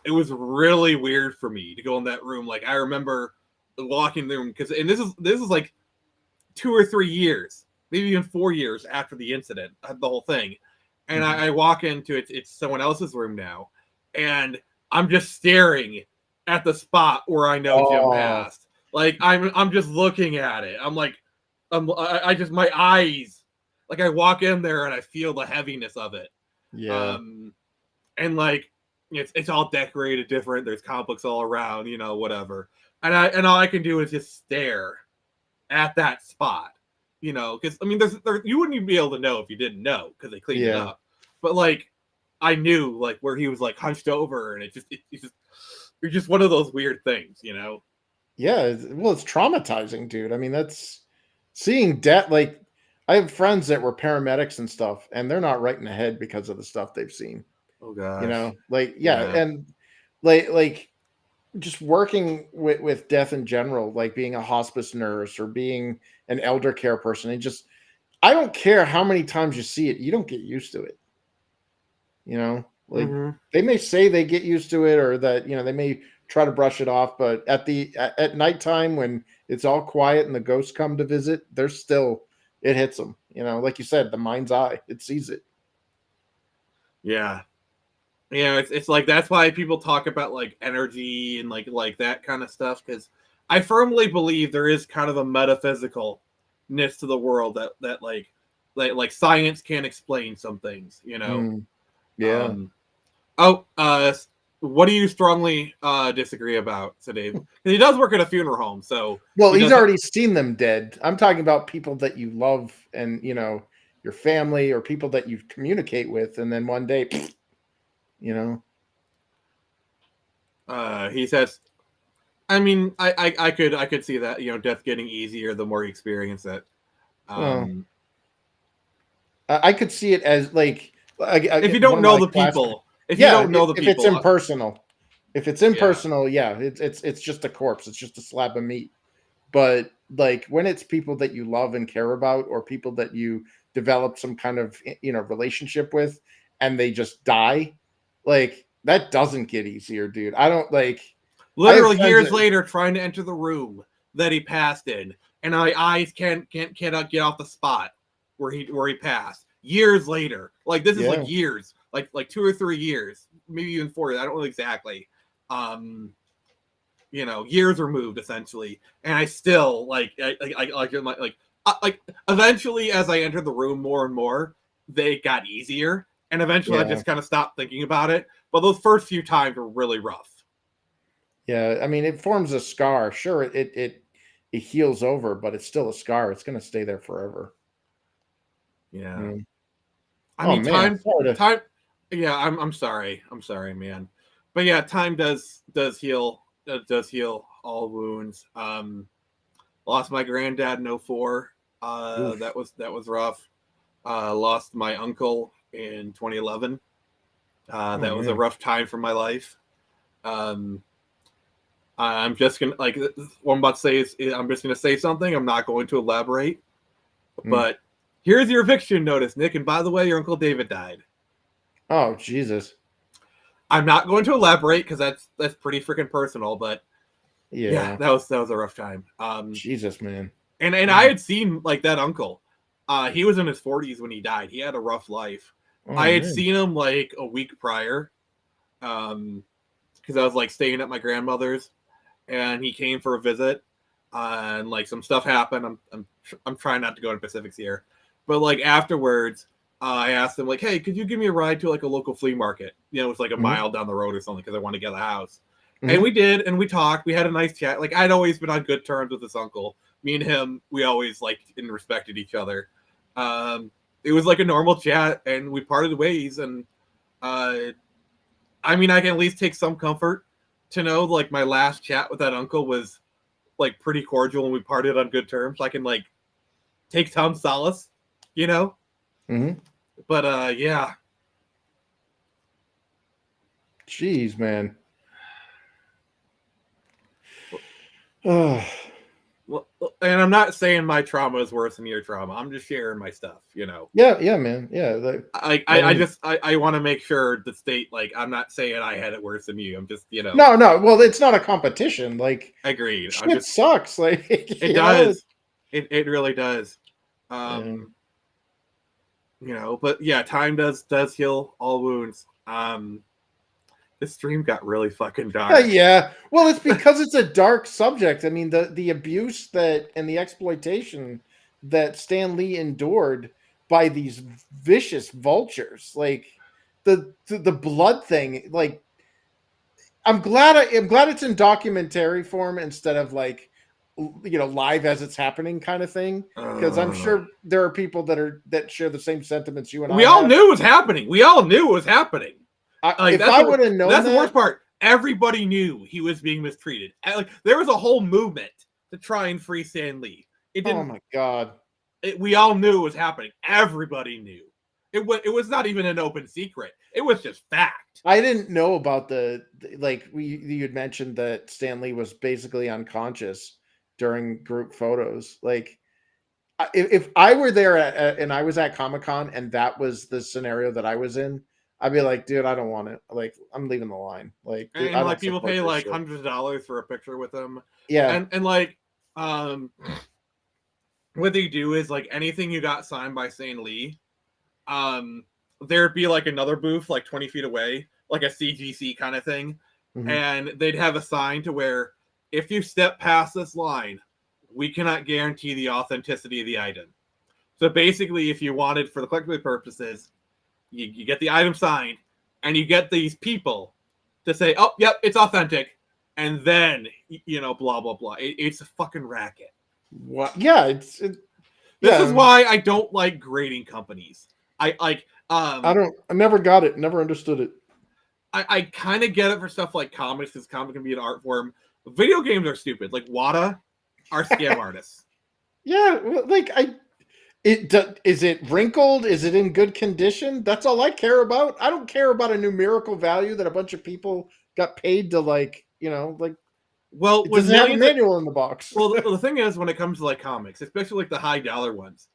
it was really weird for me to go in that room. Like, I remember walking in the room and this is like 2 or 3 years, maybe even 4 years after the incident, the whole thing. And I walk into it. It's someone else's room now, and I'm just staring at the spot where I know Jim passed. Like, I'm just looking at it. I'm like, I just, my eyes, like, I walk in there and I feel the heaviness of it. Yeah. And like, it's all decorated different. There's comic books all around, whatever. And all I can do is just stare at that spot, because I mean, you wouldn't even be able to know if you didn't know, because they cleaned it up. But like, I knew, like, where he was like hunched over, and it's just one of those weird things, Yeah, well, it's traumatizing, dude. I mean, that's seeing death. Like, I have friends that were paramedics and stuff, and they're not right in the head because of the stuff they've seen. Oh gosh. Like, and like just working with death in general, like being a hospice nurse or being an elder care person, and just, I don't care how many times you see it, you don't get used to it. Like, they may say they get used to it, or that, they may try to brush it off, but at nighttime, when it's all quiet and the ghosts come to visit, it hits them, like you said, the mind's eye, it sees it. Yeah. It's like, that's why people talk about like energy and like that kind of stuff, because I firmly believe there is kind of a metaphysicalness to the world that like science can't explain some things, Yeah. What do you strongly disagree about today? Because he does work at a funeral home, so well, he's already seen them dead. I'm talking about people that you love, and your family, or people that you communicate with, and then one day, he says, I mean, I could see that, death getting easier the more you experience it. I could see it as, like, if you don't know the people, if it's impersonal, it's just a corpse, it's just a slab of meat. But like, when it's people that you love and care about, or people that you develop some kind of relationship with, and they just die, like, that doesn't get easier, dude. I don't, like, literally years later, trying to enter the room that he passed in, and my eyes cannot get off the spot where he passed. Years later, like, this is like years, like 2 or 3 years, maybe even 4. I don't know exactly. Years removed, essentially, and I still like eventually, as I entered the room more and more, they got easier, and eventually I just kind of stopped thinking about it. But those first few times were really rough. Yeah, I mean, it forms a scar. Sure, it heals over, but it's still a scar. It's going to stay there forever. Yeah. Mm. I Oh, mean, man, sorry to- time. Yeah, I'm sorry. I'm sorry, man. But yeah, time does heal all wounds. Lost my granddad in 04. Oof. That was rough. Lost my uncle in 2011. That was a man. rough time for my life. I'm just gonna like what I'm about to say is I'm just gonna say something. I'm not going to elaborate. But here's your eviction notice, Nick. And by the way, your Uncle David died. Oh, Jesus. I'm not going to elaborate because that's pretty freaking personal. But yeah, that was a rough time. Jesus, man. And I had seen like that uncle. He was in his 40s when he died. He had a rough life. Oh, I had man. seen him like a week prior, because I was like staying at my grandmother's, and he came for a visit, and like some stuff happened. I'm trying not to go into specifics here, but like afterwards, I asked him like, "Hey, could you give me a ride to like a local flea market? You know, it's like a mile down the road or something because I want to get a house." And we did, and we talked. We had a nice chat. Like I'd always been on good terms with this uncle. Me and him, we always liked and respected each other. It was like a normal chat, and we parted ways. And I mean, I can at least take some comfort to know like my last chat with that uncle was like pretty cordial, and we parted on good terms. I can like take some solace, you know. But yeah. Jeez, man. Oh. Well, and I'm not saying my trauma is worse than your trauma. I'm just sharing my stuff, you know. Yeah, man. Yeah. I want to make sure the state, like, I'm not saying I had it worse than you. I'm just, you know. No. Well, it's not a competition. Like, agreed. Shit sucks. Like, it does. It really does. You know, but yeah, time does heal all wounds. This stream got really fucking dark. Yeah. Well, it's because it's a dark subject. I mean, the abuse that and the exploitation that Stan Lee endured by these vicious vultures, like the blood thing. Like, I'm glad it's in documentary form instead of like, you know, live as it's happening kind of thing. Because I'm sure there are people that share the same sentiments you and we I all have. knew it was happening. We all knew it was happening. Like, if I would have known that's the worst part. Everybody knew he was being mistreated. Like there was a whole movement to try and free Stan Lee. It didn't. Oh my god! We all knew it was happening. Everybody knew. It was not even an open secret. It was just fact. I didn't know about you had mentioned that Stan Lee was basically unconscious during group photos. Like, if I were there and I was at Comic-Con and that was the scenario that I was in, I'd be like, dude, I don't want it. Like, I'm leaving the line. Like, and I like people pay like shit. hundreds of dollars for a picture with him. Yeah, and like, what they do is like anything you got signed by Stan Lee, there'd be like another booth like 20 feet away, like a CGC kind of thing, and they'd have a sign to where if you step past this line, we cannot guarantee the authenticity of the item. So basically, if you wanted for the collectible purposes, you get the item signed, and you get these people to say, "Oh, yep, it's authentic," and then you know, blah blah blah. It's a fucking racket. What? Yeah, This is why I don't like grading companies. I never got it. Never understood it. I kind of get it for stuff like comics, because comic can be an art form. Video games are stupid. Like WATA are scam artists. Yeah, like is it wrinkled? Is it in good condition? That's all I care about. I don't care about a numerical value that a bunch of people got paid to, like, you know, like. Well, it doesn't have a manual in the box. Well, the thing is, when it comes to like comics, especially like the high dollar ones,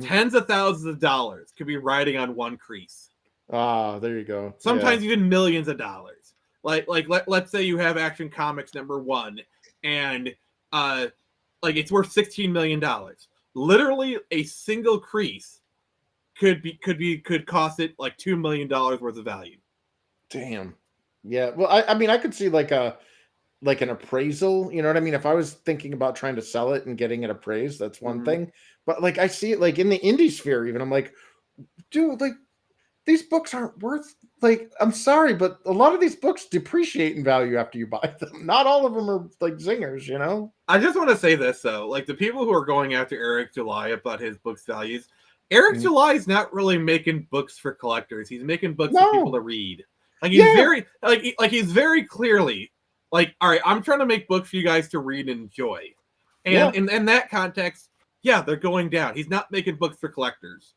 tens of thousands of dollars could be riding on one crease. Ah, there you go. Sometimes even millions of dollars. Let's say you have Action Comics #1, and like it's worth $16 million. Literally, a single crease could cost it like $2 million worth of value. Damn. Yeah. Well, I mean, I could see like an appraisal, you know what I mean? If I was thinking about trying to sell it and getting it appraised, that's one thing. But like I see it like in the indie sphere, even I'm like, dude, like these books aren't worth, like, I'm sorry, but a lot of these books depreciate in value after you buy them. Not all of them are like zingers, you know? I just want to say this though, like the people who are going after Eric July about his book's values, Eric July is not really making books for collectors. He's making books for people to read. Like he's he's very clearly like, all right, I'm trying to make books for you guys to read and enjoy. And in that context, they're going down. He's not making books for collectors.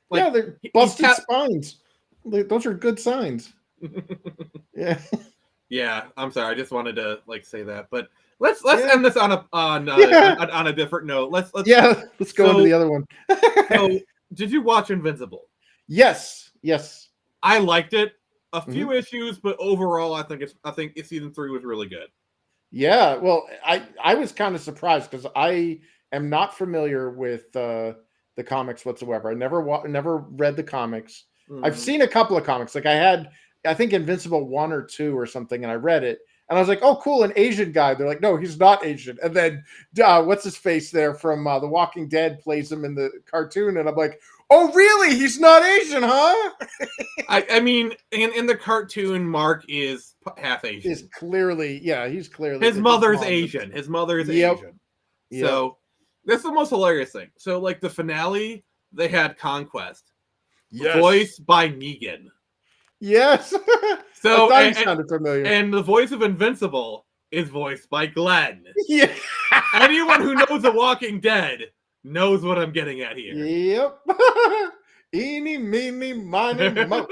Like, they're busted spines. Those are good signs. Yeah. Yeah, I'm sorry. I just wanted to say that, but let's end this on a different note. Let's go into the other one. So, did you watch Invincible? Yes. I liked it. A few issues, but overall, I think season 3 was really good. Yeah, well, I was kind of surprised because I am not familiar with the comics whatsoever. I never read the comics. I've seen a couple of comics. Like I think Invincible 1 or 2 or something, and I read it, and I was like, oh, cool, an Asian guy. They're like, no, he's not Asian. And then what's his face there from The Walking Dead plays him in the cartoon, and I'm like, oh, really? He's not Asian, huh? I mean, in the cartoon, Mark is half Asian. He's clearly. His mother's Asian. His mother's Asian. So that's the most hilarious thing. So, like the finale, they had Conquest, voiced by Negan. Yes. So I thought he sounded familiar. And the voice of Invincible is voiced by Glenn. Yeah. Anyone who knows The Walking Dead knows what I'm getting at here. Yep. Eeny, meeny, miny, mo.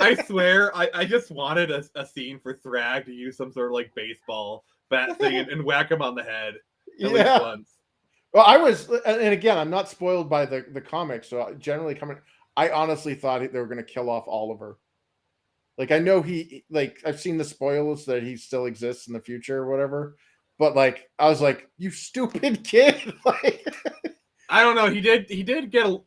I swear, I just wanted a scene for Thrag to use some sort of like baseball bat thing and whack him on the head at least once. Well, I was, and again, I'm not spoiled by the comics, so generally I honestly thought they were going to kill off Oliver. Like, I know I've seen the spoilers that he still exists in the future or whatever, but like, I was like, you stupid kid. Like, I don't know. He did get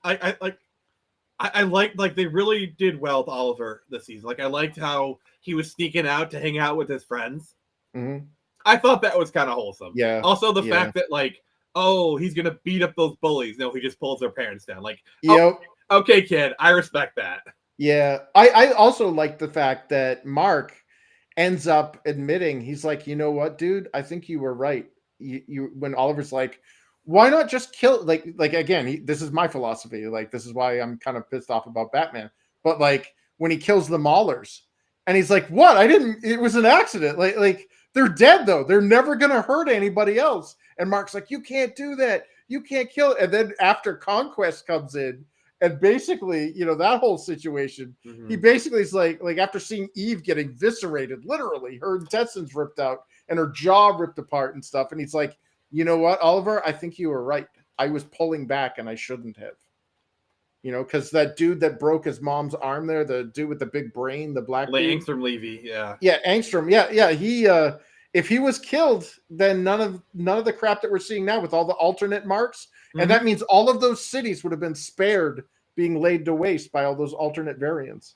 I liked, like, they really did well with Oliver this season. Like, I liked how he was sneaking out to hang out with his friends. Mm-hmm. I thought that was kind of wholesome. Yeah. Also, the fact that, like, oh, he's going to beat up those bullies. No, he just pulls their parents down. Like, okay, kid, I respect that. Yeah. I also like the fact that Mark ends up admitting, he's like, you know what, dude? I think you were right. You when Oliver's like, why not just kill, like again, this is my philosophy. Like, this is why I'm kind of pissed off about Batman. But like when he kills the Maulers and he's like, what? It was an accident. Like they're dead though. They're never going to hurt anybody else. And Mark's like, you can't do that. You can't kill it. And then after Conquest comes in and basically, that whole situation, he basically is like after seeing Eve get eviscerated, literally her intestines ripped out and her jaw ripped apart and stuff. And he's like, you know what, Oliver? I think you were right. I was pulling back and I shouldn't have. Because that dude that broke his mom's arm there, the dude with the big brain, the black dude. Angstrom Levy, yeah. Yeah, Angstrom. Yeah. He if he was killed, then none of the crap that we're seeing now with all the alternate marks, and that means all of those cities would have been spared being laid to waste by all those alternate variants.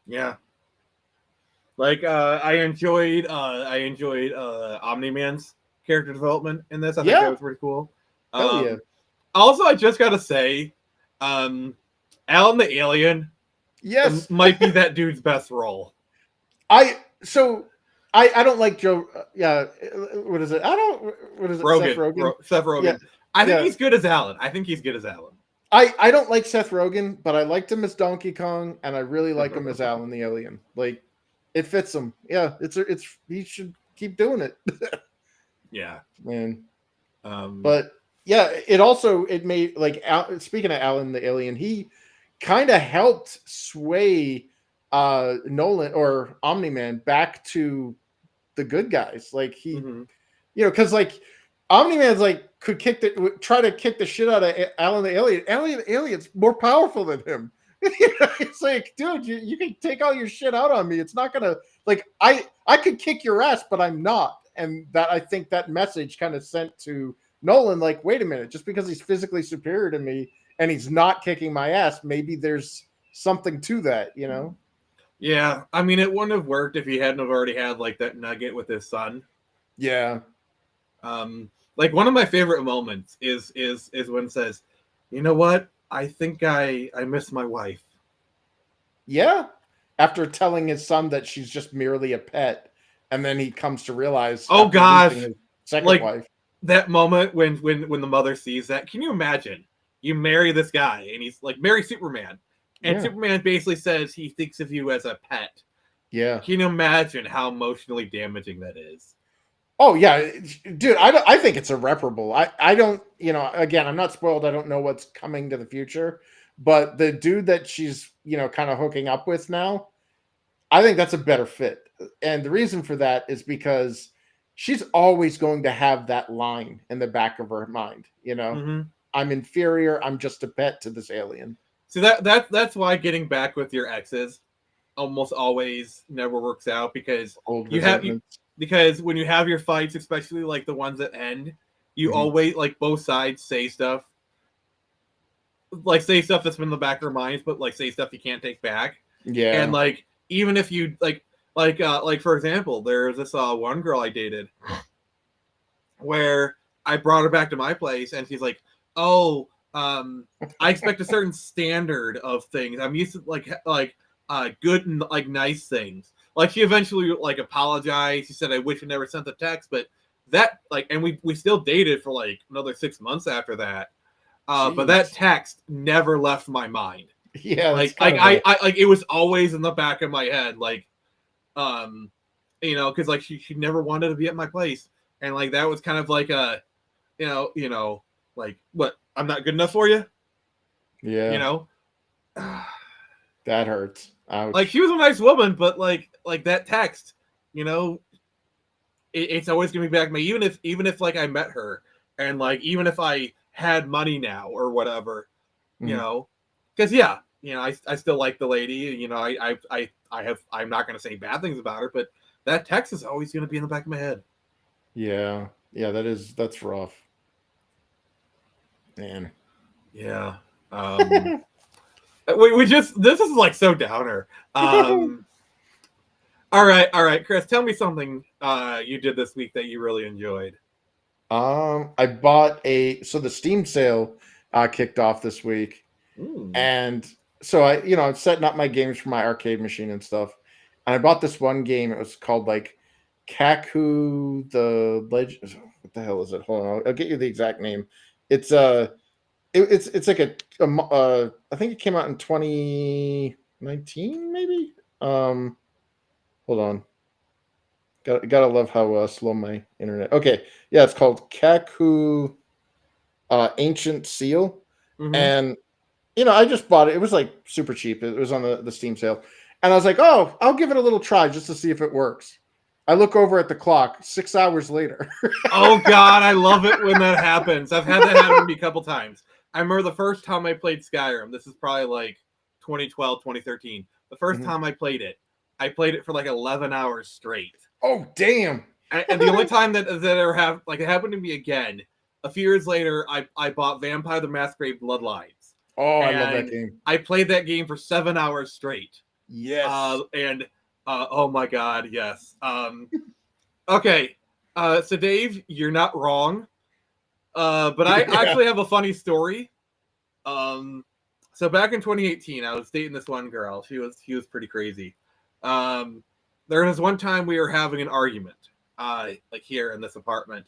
Yeah. Like I enjoyed Omni-Man's character development in this. I think that was pretty cool. Also, I just gotta say, Alan the Alien, might be that dude's best role. I don't like Joe. What is it? Rogen. Seth Rogen. Yeah. I think he's good as Alan. I don't like Seth Rogen, but I liked him as Donkey Kong, and I really like him as Alan the Alien. Like, it fits him. Yeah, it's he should keep doing it. Yeah, man. But yeah, it made, like, speaking of Alan the Alien, he kind of helped sway Nolan or Omni-Man back to the good guys. Like he, because like Omni-Man's like try to kick the shit out of Alan the Alien. Alan the Alien's more powerful than him. It's like, dude, you can take all your shit out on me. It's not gonna, like, I could kick your ass, but I'm not. And that, I think that message kind of sent to Nolan, like, wait a minute, just because he's physically superior to me and he's not kicking my ass, maybe there's something to that, Yeah, I mean, it wouldn't have worked if he hadn't have already had like that nugget with his son. Yeah. Like, one of my favorite moments is when it says, you know what? I think I miss my wife. Yeah. After telling his son that she's just merely a pet, and then he comes to realize, oh gosh, his second like wife. That moment when the mother sees that, can you imagine you marry this guy, and he's like, marry Superman. And Superman basically says he thinks of you as a pet. Yeah. Can you imagine how emotionally damaging that is? Oh yeah, dude, I think it's irreparable. I don't, again, I'm not spoiled. I don't know what's coming to the future, but the dude that she's, kind of hooking up with now, I think that's a better fit. And the reason for that is because she's always going to have that line in the back of her mind, I'm inferior, I'm just a pet to this alien. So that's why getting back with your exes almost always never works out, because because when you have your fights, especially like the ones that end, you always, like, both sides say stuff that's been in the back of their minds, but like say stuff you can't take back. Yeah. And like, even if you like for example, there's this one girl I dated where I brought her back to my place, and she's like, oh, I expect a certain standard of things. I'm used to like good and like nice things. Like, she eventually like apologized. She said, I wish I never sent the text, but that, like, and we still dated for like another 6 months after that. But that text never left my mind. Yeah, like I like, it was always in the back of my head, like, because like she never wanted to be at my place, and like that was kind of like a, like, what, I'm not good enough for you. Yeah. That hurts. Ouch. Like, she was a nice woman, but like that text, it's always gonna be back to me, even if like I met her, and like even if I had money now or whatever, because I still like the lady, I'm not gonna say bad things about her, but that text is always gonna be in the back of my head. Yeah, that's rough, man. Yeah. This is like so downer. All right, Chris, tell me something you did this week that you really enjoyed. I bought so the Steam sale kicked off this week. And so I'm setting up my games for my arcade machine and stuff. And I bought this one game. It was called like Kaku the Legend. What the hell is it? Hold on, I'll get you the exact name. It's it's like I think it came out in 2019, maybe. Hold on. Gotta love how slow my internet. Okay, yeah, it's called Kaku Ancient Seal, and I just bought it. It was like super cheap. It was on the Steam sale, and I was like, oh, I'll give it a little try just to see if it works. I look over at the clock, 6 hours later. Oh God, I love it when that happens. I've had that happen to me a couple times. I remember the first time I played Skyrim. This is probably like 2012, 2013. The first time I played it for like 11 hours straight. Oh, damn. And the only time that ever it happened to me again, a few years later, I bought Vampire the Masquerade Bloodlines. Oh, I love that game. I played that game for 7 hours straight. Yes. Oh my God, yes. Okay. So Dave, you're not wrong. But I actually have a funny story. So back in 2018, I was dating this one girl. She was pretty crazy. There was one time we were having an argument, like here in this apartment,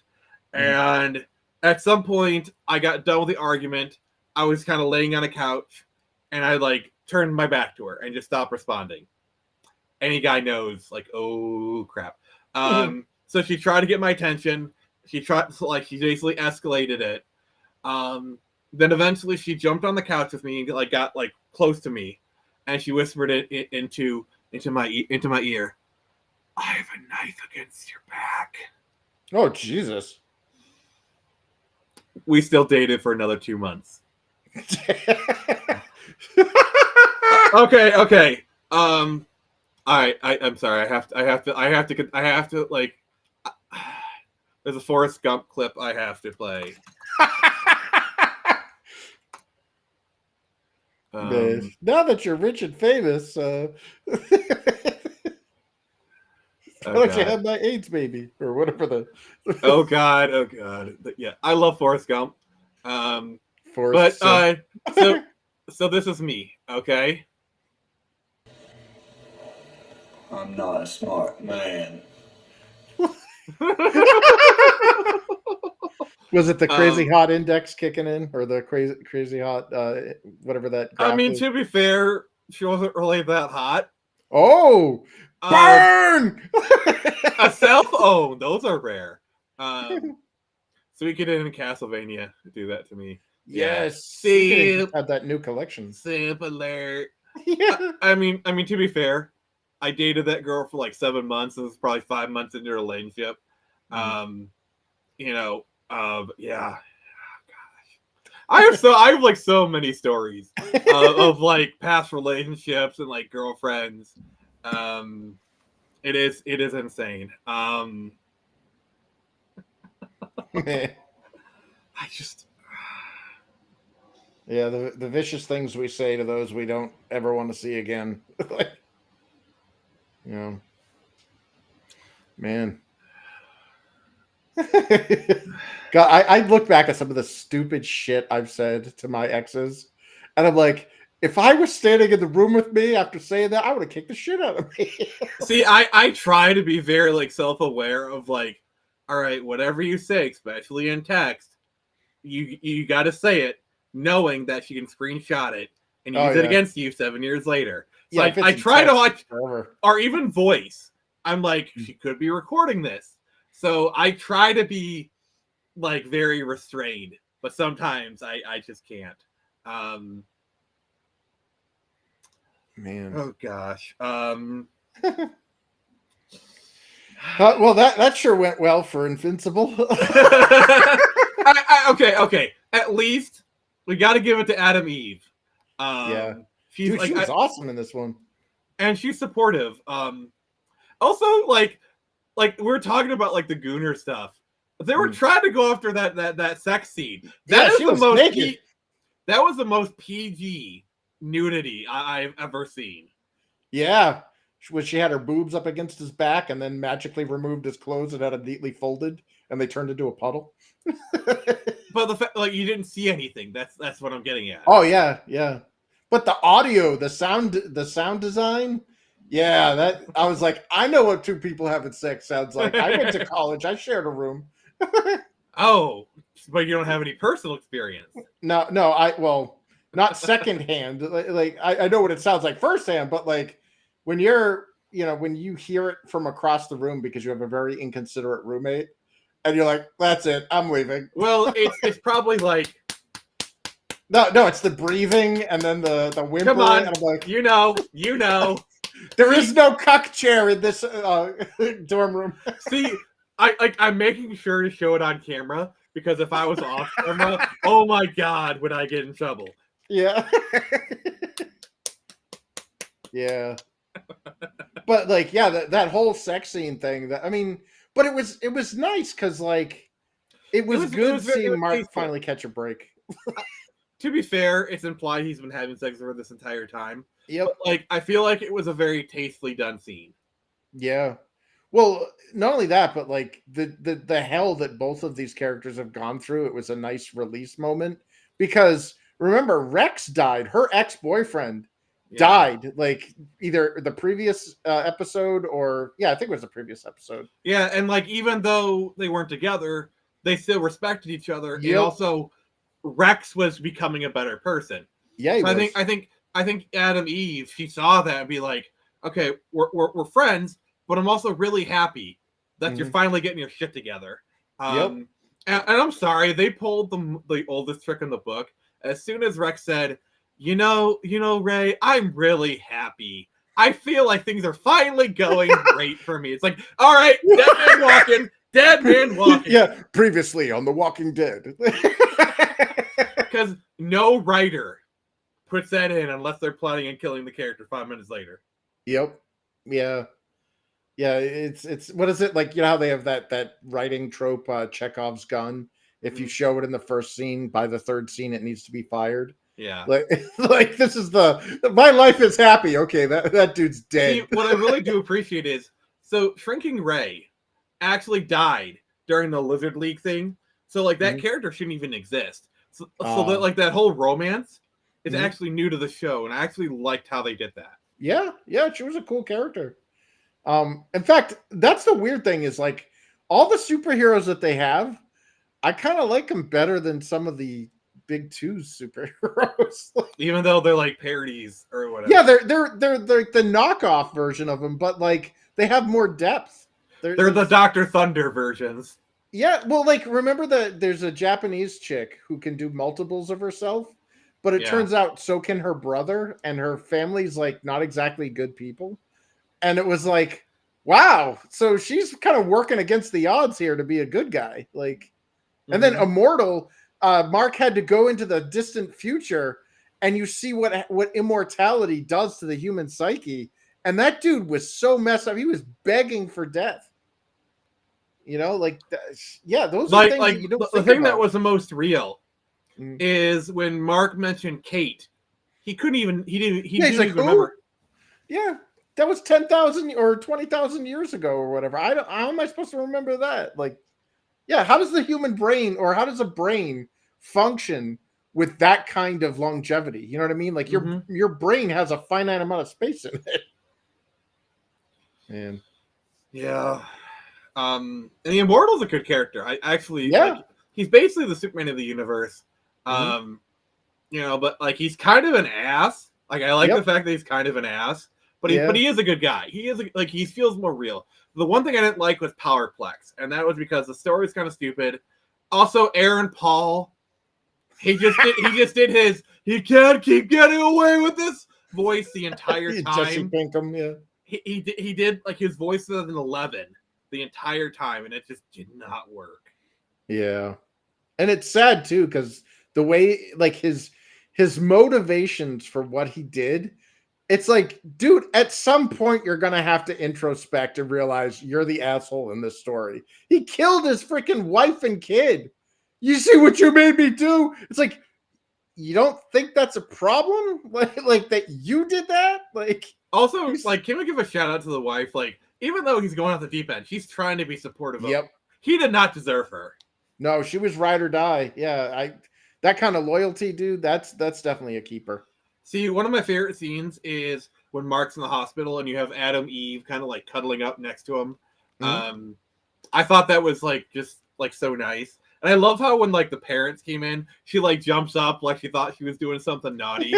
and at some point I got done with the argument. I was kind of laying on a couch, and I like turned my back to her and just stopped responding. Any guy knows, like, oh crap. So she tried to get my attention. She basically escalated it. Then eventually she jumped on the couch with me and like got like close to me, and she whispered it into my ear. I have a knife against your back. Oh Jesus! We still dated for another 2 months. Okay. All right. I'm sorry. I have to like. There's a Forrest Gump clip I have to play. Now that you're rich and famous, why don't you have my AIDS baby or whatever the? Oh God. Yeah, I love Forrest Gump. So this is me. Okay. I'm not a smart man. Was it the crazy hot index kicking in, or the crazy hot whatever that? I mean, is? to be fair, she wasn't really that hot. Oh, burn! A self-owned, those are rare. So we could in Castlevania do that to me. Yes, see, had that new collection. Simp alert. Yeah. I mean, to be fair, I dated that girl for like 7 months. It was probably 5 months into a relationship. Yeah. Oh, gosh. I have like so many stories of like past relationships and like girlfriends. It is insane. I just yeah, the vicious things we say to those we don't ever want to see again. Like, you know, man. God, I look back at some of the stupid shit I've said to my exes, and I'm like, if I was standing in the room with me after saying that, I would have kicked the shit out of me. See, I try to be very like self-aware of like, all right, whatever you say, especially in text, you got to say it, knowing that she can screenshot it and use it against you 7 years later. So Yeah, I try to watch, or even voice. I'm like, she could be recording this, so I try to be like very restrained, but sometimes I just can't. Man. Oh gosh. Well, that sure went well for Invincible. Okay. At least we got to give it to Adam Eve. Yeah, she was awesome in this one, and she's supportive. Also, like we're talking about like the Gooner stuff. They were trying to go after that sex scene. That was the most PG nudity I've ever seen. Yeah, when she had her boobs up against his back and then magically removed his clothes and had them neatly folded, and they turned into a puddle. But the fact, like, you didn't see anything. That's what I'm getting at. Oh yeah. But the audio, the sound design, yeah, that I was like, I know what two people having sex sounds like. I went to college. I shared a room. Oh, but you don't have any personal experience. No, not secondhand. Like I know what it sounds like firsthand, but like when when you hear it from across the room because you have a very inconsiderate roommate, and you're like, that's it, I'm leaving. Well, it's probably like no, it's the breathing and then the whimpering. Come on, and I'm like, you know. There is no cuck chair in this dorm room. See, I'm making sure to show it on camera because if I was off camera, oh my god, would I get in trouble? Yeah. Yeah. But like, yeah, that whole sex scene thing. But it was nice because like it was good seeing Mark finally catch a break. To be fair, it's implied he's been having sex with her this entire time. Yep. But, like, I feel like it was a very tastefully done scene. Yeah. Well, not only that, but like the hell that both of these characters have gone through, it was a nice release moment. Because remember, Rex died. Her ex-boyfriend died, like either the previous episode or I think it was the previous episode. Yeah, and like even though they weren't together, they still respected each other. Yep. And also Rex was becoming a better person. Yeah, so I think Adam Eve, she saw that and be like, okay, we're friends, but I'm also really happy that you're finally getting your shit together. And I'm sorry, they pulled the oldest trick in the book. As soon as Rex said, you know, Ray, I'm really happy. I feel like things are finally going great for me. It's like, all right, dead man walking. Yeah, previously on The Walking Dead. Because no writer puts that in unless they're planning on killing the character 5 minutes later. Yep. Yeah. Yeah, it's what is it like? You know how they have that writing trope, Chekhov's gun. If you show it in the first scene, by the third scene, it needs to be fired. Yeah, like this is my life is happy. Okay, that dude's dead. See, what I really do appreciate is Shrinking Ray actually died during the Lizard League thing. So like that character shouldn't even exist. So that like that whole romance is actually new to the show, and I actually liked how they did that. Yeah, she was a cool character. In fact, that's the weird thing is like all the superheroes that they have, I kind of like him better than some of the big two superheroes. Even though they're like parodies or whatever. Yeah, they're the knockoff version of them, but like they have more depth. They're the Dr. Thunder versions. Yeah, well, like remember that there's a Japanese chick who can do multiples of herself, but it turns out so can her brother, and her family's like not exactly good people. And it was like, wow, so she's kind of working against the odds here to be a good guy. Like, and then Immortal, Mark had to go into the distant future, and you see what immortality does to the human psyche. And that dude was so messed up; he was begging for death. You know, like, yeah, those are things that you don't. The thing that was the most real is when Mark mentioned Kate. He couldn't even. He didn't even remember. Yeah, that was 10,000 or 20,000 years ago or whatever. How am I supposed to remember that? Like, yeah, how does the human brain or how does a brain function with that kind of longevity? You know what I mean? Like your brain has a finite amount of space in it. And yeah. And the Immortal's a good character. I actually, like, he's basically the Superman of the universe. You know, but like he's kind of an ass. Like I like the fact that he's kind of an ass, but he is a good guy. He is like he feels more real. The one thing I didn't like was Powerplex, and that was because the story was kind of stupid. Also, Aaron Paul, he just did his "he can't keep getting away with this" voice the entire time. Jesse Pinkham, yeah. He did like his voice was an 11 the entire time, and it just did not work. Yeah, and it's sad too because the way like his motivations for what he did, it's like, dude, at some point you're gonna have to introspect and realize you're the asshole in this story. He killed his freaking wife and kid. You see what you made me do? It's like, you don't think that's a problem? Like that you did that? Like, also, like, can we give a shout out to the wife? Like, even though he's going off the deep end, she's trying to be supportive of him. He did not deserve her. No, she was ride or die. Yeah, that kind of loyalty, dude, that's definitely a keeper. See, one of my favorite scenes is when Mark's in the hospital and you have Adam Eve kind of like cuddling up next to him. I thought that was like just like so nice. And I love how when like the parents came in, she like jumps up like she thought she was doing something naughty.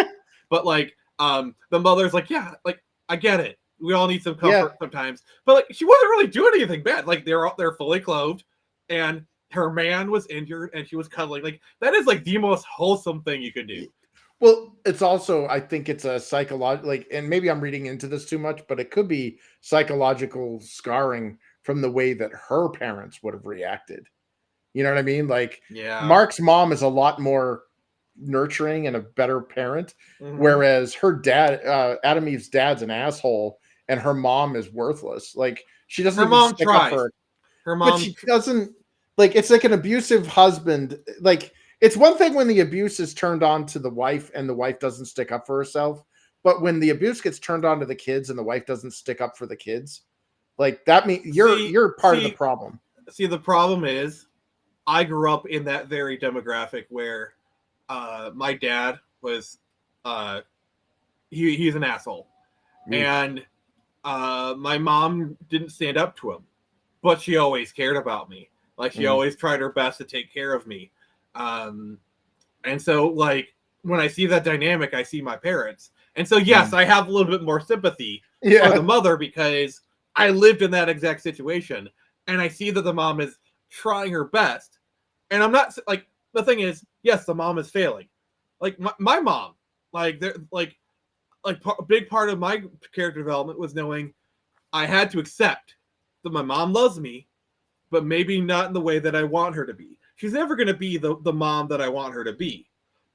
But like the mother's like, yeah, like I get it. We all need some comfort sometimes. But like she wasn't really doing anything bad. Like they're fully clothed and her man was injured and she was cuddling. Like that is like the most wholesome thing you could do. Well, it's also, I think it's a psychological, like, and maybe I'm reading into this too much, but it could be psychological scarring from the way that her parents would have reacted. You know what I mean? Like, Mark's mom is a lot more nurturing and a better parent, whereas her dad, Adam Eve's dad's an asshole, and her mom is worthless. Like, she doesn't. Her mom tries. Her mom, but she doesn't. Like, it's like an abusive husband. Like, it's one thing when the abuse is turned on to the wife and the wife doesn't stick up for herself, but when the abuse gets turned on to the kids and the wife doesn't stick up for the kids, like that means you're part of the problem. See, the problem is I grew up in that very demographic where my dad was he's an asshole. And my mom didn't stand up to him, but she always cared about me. Like she always tried her best to take care of me. And so like when I see that dynamic, I see my parents. And so yes, I have a little bit more sympathy for the mother because I lived in that exact situation. And I see that the mom is trying her best. And I'm not like, the thing is, yes, the mom is failing. Like my mom, like they're like a big part of my character development was knowing I had to accept that my mom loves me, but maybe not in the way that I want her to be. She's never going to be the mom that I want her to be,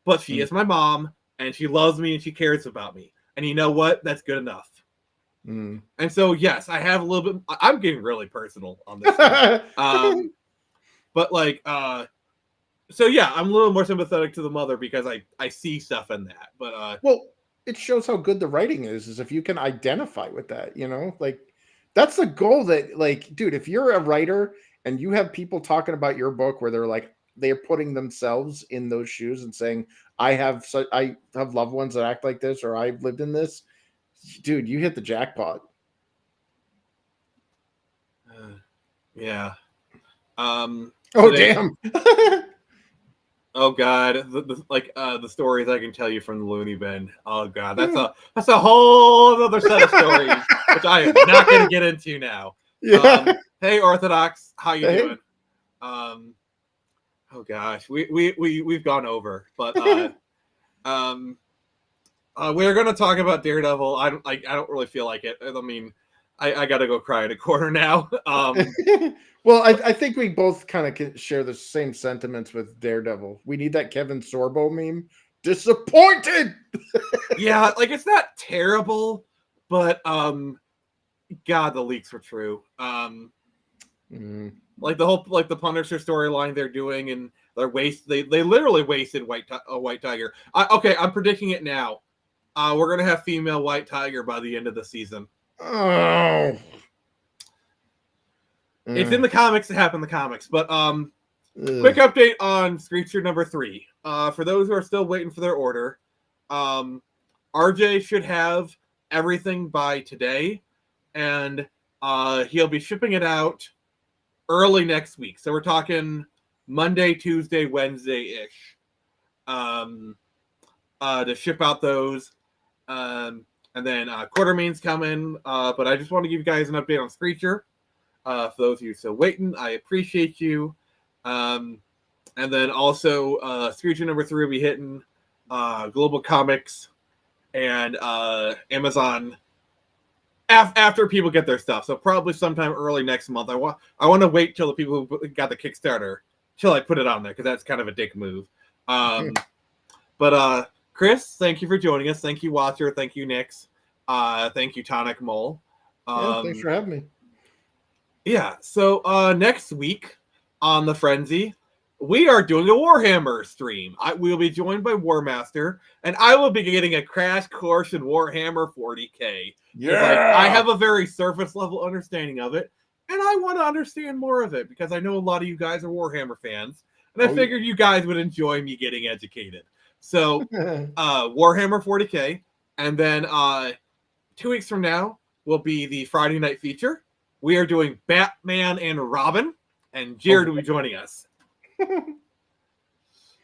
but she is my mom and she loves me and she cares about me. And you know what? That's good enough. And so, yes, I have a little bit, I'm getting really personal on this. But like, so yeah, I'm a little more sympathetic to the mother because I see stuff in that, but well, it shows how good the writing is if you can identify with that, you know, like that's the goal that like, dude, if you're a writer and you have people talking about your book where they're like, they're putting themselves in those shoes and saying, I have loved ones that act like this, or I've lived in this, dude, you hit the jackpot. Yeah. Oh, today. damn. Oh God, the stories I can tell you from the Looney Bin. Oh God, that's a whole other set of stories, which I am not going to get into now. Yeah. Hey, Orthodox, how you Hey. doing? Oh gosh, we've gone over, but we're going to talk about Daredevil. I don't really feel like it. I mean, I got to go cry in a corner now. Well, I think we both kind of share the same sentiments with Daredevil. We need that Kevin Sorbo meme. Disappointed. Yeah, like it's not terrible, but God, the leaks were true. Like the whole the Punisher storyline they're doing, and they literally wasted White Tiger. Okay, I'm predicting it now. We're gonna have female White Tiger by the end of the season. Oh. It's in the comics. It happened in the comics. But quick update on Screecher number 3. For those who are still waiting for their order, RJ should have everything by today, and he'll be shipping it out early next week. So we're talking Monday, Tuesday, Wednesday-ish to ship out those. And then Quartermain's coming. But I just want to give you guys an update on Screecher. For those of you still waiting, I appreciate you. And then also Screecher number 3 will be hitting Global Comics and Amazon after people get their stuff. So probably sometime early next month. I want to wait till the people who got the Kickstarter till I put it on there, because that's kind of a dick move. But Chris, thank you for joining us. Thank you, Watcher. Thank you, Nix. Thank you, Tonic Mole. Thanks for having me. Yeah, so next week on the Frenzy, we are doing a Warhammer stream. We'll be joined by Warmaster, and I will be getting a crash course in Warhammer 40k. Yeah, I have a very surface level understanding of it, and I want to understand more of it because I know a lot of you guys are Warhammer fans, and I figured you guys would enjoy me getting educated. So Warhammer 40k, and then 2 weeks from now will be the Friday night feature. We are doing Batman and Robin, and Jared will be joining us.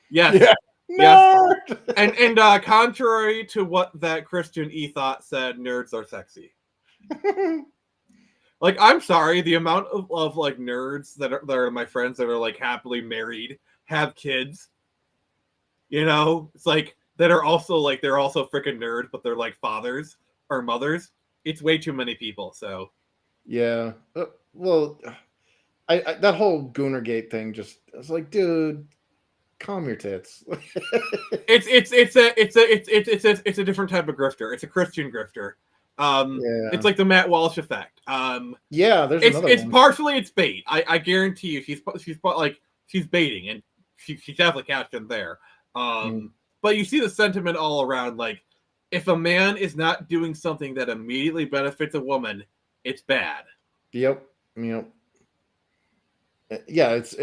Yes. Yeah. Yes. And contrary to what that Christian thought said, nerds are sexy. Like, I'm sorry, the amount of like nerds that are my friends that are like happily married, have kids, you know, it's like that are also like they're also freaking nerds, but they're like fathers or mothers. It's way too many people. So yeah. Well, I that whole Goonergate thing I was like, dude, calm your tits. it's a different type of grifter. It's a Christian grifter. It's like the Matt Walsh effect. Yeah, there's another it's one. Partially it's bait. I guarantee you she's baiting, and she's definitely cashed in there. But you see the sentiment all around, like if a man is not doing something that immediately benefits a woman, it's bad. Yep. Yeah, it's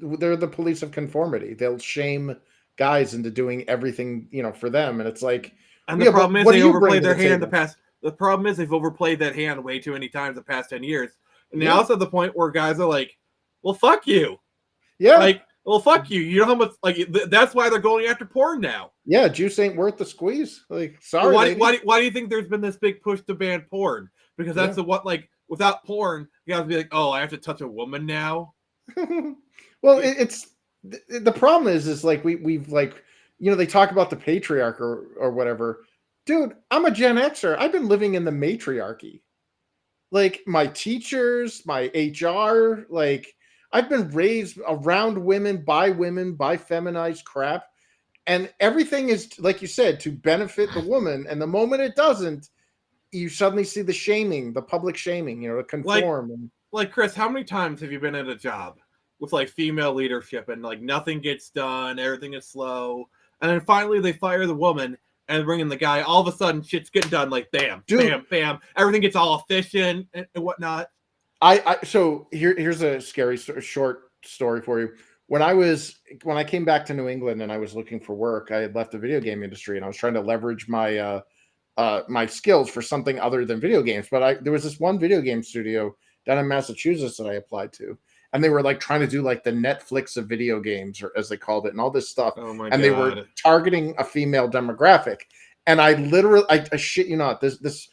they're the police of conformity. They'll shame guys into doing everything, for them, and it's like, and the problem is they overplayed their hand in the past. The problem is they've overplayed that hand way too many times the past 10 years. And now it's at the point where guys are like, well, fuck you. Yeah. Like, well, fuck you. You know how much, like, that's why they're going after porn now. Yeah, juice ain't worth the squeeze. Like, sorry. Well, why do you think there's been this big push to ban porn? Because that's without porn, you have to be like, oh, I have to touch a woman now. Well, it's the problem is like we've like, they talk about the patriarch or whatever. Dude, I'm a Gen Xer. I've been living in the matriarchy. Like my teachers, my HR, like I've been raised around women, by feminized crap. And everything is, like you said, to benefit the woman. And the moment it doesn't, you suddenly see the shaming, the public shaming, to conform. Like Chris, how many times have you been at a job with like female leadership and like nothing gets done, everything is slow, and then finally they fire the woman and bring in the guy? All of a sudden, shit's getting done. Like bam, bam, bam. Everything gets all efficient and whatnot. So here's a scary short story for you. When I came back to New England and I was looking for work, I had left the video game industry and I was trying to leverage my my skills for something other than video games. But there was this one video game studio down in Massachusetts that I applied to, and they were like trying to do like the Netflix of video games, or as they called it, and all this stuff. Oh my and God. They were targeting a female demographic. And I literally, I shit you not, this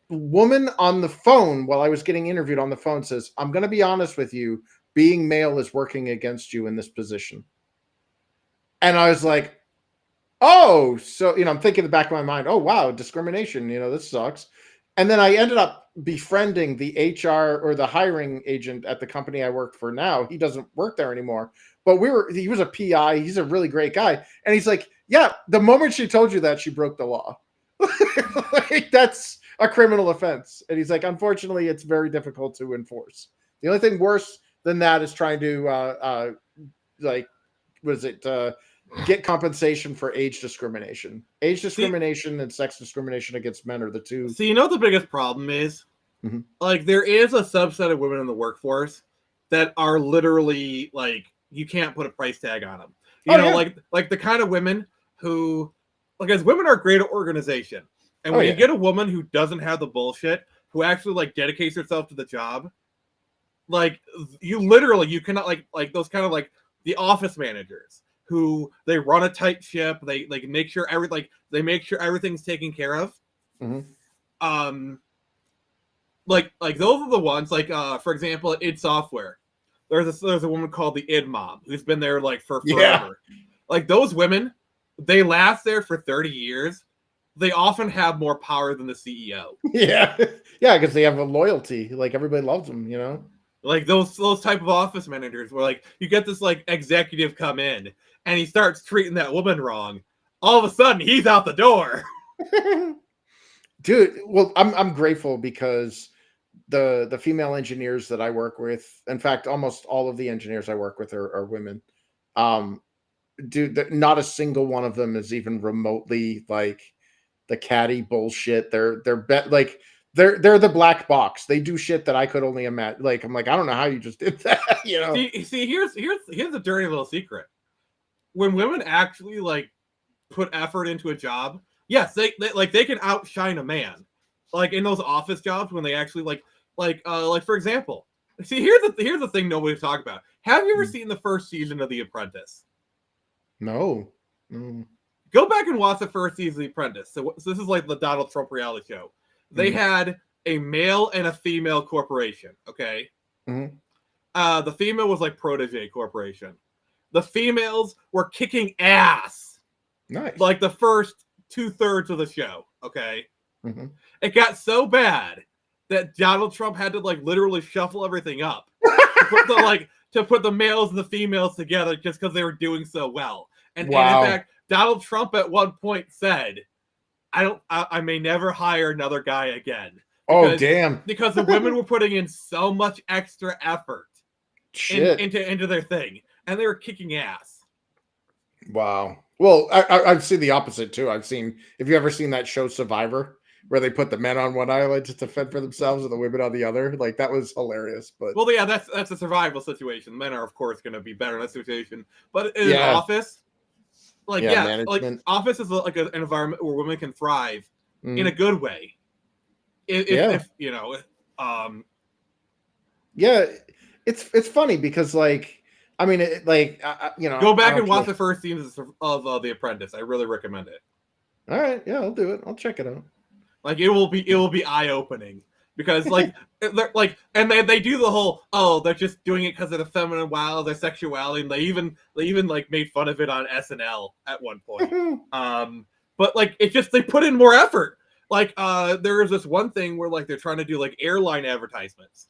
woman on the phone while I was getting interviewed on the phone says, "I'm going to be honest with you, being male is working against you in this position." And I was like, oh, so, I'm thinking in the back of my mind, oh, wow, discrimination, this sucks. And then I ended up befriending the HR or the hiring agent at the company I work for now. He doesn't work there anymore, but he was a PI. He's a really great guy. And he's like, yeah, the moment she told you that, she broke the law. Like, that's a criminal offense. And he's like, unfortunately, it's very difficult to enforce. The only thing worse than that is trying to, get compensation for age discrimination. Age discrimination and sex discrimination against men are the two. So you know what the biggest problem is? Mm-hmm. Like, there is a subset of women in the workforce that are literally, like, you can't put a price tag on them. You know, like the kind of women who, like, as women are a great organization. And when you get a woman who doesn't have the bullshit, who actually, like, dedicates herself to the job, like, you cannot, like those kind of, like, the office managers who they run a tight ship, they make sure everything's taken care of. Mm-hmm. Like those are the ones, like, for example, at id Software, there's a woman called the id Mom who's been there, like, for forever. Like, those women, they last there for 30 years. They often have more power than the CEO. Yeah, because they have a loyalty. Like, everybody loves them, Like, those type of office managers where, like, you get this, like, executive come in and he starts treating that woman wrong. All of a sudden, he's out the door. Dude, well, I'm grateful because the female engineers that I work with, in fact, almost all of the engineers I work with are women. Dude, not a single one of them is even remotely like the catty bullshit. They're the black box. They do shit that I could only imagine. Like, I'm like, I don't know how you just did that. See, here's a dirty little secret. When women actually, like, put effort into a job, yes, they can outshine a man. Like, in those office jobs, when they actually like for example, see, here's the thing nobody's talking about. Have you ever seen the first season of The Apprentice? No. Go back and watch the first season of The Apprentice. So this is like the Donald Trump reality show. They had a male and a female corporation. Okay. Mm-hmm. The female was like Protege Corporation. The females were kicking ass. Nice. Like the first 2/3 of the show. Okay. Mm-hmm. It got so bad that Donald Trump had to, like, literally shuffle everything up to put the males and the females together just because they were doing so well. And in fact, Donald Trump at one point said, I may never hire another guy again. Oh, damn. Because the women were putting in so much extra effort into their thing. And they were kicking ass. Wow. Well, I've seen the opposite too. Have you ever seen that show Survivor, where they put the men on one island just to fend for themselves and the women on the other? Like, that was hilarious. But well, yeah, that's a survival situation. Men are, of course, going to be better in that situation. But in an office, like, like, office is like an environment where women can thrive in a good way. If it's funny because, like, I mean, go back and watch the first scenes of The Apprentice. I really recommend it. All right, yeah, I'll do it. I'll check it out. Like, it will be eye opening because, like, they're like, and they do the whole, they're just doing it because of the feminine wild, their sexuality, and they even like made fun of it on SNL at one point. But, like, it's just they put in more effort. Like, there is this one thing where, like, they're trying to do, like, airline advertisements.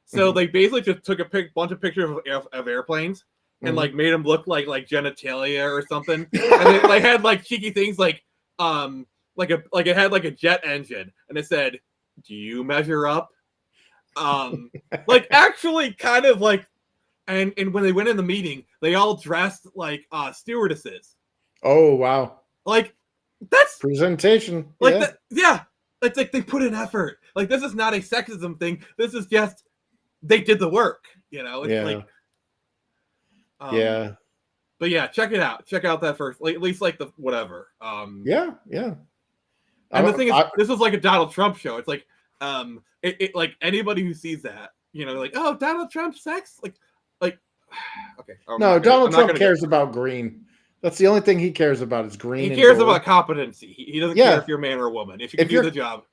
So they basically just took a bunch of pictures of airplanes and like made them look like genitalia or something. And they had like cheeky things like it had like a jet engine and it said, "Do you measure up?" Like, actually kind of like, and when they went in the meeting, they all dressed like stewardesses. Oh, wow. Like, that's presentation. Like, it's like they put in effort. Like, this is not a sexism thing. This is just they did the work, It's like, But yeah, check it out. Check out that first, like, at least like the whatever. Yeah. And the thing is, this is like a Donald Trump show. It's like, it like anybody who sees that, like, oh, Donald Trump sex, like, okay. No, Donald Trump cares about green. That's the only thing he cares about is green. He cares about competency. He doesn't care if you're a man or a woman. If you can do the job.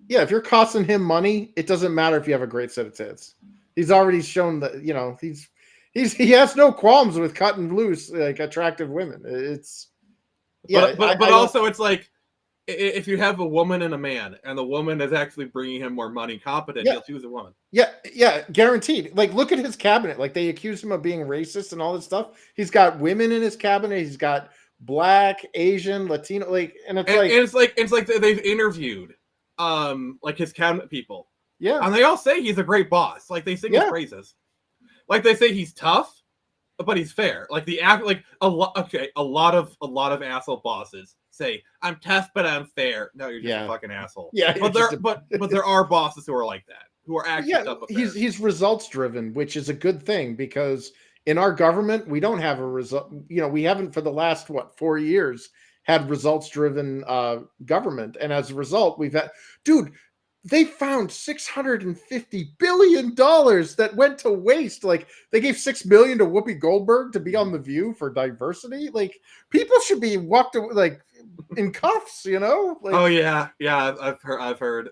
Yeah, if you're costing him money, it doesn't matter if you have a great set of tits. He's already shown that, he has no qualms with cutting loose like attractive women. It's but also it's like, if you have a woman and a man, and the woman is actually bringing him more money, competent, he'll choose a woman. Yeah, guaranteed. Like, look at his cabinet. Like, they accuse him of being racist and all this stuff. He's got women in his cabinet. He's got Black, Asian, Latino. It's like they've interviewed, like his cabinet people. Yeah, and they all say he's a great boss. Like, they sing his praises. Like, they say he's tough, but he's fair. Like a lot of asshole bosses say, I'm tough, but I'm fair. No, you're just a fucking asshole. Yeah, but there are bosses who are like that, who are actually tough. He's results driven, which is a good thing, because in our government we don't have a result. We haven't for the last 4 years had results driven government, and as a result, we've had they found $650 billion that went to waste. Like, they gave $6 million to Whoopi Goldberg to be on The View for diversity. Like, people should be walked away, like, in cuffs, Like, oh yeah, I've heard.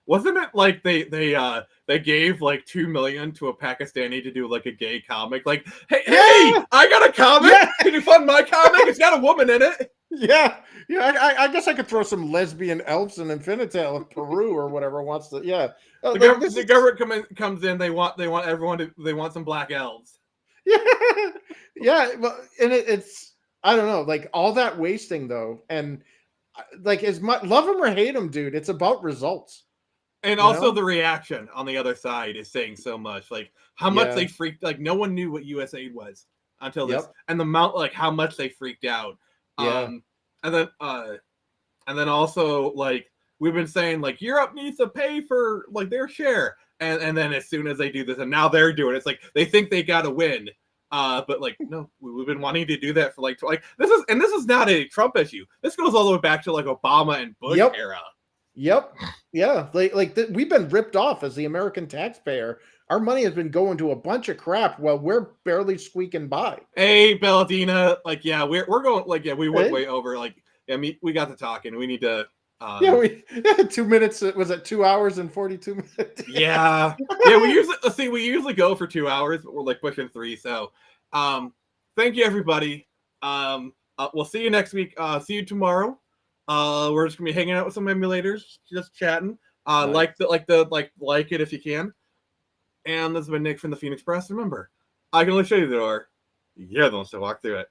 Wasn't it like they gave like $2 million to a Pakistani to do like a gay comic? Like, hey, I got a comic. Yeah. Can you fund my comic? It's got a woman in it. Yeah. I guess I could throw some lesbian elves in Infinitel in Peru or whatever wants to. Yeah. The government comes in. They want everyone to. They want some black elves. Yeah. Well, and it's, I don't know, like, all that wasting though, and like, as much love him or hate him, dude, it's about results. And also the reaction on the other side is saying so much. Like, how much they freaked. Like, no one knew what USAID was until this, and the amount, like, how much they freaked out. Yeah. And then also, like, we've been saying, like, Europe needs to pay for, like, their share, and then as soon as they do this, and now they're doing it, it's like they think they got to win. But like, no, we've been wanting to do that for like this is not a Trump issue. This goes all the way back to like Obama and Bush era. Yep. Yeah. We've been ripped off as the American taxpayer. Our money has been going to a bunch of crap while we're barely squeaking by. Hey, Belladina, like, yeah, we're going, like, yeah, we went way over, like, we got to talking. We need to. We 2 minutes. Was it 2 hours and 42 minutes? Yeah. We usually go for 2 hours, but we're like pushing 3. So, thank you, everybody. We'll see you next week. See you tomorrow. We're just gonna be hanging out with some emulators, just chatting. Nice. Like it if you can. And this has been Nick from the Phoenix Press. Remember, I can only show you the door. You're the ones to walk through it.